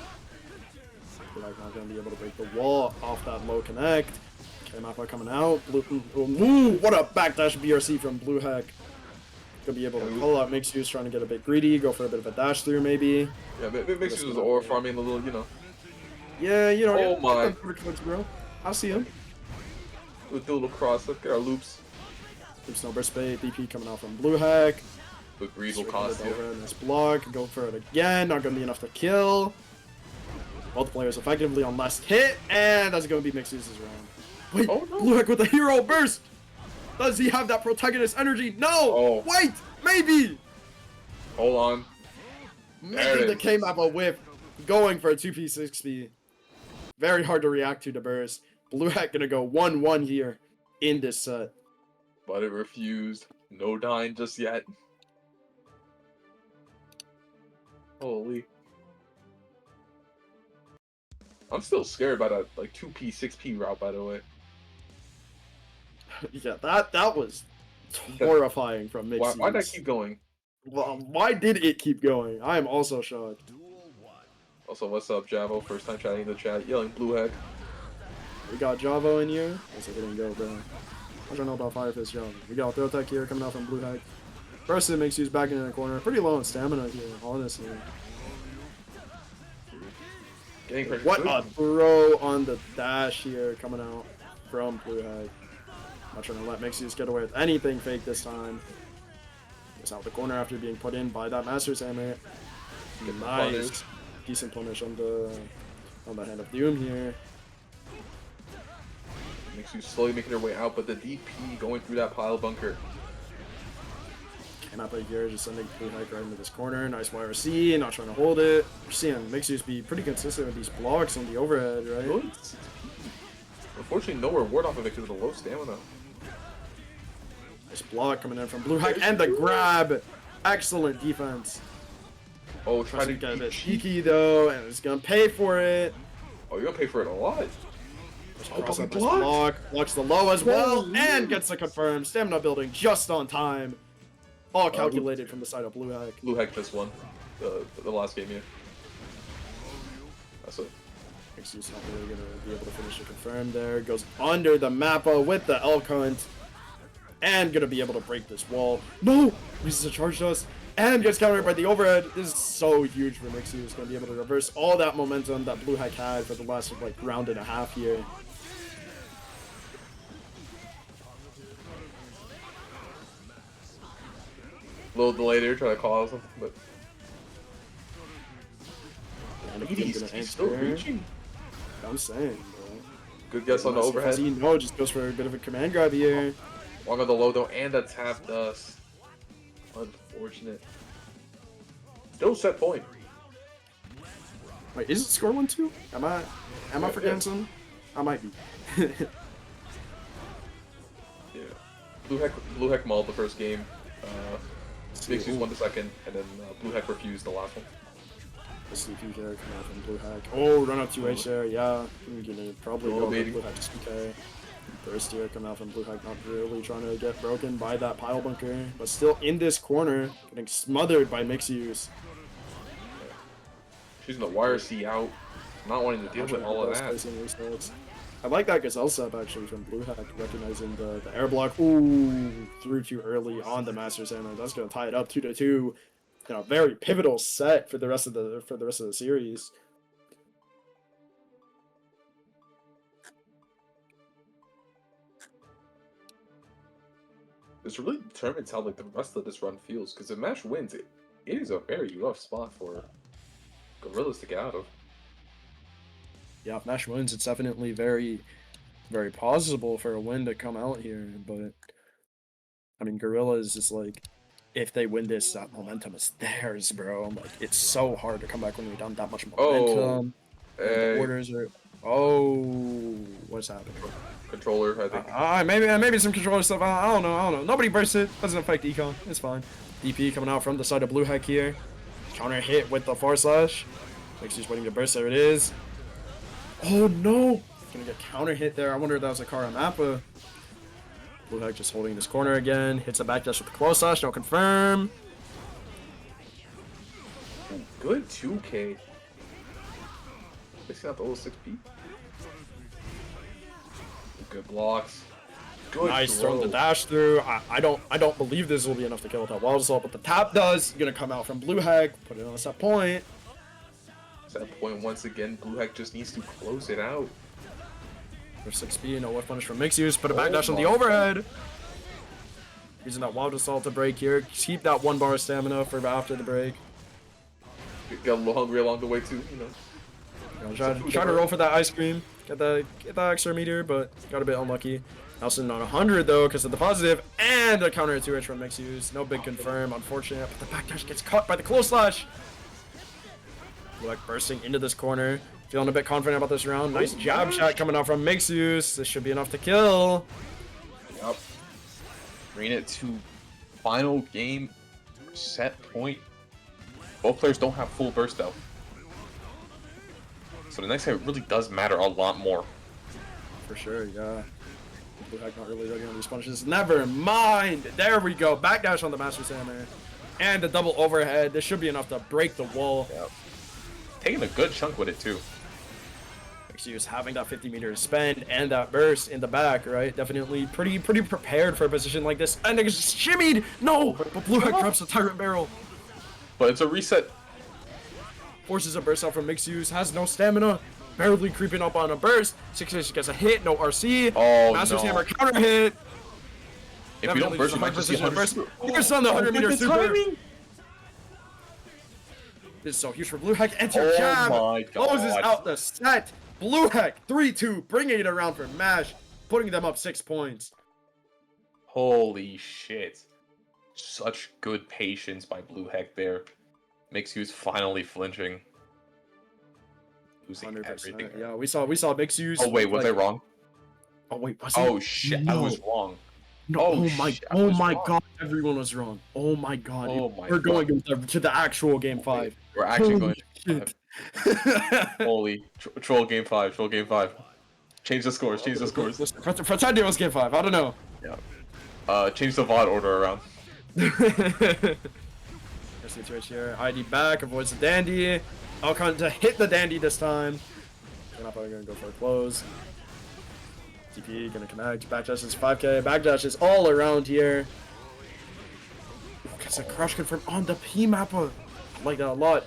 Like not gonna be able to break the wall off that low connect. Mappa coming out. Ooh, what a backdash BRC from Blue Hack. Gonna be able to call out Mixyous, trying to get a bit greedy, go for a bit of a dash through maybe. Yeah, Mixyous was aura farming a little, you know. Yeah, you know. Oh my. Bro. I see him. With the little cross, look at our loops. Loops no burst bait, DP coming out from Blue Hack. The greed will cost you. Over in this block, go for it again, not gonna be enough to kill. Both players effectively on last hit, and that's gonna be Mixyous' round. Wait, oh, no. Blue Hack with a hero burst! Does he have that protagonist energy? No! Oh. Wait! Maybe! Hold on. Making the K-Mappa whip, going for a 2P6P. Very hard to react to the burst. Blue Hack gonna go 1-1 here in this set. But it refused. No dying just yet. Holy. I'm still scared by that like 2P, 6P route, by the way. Yeah, that was horrifying from Mixyous. Why'd that keep going? Well, why did it keep going? I am also shocked. Also, what's up, Javo? First time chatting in the chat, yelling Blue Hack. We got Javo in here. Guess I didn't go, bro. I don't know about Fire Fist Javo. We got Throw Tech here coming out from Blue Hack. First, it makes use back into the corner. Pretty low on stamina here, honestly. What a throw on the dash here coming out from Blue Hack. Not trying to let Mixyous get away with anything fake this time. Gets out the corner after being put in by that Master's Hammer. Nice. Decent punish on the Hand of Doom here. Mixyous slowly making their way out, but the DP going through that pile bunker. Mappa here just sending Blue Hack right into this corner. Nice YRC, not trying to hold it. We're seeing Mixyous be pretty consistent with these blocks on the overhead, right? Good. Unfortunately, no reward off of it because of the low stamina. Nice block coming in from Blue Hack and the grab. Excellent defense. Oh, trying to get a bit cheeky though, and it's gonna pay for it. Oh, you're gonna pay for it a lot. Cross up block, blocks the low as well, and gets the confirm. Stamina building just on time. All calculated from the side of Blue Hack. Blue Hack this one, the last game, yeah. That's it. Mixyous not really gonna be able to finish the confirm there. Goes under the Mappa with the Elk Hunt. And gonna be able to break this wall. No! Uses a charge dust. And gets countered by the overhead. This is so huge for Mixyous. Gonna be able to reverse all that momentum that Blue Hack had for the last like round and a half here. A little delay there, trying to call out something, but. And He's still reaching. I'm saying, bro. Good guess on the overhead. No, just goes for a bit of a command grab here. Long on the low though, and a tap dust. Unfortunate. Still set point. Wait, is it score 1-2? Am I forgetting something? I might be. Yeah. Blue Heck mauled the first game. Mixyous won the second, and then Blue Heck refused the last one. The sleepy there coming out from Blue Hack. Oh, run up 2H there, yeah. We're gonna probably go with Blue Hack SPK. Burst here coming out from Blue Hack, not really trying to get broken by that pile bunker, but still in this corner, getting smothered by Mixyous. Choosing the wire C out, not wanting to deal with all of that. I like that gazelle sub actually from Blue Hack, recognizing the air block. Ooh, threw too early on the Master's Hammer. That's gonna tie it up 2-2. You know, very pivotal set for the rest of the series. This really determines how like the rest of this run feels, because if Mash wins, it is a very rough spot for Gorillas to get out of. Yeah, if Mash wins, it's definitely very, very possible for a win to come out here. But I mean, Gorillas is like, if they win this, that momentum is theirs, bro. Like, it's so hard to come back when you're down that much momentum. The orders are. Oh, what's happening? Controller, I think. Maybe some controller stuff. I don't know. Nobody bursts it. Doesn't affect econ. It's fine. DP coming out from the side of Blue Hack here. Counter hit with the forward slash. Mixyous waiting to burst. There it is. Oh no! Gonna get counter hit there. I wonder if that was a Kara Mappa. Blue Hack just holding this corner again. Hits a backdash with the close slash. No confirm. Good 2K. Mixing out the little 6P. Good blocks. Good nice throwing the dash through. I don't believe this will be enough to kill with that wild assault, but the tap does. Gonna come out from Blue Hack. Put it on a set point. Set point once again. Blue Hack just needs to close it out. For 6P, no whiff punish from Mixyous. Put a backdash on the overhead. Using that wild assault to break here. Keep that 1 bar stamina for after the break. Got a little hungry along the way too, you know. Try to roll for that ice cream. Get that extra meter, but got a bit unlucky. Nelson on 100 though, because of the positive, and a counter 2H from Mixyous. No big confirm, unfortunate, but the backdash gets caught by the close slash. Like bursting into this corner. Feeling a bit confident about this round. Nice jab shot coming out from Mixyous. This should be enough to kill. Yup. Bring it to final game set point. Both players don't have full burst though. So the next game really does matter a lot more. For sure, yeah. Blue Hack not really looking at these punishes. Never mind. There we go. Backdash on the Master's Hammer. And a double overhead. This should be enough to break the wall. Yep. Taking a good chunk with it too. Mixyous having that 50 meters spend and that burst in the back, right? Definitely pretty prepared for a position like this. And it's just shimmied. No, but Blue Hack drops the Tyrant Barrel. But it's a reset. Forces a burst out from Mixyous. Has no stamina. Barely creeping up on a burst. 6H gets a hit. No RC. Oh, Master's Hammer counter hit. If you don't burst, you might just see 100. Here's on the 100 meter super. This is so huge for Blue Hack. Enter jab. My God. Closes out the set. Blue Hack 3-2, bringing it around for Mash, putting them up 6 points. Holy shit. Such good patience by Blue Hack there. Mixyous finally flinching. Losing 100%. everything. Yeah, we saw Mixyous. Oh wait, was I wrong? Oh wait, was he? Oh shit, I was wrong. No, oh my god, everyone was wrong. Oh my god. We're going to the actual game 5. We're actually going to game 5. Holy troll game 5, troll game 5. Change the scores. Change the scores. Pretend it was game 5. I don't know. Yeah. Change the VOD order around. It's right here. ID back, avoids the dandy. Alcon to hit the dandy this time. We're not probably gonna go for a close. TP gonna connect. Backdash is 5k. Backdash is all around here. Gets a crush confirm on the P mapper. Like that a lot.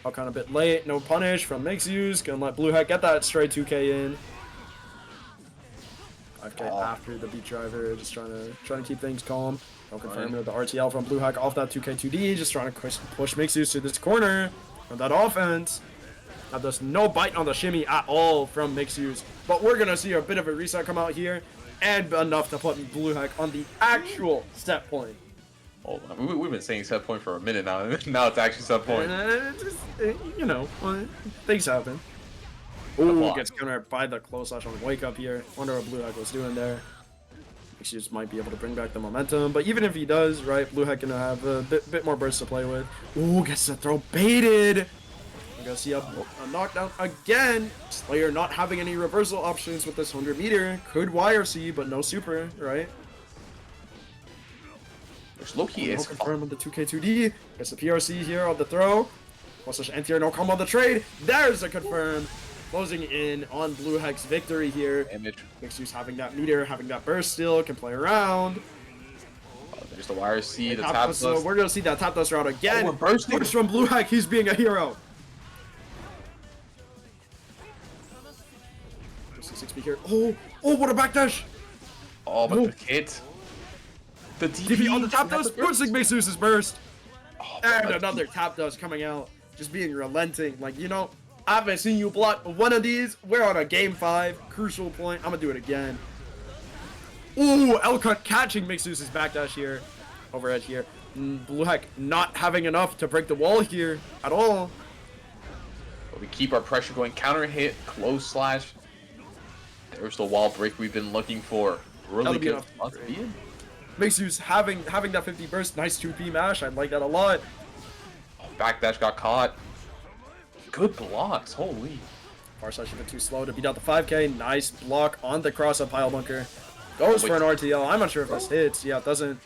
Alcon a bit late. No punish from mixyous. Gonna let Blue Hat get that straight 2k in. 5k after the beat driver. Just trying to keep things calm. Don't confirm with the RTL from Blue Hack off that 2k 2D. Just trying to push mixyous to this corner on that offense. Now there's no bite on the shimmy at all from mixyous, but we're gonna see a bit of a reset come out here, and enough to put Blue Hack on the actual set point. Oh, we've been saying set point for a minute now. Now it's actually set point. You know, things happen. Ooh, gets countered by the close slash on wake up here. Wonder what Blue Hack was doing there. Mixyous might be able to bring back the momentum, but even if he does, right, Blue Hack gonna have a bit more burst to play with. Ooh, gets the throw baited. We're gonna see a knockdown again. Slayer not having any reversal options with this 100 meter. Could YRC, but no super, right? Which low-key is confirmed on the 2k2D. Gets the PRC here on the throw. Plus anti-air, no combo on the trade. There's a confirm. Closing in on Blue Hack's victory here. Mixyous having that meter, having that burst still, can play around. There's the YRC, the tap dust. We're gonna see that tap dust route again. Oh, we're bursting. Push from Blue Hack, he's being a hero. 6p here. Oh, what a backdash! Oh, but the hit. The DP on the tap dust, pushing Mixyous' burst. And another tap dust coming out, just being relenting. Like, you know, I haven't seen you block one of these. We're on a game 5, crucial point. I'm gonna do it again. Ooh, L-Cut catching Mixyous' backdash here. Overhead here. Blue Hack not having enough to break the wall here at all. But we keep our pressure going. Counter hit, close slash. There's the wall break we've been looking for. Really good. Mixyous having that 50 burst. Nice 2p mash. I like that a lot. Oh, backdash got caught. Good blocks, holy. Far slash a bit too slow to beat out the 5k. Nice block on the cross-up pile bunker. Goes for an RTL. I'm not sure if this hits. Yeah, it doesn't.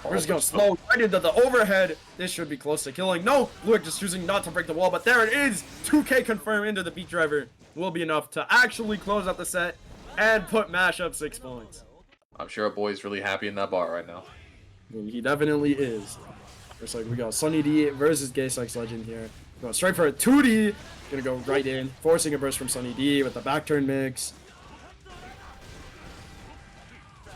We're just going slow right into the overhead. This should be close to killing. No, Blue Hack just choosing not to break the wall, but there it is. 2k confirm into the beat driver. Will be enough to actually close out the set and put Mash up 6 points. I'm sure Aboii's really happy in that bar right now. He definitely is. Looks like we got Sunny D versus gaysexlegend here. Going straight for a 2D. Gonna go right in, forcing a burst from Sunny D with the back turn mix.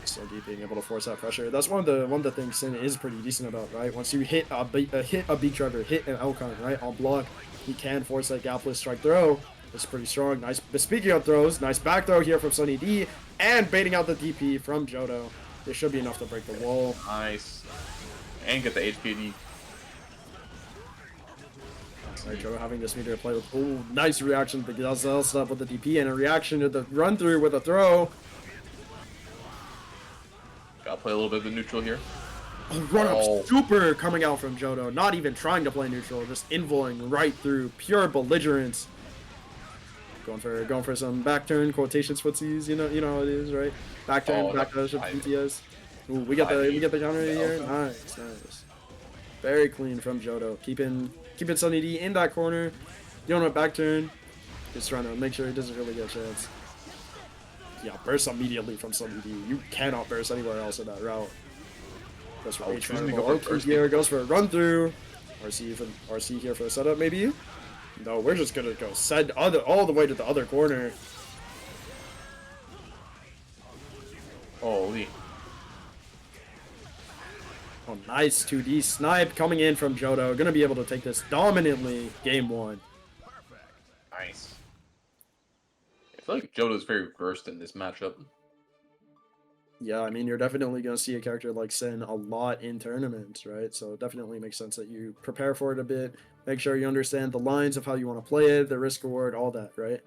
Sunny D being able to force that pressure. That's one of the things Sin is pretty decent about, right? Once you hit a beat driver, hit an Alcon, right, on block, he can force that gapless strike throw. It's pretty strong. Nice. But speaking of throws, nice back throw here from Sunny D, and baiting out the DP from Jodo. This should be enough to break the wall. Nice. And get the HPD. Right, Jodo having this meter to play with. Oh, nice reaction to the Gazelle stuff with the DP, and a reaction to the run through with a throw. Gotta play a little bit of the neutral here. Oh, run up super coming out from Jodo. Not even trying to play neutral, just involing right through. Pure belligerence. Going for some back turn quotations footsies. You know how it is, right? Back turn, back dash of BTS. Ooh, we get the counter here. Nice. Very clean from Jodo. Keeping Sunny D in that corner. Doing a back turn. Just trying to make sure he doesn't really get a chance. Yeah, burst immediately from Sunny D. You cannot burst anywhere else in that route. Goes for H here. Goes for a run through. RC here for a setup maybe. No, we're just gonna go send all the way to the other corner. Holy. Oh, nice 2D snipe coming in from Jodo. Gonna be able to take this dominantly game 1. Nice. I feel like Jodo's very versed in this matchup. Yeah, I mean, you're definitely going to see a character like Sin a lot in tournaments, right? So it definitely makes sense that you prepare for it a bit. Make sure you understand the lines of how you want to play it, the risk reward, all that, right?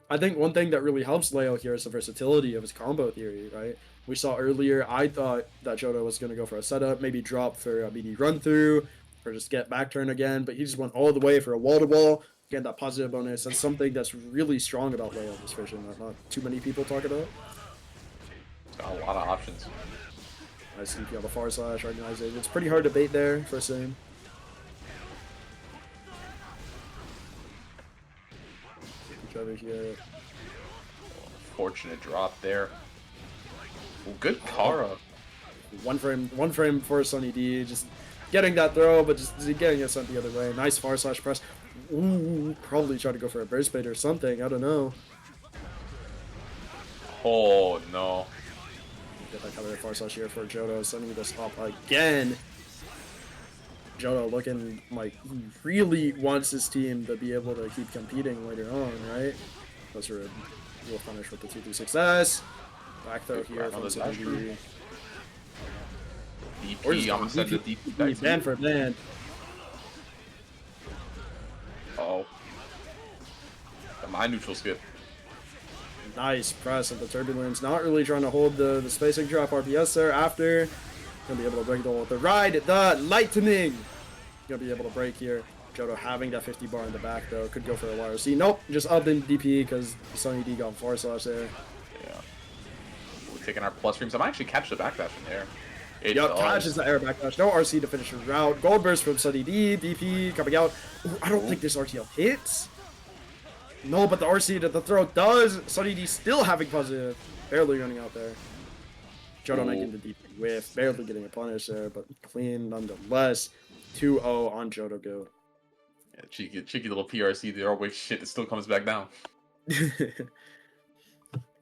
I think one thing that really helps Leo here is the versatility of his combo theory, right? We saw earlier, I thought that Jodo was going to go for a setup, maybe drop for a BD run through, or just get back turn again, but he just went all the way for a wall-to-wall, Again, that positive bonus. That's something that's really strong about Leo this version that not too many people talk about. It's got a lot of options. Nice DP on the far slash, recognize it. It's pretty hard to bait there, first aim. Each other here. Fortunate drop there. Ooh, good Kara. One frame for Sunny D, just getting that throw, but just getting it sent the other way. Nice far slash press. Ooh, probably try to go for a burst bait or something. I don't know. Oh no. Get that cover far slash here for Jodo. Sunny this up again. Jodo looking like he really wants his team to be able to keep competing later on, right? Those are will punish with the 2-3 success. Back throw here from Sunny D. DP, I'm gonna send the DP back. Band for band. Oh. My neutral skip. Nice press of the turbulence. Not really trying to hold the spacing drop RPS there after. Gonna be able to break the wall with the ride. The lightning. Gonna be able to break here. Jodo having that 50 bar in the back though. Could go for a YRC. Nope. Just up in DP because Sunny D got 4 slash there. Yeah. We're taking our plus frames. I might actually catch the backdash in there. Yep, catches the air backdash. No RC to finish the route. Gold burst from Sunny D. DP coming out. Ooh, I don't think this RTL hits. No, but the RC that the throw does. Sunny D still having positive. Barely running out there. Jodo making the DP whiff. Barely getting a punish there, but clean nonetheless. 2-0 on Jodo Go. Yeah, cheeky little PRC there. Oh wait, shit, it still comes back down.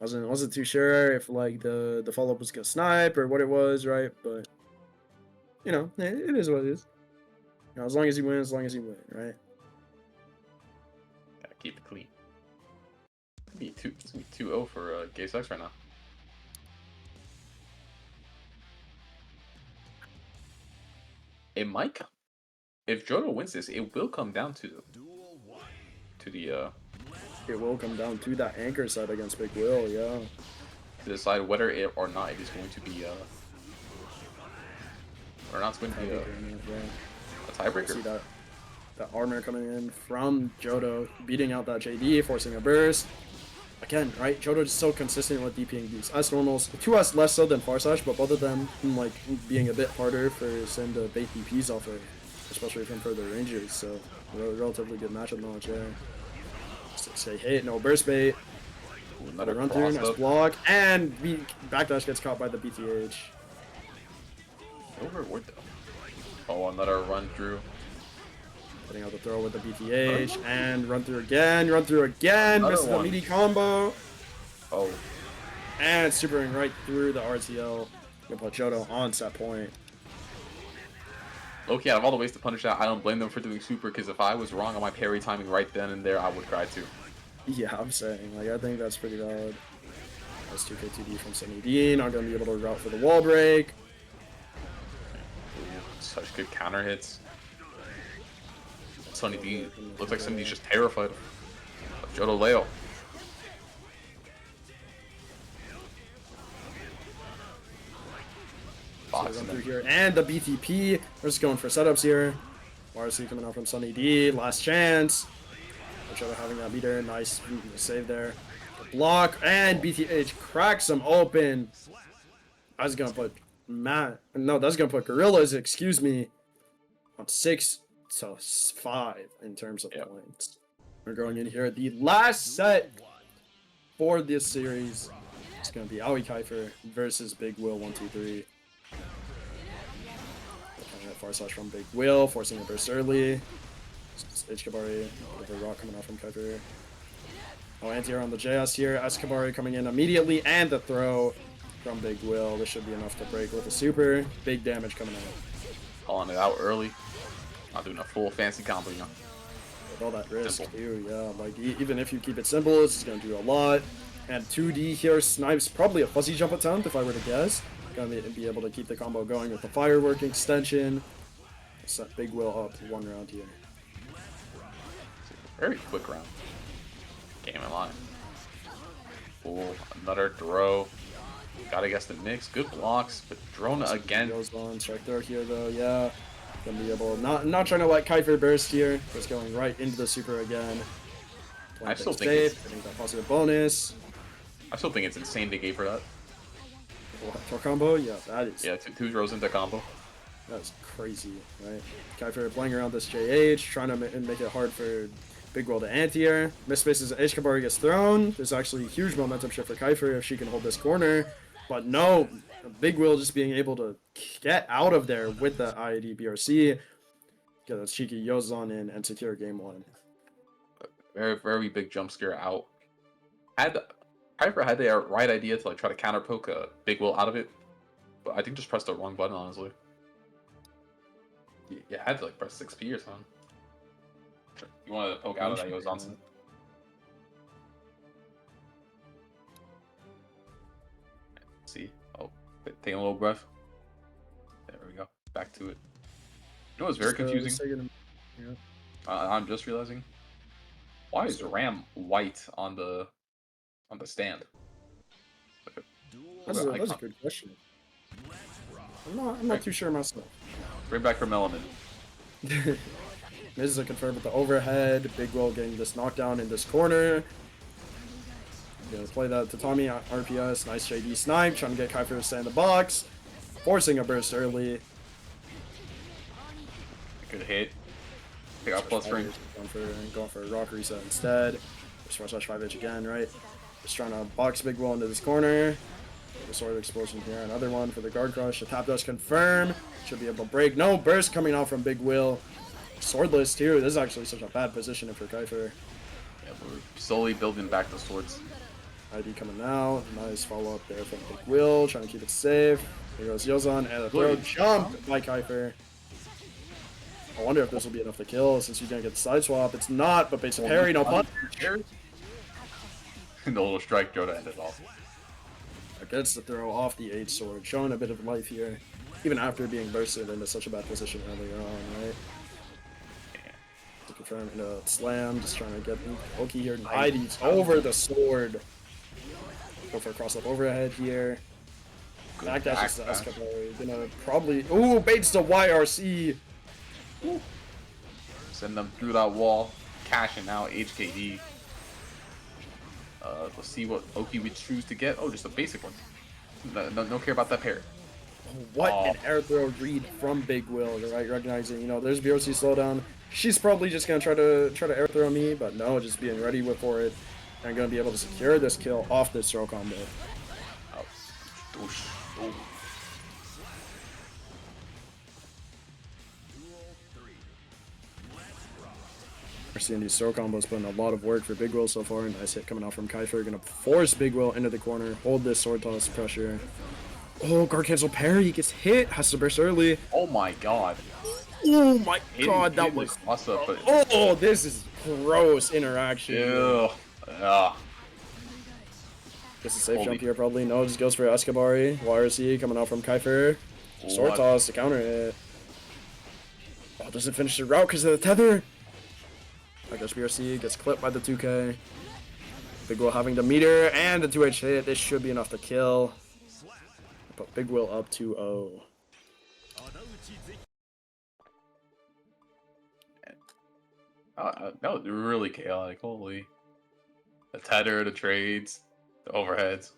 wasn't too sure if like the follow up was gonna snipe or what it was, right? But you know, it is what it is. You know, as long as you win, right? Yeah, keep it clean. It's gonna be 2-0 for Gaysex right now. It might come. If Jodo wins this, it will come down to the it will come down to that anchor set against Big Will, yeah. To decide whether it or not it is going to be or not it's going to be a tiebreaker. See that armor coming in from Jodo, beating out that JD, forcing a burst. Again, right? Jodo is so consistent with DPing these S normals. 2S less so than Farsash, but both of them like being a bit harder for Sin to bait DPs off of, especially from further ranges. So relatively good matchup knowledge there. Say hit, no burst bait. Another run through, nice block, and backdash gets caught by the BTH. Over what though? Oh, another run through. Putting out the throw with the BTH, and run through again, misses the meaty combo. Oh. And supering right through the RTL. Gonna put Jodo on set point. Okay, out of all the ways to punish that, I don't blame them for doing super, because if I was wrong on my parry timing right then and there, I would cry too. Yeah, I'm saying, like, I think that's pretty valid. That's 2K2D from Sunny D, not gonna be able to route for the wall break. Ooh, such good counter hits. Sunny D looks like Sunny D's just terrified of Jodo Leo. Boxing through here, and the BTP. We're just going for setups here. RC coming out from Sunny D, last chance. Jodo having that meter, nice save there. The block, and BTH cracks him open. I was gonna put that's gonna put Gorillas, excuse me, on 6-5 in terms of points. We're going in here at the last set for this series. It's gonna be AoiKypher versus Big Will 1-2-3. Far slash from Big Will, forcing a burst early. AoiKypher with a rock coming out from Kypher. Oh, anti-air on the JS here. AoiKypher coming in immediately, and the throw from Big Will. This should be enough to break with a super. Big damage coming out. Calling it out early. Not doing a full fancy combo, you know. With all that risk, too, yeah. Like, even if you keep it simple, it's going to do a lot. And 2D here snipes probably a fuzzy jump attempt, if I were to guess. Gonna be able to keep the combo going with the firework extension. Set Big Will up 1 round here. Very quick round. Game in line. Ooh, another throw. Gotta guess the mix. Good blocks, but drone again. Goes on, strike throw here though, yeah. Gonna be able, not trying to let Kypher burst here. Just going right into the super again. I still think safe, it's... getting that positive bonus. I still think it's insane they gave her that. What, combo? Yeah, that is. Yeah, two rows into combo. That's crazy, right? Kypher playing around this JH, trying to make it hard for Big Will to anti-air. Misspaced as AoiKypher gets thrown. There's actually a huge momentum shift for Kypher if she can hold this corner. But no, Big Will just being able to get out of there with the IAD BRC. Get a cheeky Yozon in and secure game 1. Very, very big jump scare out. Kypher had the right idea to like try to counter poke Big Will out of it, but I think just pressed the wrong button, honestly. Yeah, I had to like press 6P or something. You wanted to poke out of that Yozon. See? Oh, taking a little breath. There we go. Back to it. You know what's very confusing? I'm just realizing. Why is Ram white on the stand? That's a good question. I'm not too sure myself. Bring back her melanin. This is a confirm with the overhead. Big Will getting this knockdown in this corner. Gonna play that Tatami RPS. Nice JD snipe. Trying to get Kypher to stay in the box. Forcing a burst early. Good hit. Pick out plus ring. Going for a rock reset instead. Just rush 5H again, right? Just trying to box Big Will into this corner. The sword explosion here. Another one for the guard crush. The tap does confirm. Should be able to break. No burst coming out from Big Will. Swordless too. This is actually such a bad position for Kypher. Yeah, we're slowly building back the swords. ID coming now. Nice follow up there from Big Will. Trying to keep it safe. Here goes Yozon and a throw jump by Kypher. I wonder if this will be enough to kill since you're gonna get the side swap. It's not, but basic parry, no punch. No little strike Joda ended off. Gets the throw off the H sword, showing a bit of life here, even after being bursted into such a bad position earlier on, right? To confirm into a slam, just trying to get Oki here. ID's over the sword. Go for a cross up overhead here. Back dash is the AoiKypher. Gonna probably. Ooh, baits the YRC. Ooh. Send them through that wall. Cashing out HKD. Let's see what Oki would choose to get. Oh, just a basic one. No care about that pair. What an air throw read from Big Will, right? Recognizing, you know, there's BOC slowdown. She's probably just gonna try to air throw me, but no, just being ready for it and gonna be able to secure this kill off this throw combo. Oh. We're seeing these throw combos putting a lot of work for Big Will so far. Nice hit coming out from Kypher. Gonna force Big Will into the corner. Hold this sword toss pressure. Oh, guard cancel parry. Gets hit. Has to burst early. Oh my god. Oh my god, that was awesome. Oh, this is gross interaction. Ew. Yeah. Gets a safe jump here probably. No, just goes for AoiKypher. YRC coming out from Kypher. Sword toss to counter it. Oh, doesn't finish the route because of the tether. I guess BRC gets clipped by the 2K. Big Will having the meter and the 2H hit. This should be enough to kill. But Big Will up 2-0. That was really chaotic. Holy. The tether, the trades, the overheads.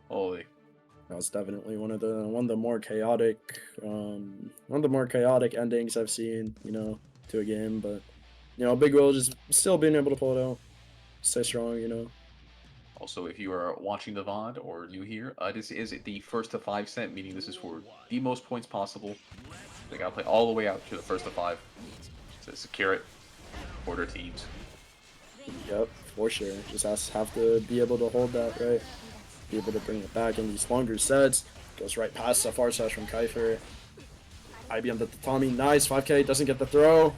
Holy. That was definitely one of the more chaotic endings I've seen, you know, to a game, but you know, Big Will just still being able to pull it out. Stay strong, you know. Also, if you are watching the VOD or new here, this is the first to 5 cent, meaning this is for the most points possible. They gotta play all the way out to the first to 5 to secure it for their teams. Yep, for sure. Just have to be able to hold that, right? Be able to bring it back in these longer sets. Goes right past the far slash from Kypher. IBM the Tatami, nice 5K, doesn't get the throw.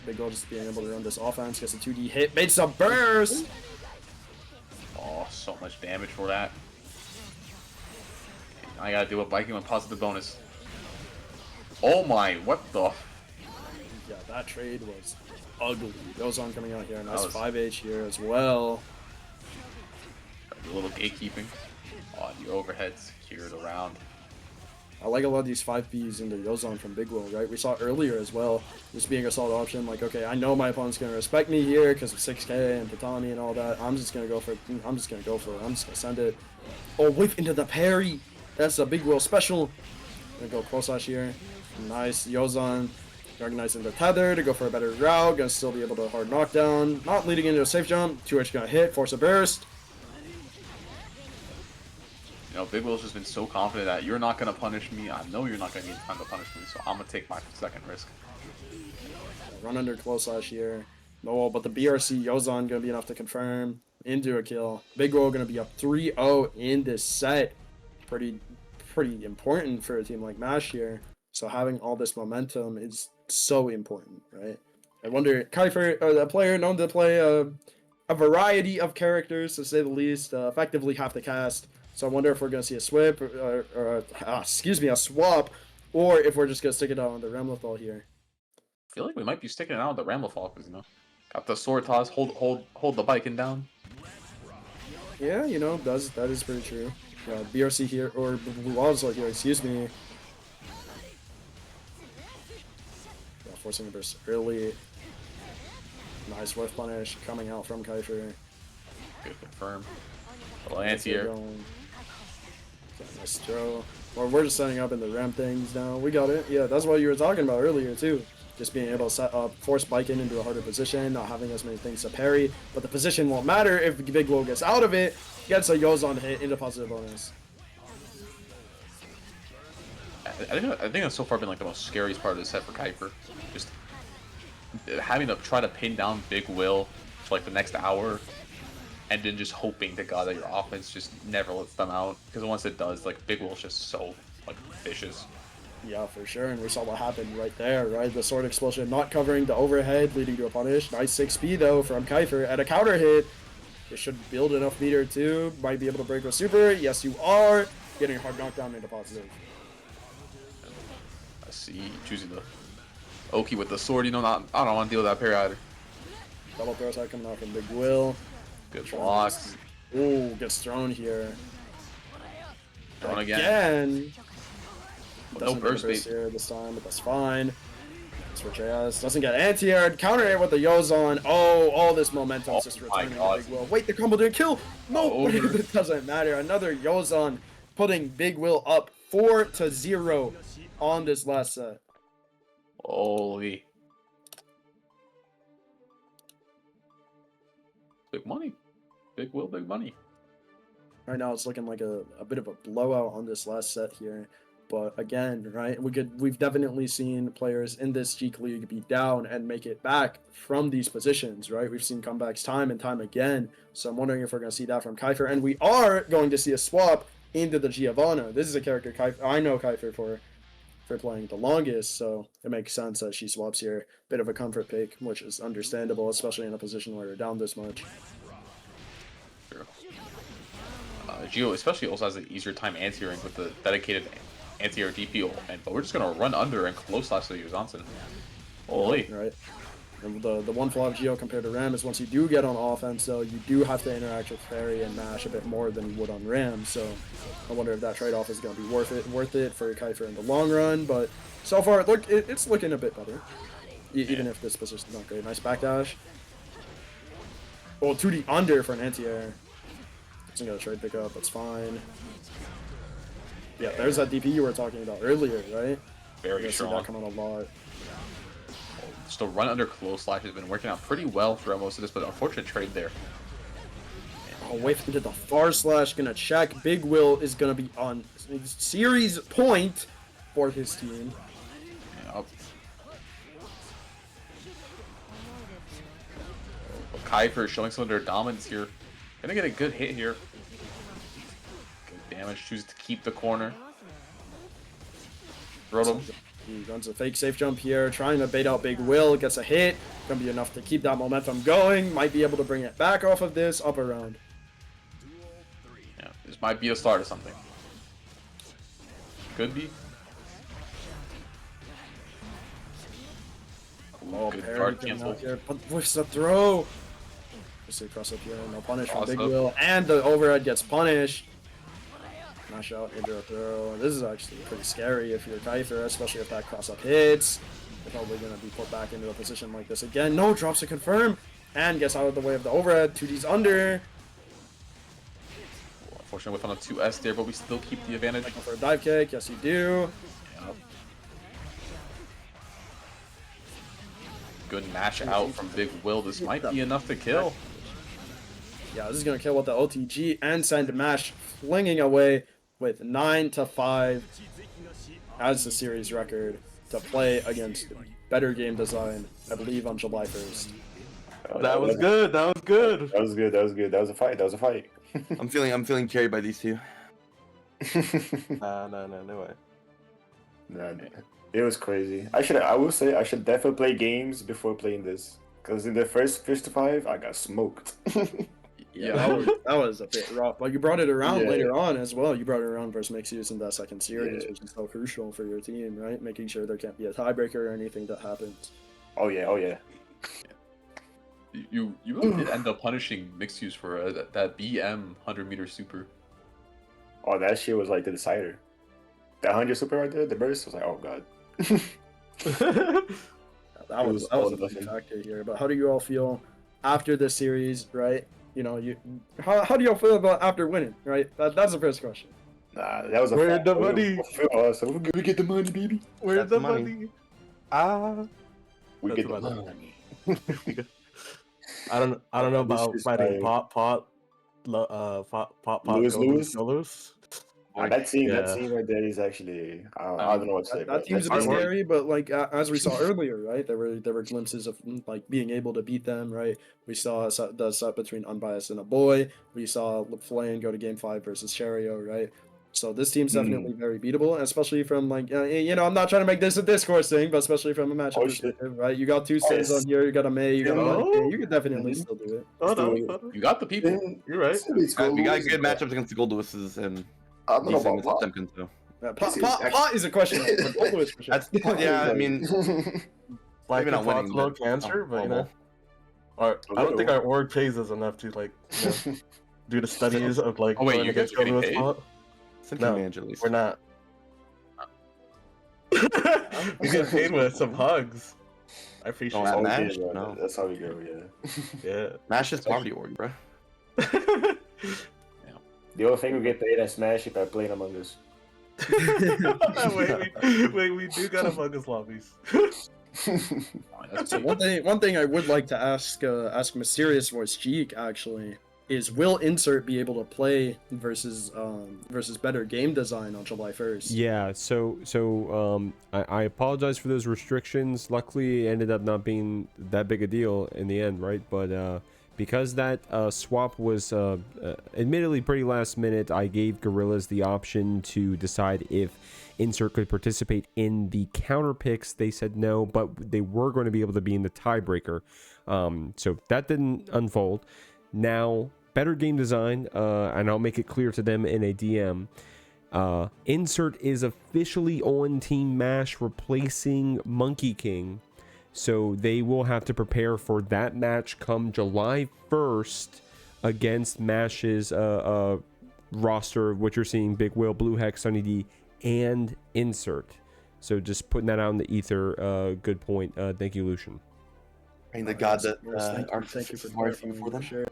Big Will just being able to run this offense, gets a 2D hit, makes a burst! Oh, so much damage for that. I gotta do a Baiken with positive bonus. Oh my, what the? Yeah, that trade was ugly. Goes on coming out here, nice 5H here as well. A little gatekeeping. Oh, the overhead secured around. I like a lot of these 5Bs in the Yozon from Big Will, right? We saw earlier as well, just being a solid option. Like, okay, I know my opponent's gonna respect me here because of 6K and Patani and all that. I'm just gonna go for it. I'm just gonna send it. Oh, whip into the parry. That's a Big Will special. Gonna go close slash here. Nice Yozon. Organizing the tether to go for a better route. Gonna still be able to hard knockdown. Not leading into a safe jump. 2H gonna hit. Force a burst. You know, Big Will's just been so confident that you're not going to punish me. I know you're not going to need time to punish me, so I'm going to take my second risk. Run under close slash here. No, but the BRC Yozon going to be enough to confirm into a kill. Big Will going to be up 3-0 in this set. Pretty important for a team like MASH here. So having all this momentum is so important, right? I wonder, AoiKypher, a player known to play a variety of characters, to say the least, effectively half the cast. So I wonder if we're going to see a swap, a swap, or if we're just going to stick it out on the Ramlethal here. I feel like we might be sticking it out with the Ramlethal, because, you know, got the sword toss, hold the Baiken down. Yeah, you know, that is pretty true. BRC here, or Blue here, excuse me. Yeah, forcing a burst early. Nice whiff punish coming out from AoiKypher. Good confirm. Little anti-air. Nice throw. Well, we're just setting up in the ramp things now. We got it. Yeah, that's what you were talking about earlier, too. Just being able to set up, force Baiken into a harder position, not having as many things to parry. But the position won't matter if Big Will gets out of it, gets a Yozon hit into positive bonus. I think that's so far been like the most scariest part of the set for AoiKypher. Just having to try to pin down Big Will for like the next hour, and then just hoping to God that your offense just never lets them out. Because once it does, like, Big Will's just so, like, vicious. Yeah, for sure, and we saw what happened right there, right? The sword explosion not covering the overhead, leading to a punish. Nice 6P, though, from AoiKypher at a counter hit. It should build enough meter, too. Might be able to break with super. Yes, you are. Getting a hard knockdown into positive. I see. Choosing the Oki with the sword. You know, I don't want to deal with that parry either. Double throw attack coming out from Big Will. Good blocks. Ooh, gets thrown here. Thrown again. Doesn't no burst here this time, but that's fine. Switch AS. Doesn't get anti-aired. Counter air with the Yozon. Oh, all this momentum just returning to Big Will. Wait, the combo didn't kill. No, it doesn't matter. Another Yozon putting Big Will up 4-0 on this last set. Holy. Big money. Big Will, big money. Right now it's looking like a bit of a blowout on this last set here. But again, right, we've definitely seen players in this JeekLeague be down and make it back from these positions, right? We've seen comebacks time and time again. So I'm wondering if we're going to see that from AoiKypher. And we are going to see a swap into the Giovanna. This is a character I know AoiKypher for playing the longest, so it makes sense that she swaps here. Bit of a comfort pick, which is understandable, especially in a position where you're down this much. Sure. Gio especially also has an easier time anti-airing with the dedicated anti-air DP, but we're just going to run under and close slash the Johnson. Holy. Right. And the one flaw of Gio compared to Ram is once you do get on offense, though, you do have to interact with Fairy and Mash a bit more than you would on Ram, so I wonder if that trade-off is going to be worth it for AoiKypher in the long run, but so far, it's looking a bit better, even if this position's not great. Nice backdash. Oh, 2D under for an anti-air. Doesn't get a trade pickup, that's fine. Yeah, there's that DP you were talking about earlier, right? Very strong. See that come out a lot. Just a run under close slash has been working out pretty well throughout most of this, but unfortunate trade there. Oh, wait into the far slash, gonna check. Big Will is gonna be on series point for his team. Yep. AoiKypher showing some of their dominance here. Gonna get a good hit here. Good damage. Chooses to keep the corner. Throw him. He runs a fake safe jump here, trying to bait out Big Will. Gets a hit. Gonna be enough to keep that momentum going. Might be able to bring it back off of this. Up around. Yeah, this might be the start of something. Could be. Oh, good parry guard coming cancel. out here, but with the throw. Just a cross up here, no punish from Cross Big up. Will, and the overhead gets punished. Mash out into a throw. And this is actually pretty scary if you're AoiKypher, especially if that cross-up hits. You're probably going to be put back into a position like this again. No, drops to confirm. And gets out of the way of the overhead. 2D's under. Unfortunately, we found a 2S there, but we still keep the advantage. Looking for a dive kick. Yes, you do. Yep. Good mash out from Big Will. This might be enough to kill. Yeah, this is going to kill with the OTG and send Mash flinging away with 9-5 as the series record to play against better game design, I believe, on July 1st. That was good. That was good. That was good. That was good. That was a fight. That was a fight. I'm feeling carried by these two. No way. Nah, it was crazy. I will say I should definitely play games before playing this. Because in the first 5, I got smoked. Yeah, that was a bit rough. But you brought it around later on as well. You brought it around versus mixyous in that second series, which is so crucial for your team, right? Making sure there can't be a tiebreaker or anything that happens. Oh yeah. You did end up punishing mixyous for that BM 100-meter super. Oh, that shit was like the decider. That 100 super right there, the burst was like, oh god. That was a big factor here. But how do you all feel after this series, right? You know, how do y'all feel about after winning, right? That's the first question. Nah, that was a Where's the money? So we're gonna get the money, baby. Where's the money? We get the money. I don't know about fighting Pop, Lewis. That team right there is actually I don't know what to say. That team's a bit scary, but like as we saw earlier, right? There were glimpses of like being able to beat them, right? We saw the set between Unbiased and Aboii. We saw Flaen go to Game 5 versus Cheryo, right? So this team's definitely very beatable, especially from like I'm not trying to make this a discourse thing, but especially from a matchup perspective, right? You got two Sins on here, you got a Mei, you got a you could definitely still do it. You got the people. You're right. We got good matchups against the Goldlewis's and these things with Potemkin too. Pot is a question. Yeah, I mean, like maybe not winning, low but cancer, but you know, I don't think our org pays us enough to like do the studies of like. Oh wait, you guys are getting paid? No, we're not. We get paid with some hugs. I appreciate it. Mash? No. That's how we go, yeah. Mash is poverty org, bro. The only thing we get paid at Smash if I play Among Us. wait, we do got Among Us lobbies. So one thing I would like to ask Mysterious Voice Jeek actually is, will Insert be able to play versus better game design on July 1st? Yeah, so I apologize for those restrictions. Luckily, it ended up not being that big a deal in the end, right? But because that swap was admittedly pretty last minute, I gave Gorillas the option to decide if Insert could participate in the counter picks. They said no, but they were going to be able to be in the tiebreaker. So that didn't unfold. Now, better game design, and I'll make it clear to them in a DM. Insert is officially on Team MASH, replacing Monkey King. So they will have to prepare for that match come July 1st against MASH's roster, which you're seeing Big Will, Blue Hex, Sunny D, and Insert. So just putting that out in the ether. Good point. Thank you, Lucian. The god that thank you for clarifying for them. Sure.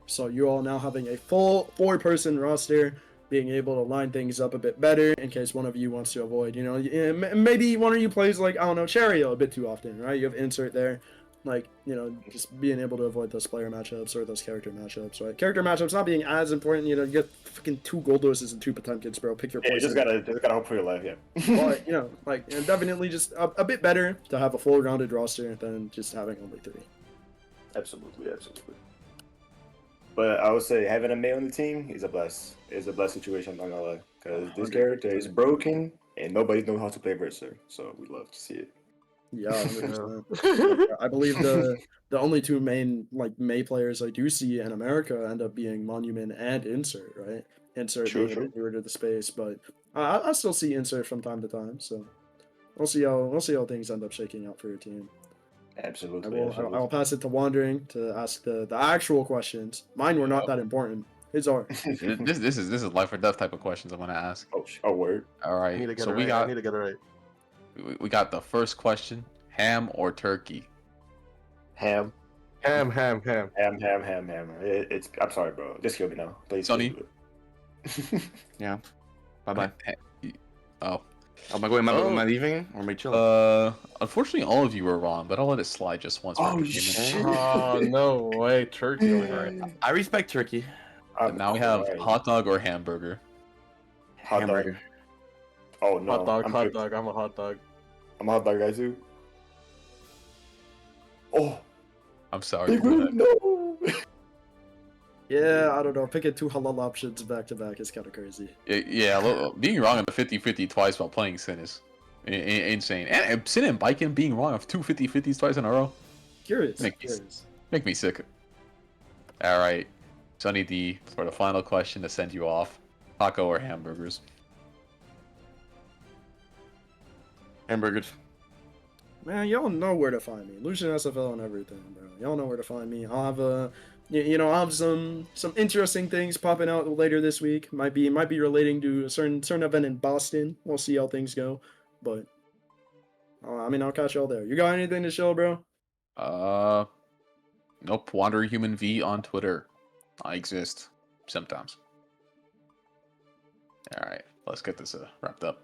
So you all now having a full 4-person roster, being able to line things up a bit better in case one of you wants to avoid, maybe one of you plays like, I don't know, Cheryo a bit too often, right? You have Insert there, like, just being able to avoid those player matchups or those character matchups, right? Character matchups not being as important, you get fucking 2 Goldlewises and 2 Potemkins, bro. Pick your poison. Just gotta hope for your life, yeah. But, definitely just a bit better to have a full rounded roster than just having only 3. Absolutely. But I would say having a Mei on the team is a bless. It's a blessed situation, I'm not gonna lie. Because this character is broken and nobody knows how to play Berserker. So we love to see it. Yeah, 100%. I believe the only 2 main Mei players I do see in America end up being Monument and Insert, right? Insert being a bit newer to the space, but I still see Insert from time to time. So we'll see how things end up shaking out for your team. Absolutely. I will pass it to Wandering to ask the actual questions. Mine were not that important. It's hard. This is life or death type of questions I'm gonna ask. Oh, word. All I need to right. get So it we right. got I need to get it right. we got the first question: ham or turkey? Ham. Ham. Ham. It's. I'm sorry, bro. Just kill me now, please. Sonny? Please do it. Yeah. Bye bye. Oh. Am I going? Am I leaving or am I chilling? Unfortunately, all of you were wrong, but I'll let it slide just once. for Oh, entertainment. shit. Oh no way, turkey over All here. right. I respect turkey. And now we have crying. hot dog or hamburger. Hot Hamburger. dog. Oh no. Hot dog. I'm Hot good. dog. I'm a hot dog. I'm a hot dog guy too. Oh. I'm sorry. Go ahead. No. Yeah, I don't know. Picking two halal options back to back is kind of crazy. Yeah, being wrong on the 50-50 twice while playing Sin is insane. And Sin and Baiken being wrong of two 50-50s twice in a row. Curious. Make me sick. All right, Sunny D, for the final question to send you off: taco or hamburgers? Hamburgers. Man, y'all know where to find me. Lucian SFL and everything, bro. Y'all know where to find me. I'll have I'll have some interesting things popping out later this week. Might be relating to a certain event in Boston. We'll see how things go, but I'll catch y'all there. You got anything to show, bro? Nope. Wandering Human V on Twitter. I exist sometimes. All right, let's get this wrapped up.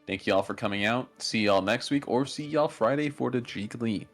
Thank y'all for coming out. See y'all next week, or see y'all Friday for the JeekLeague.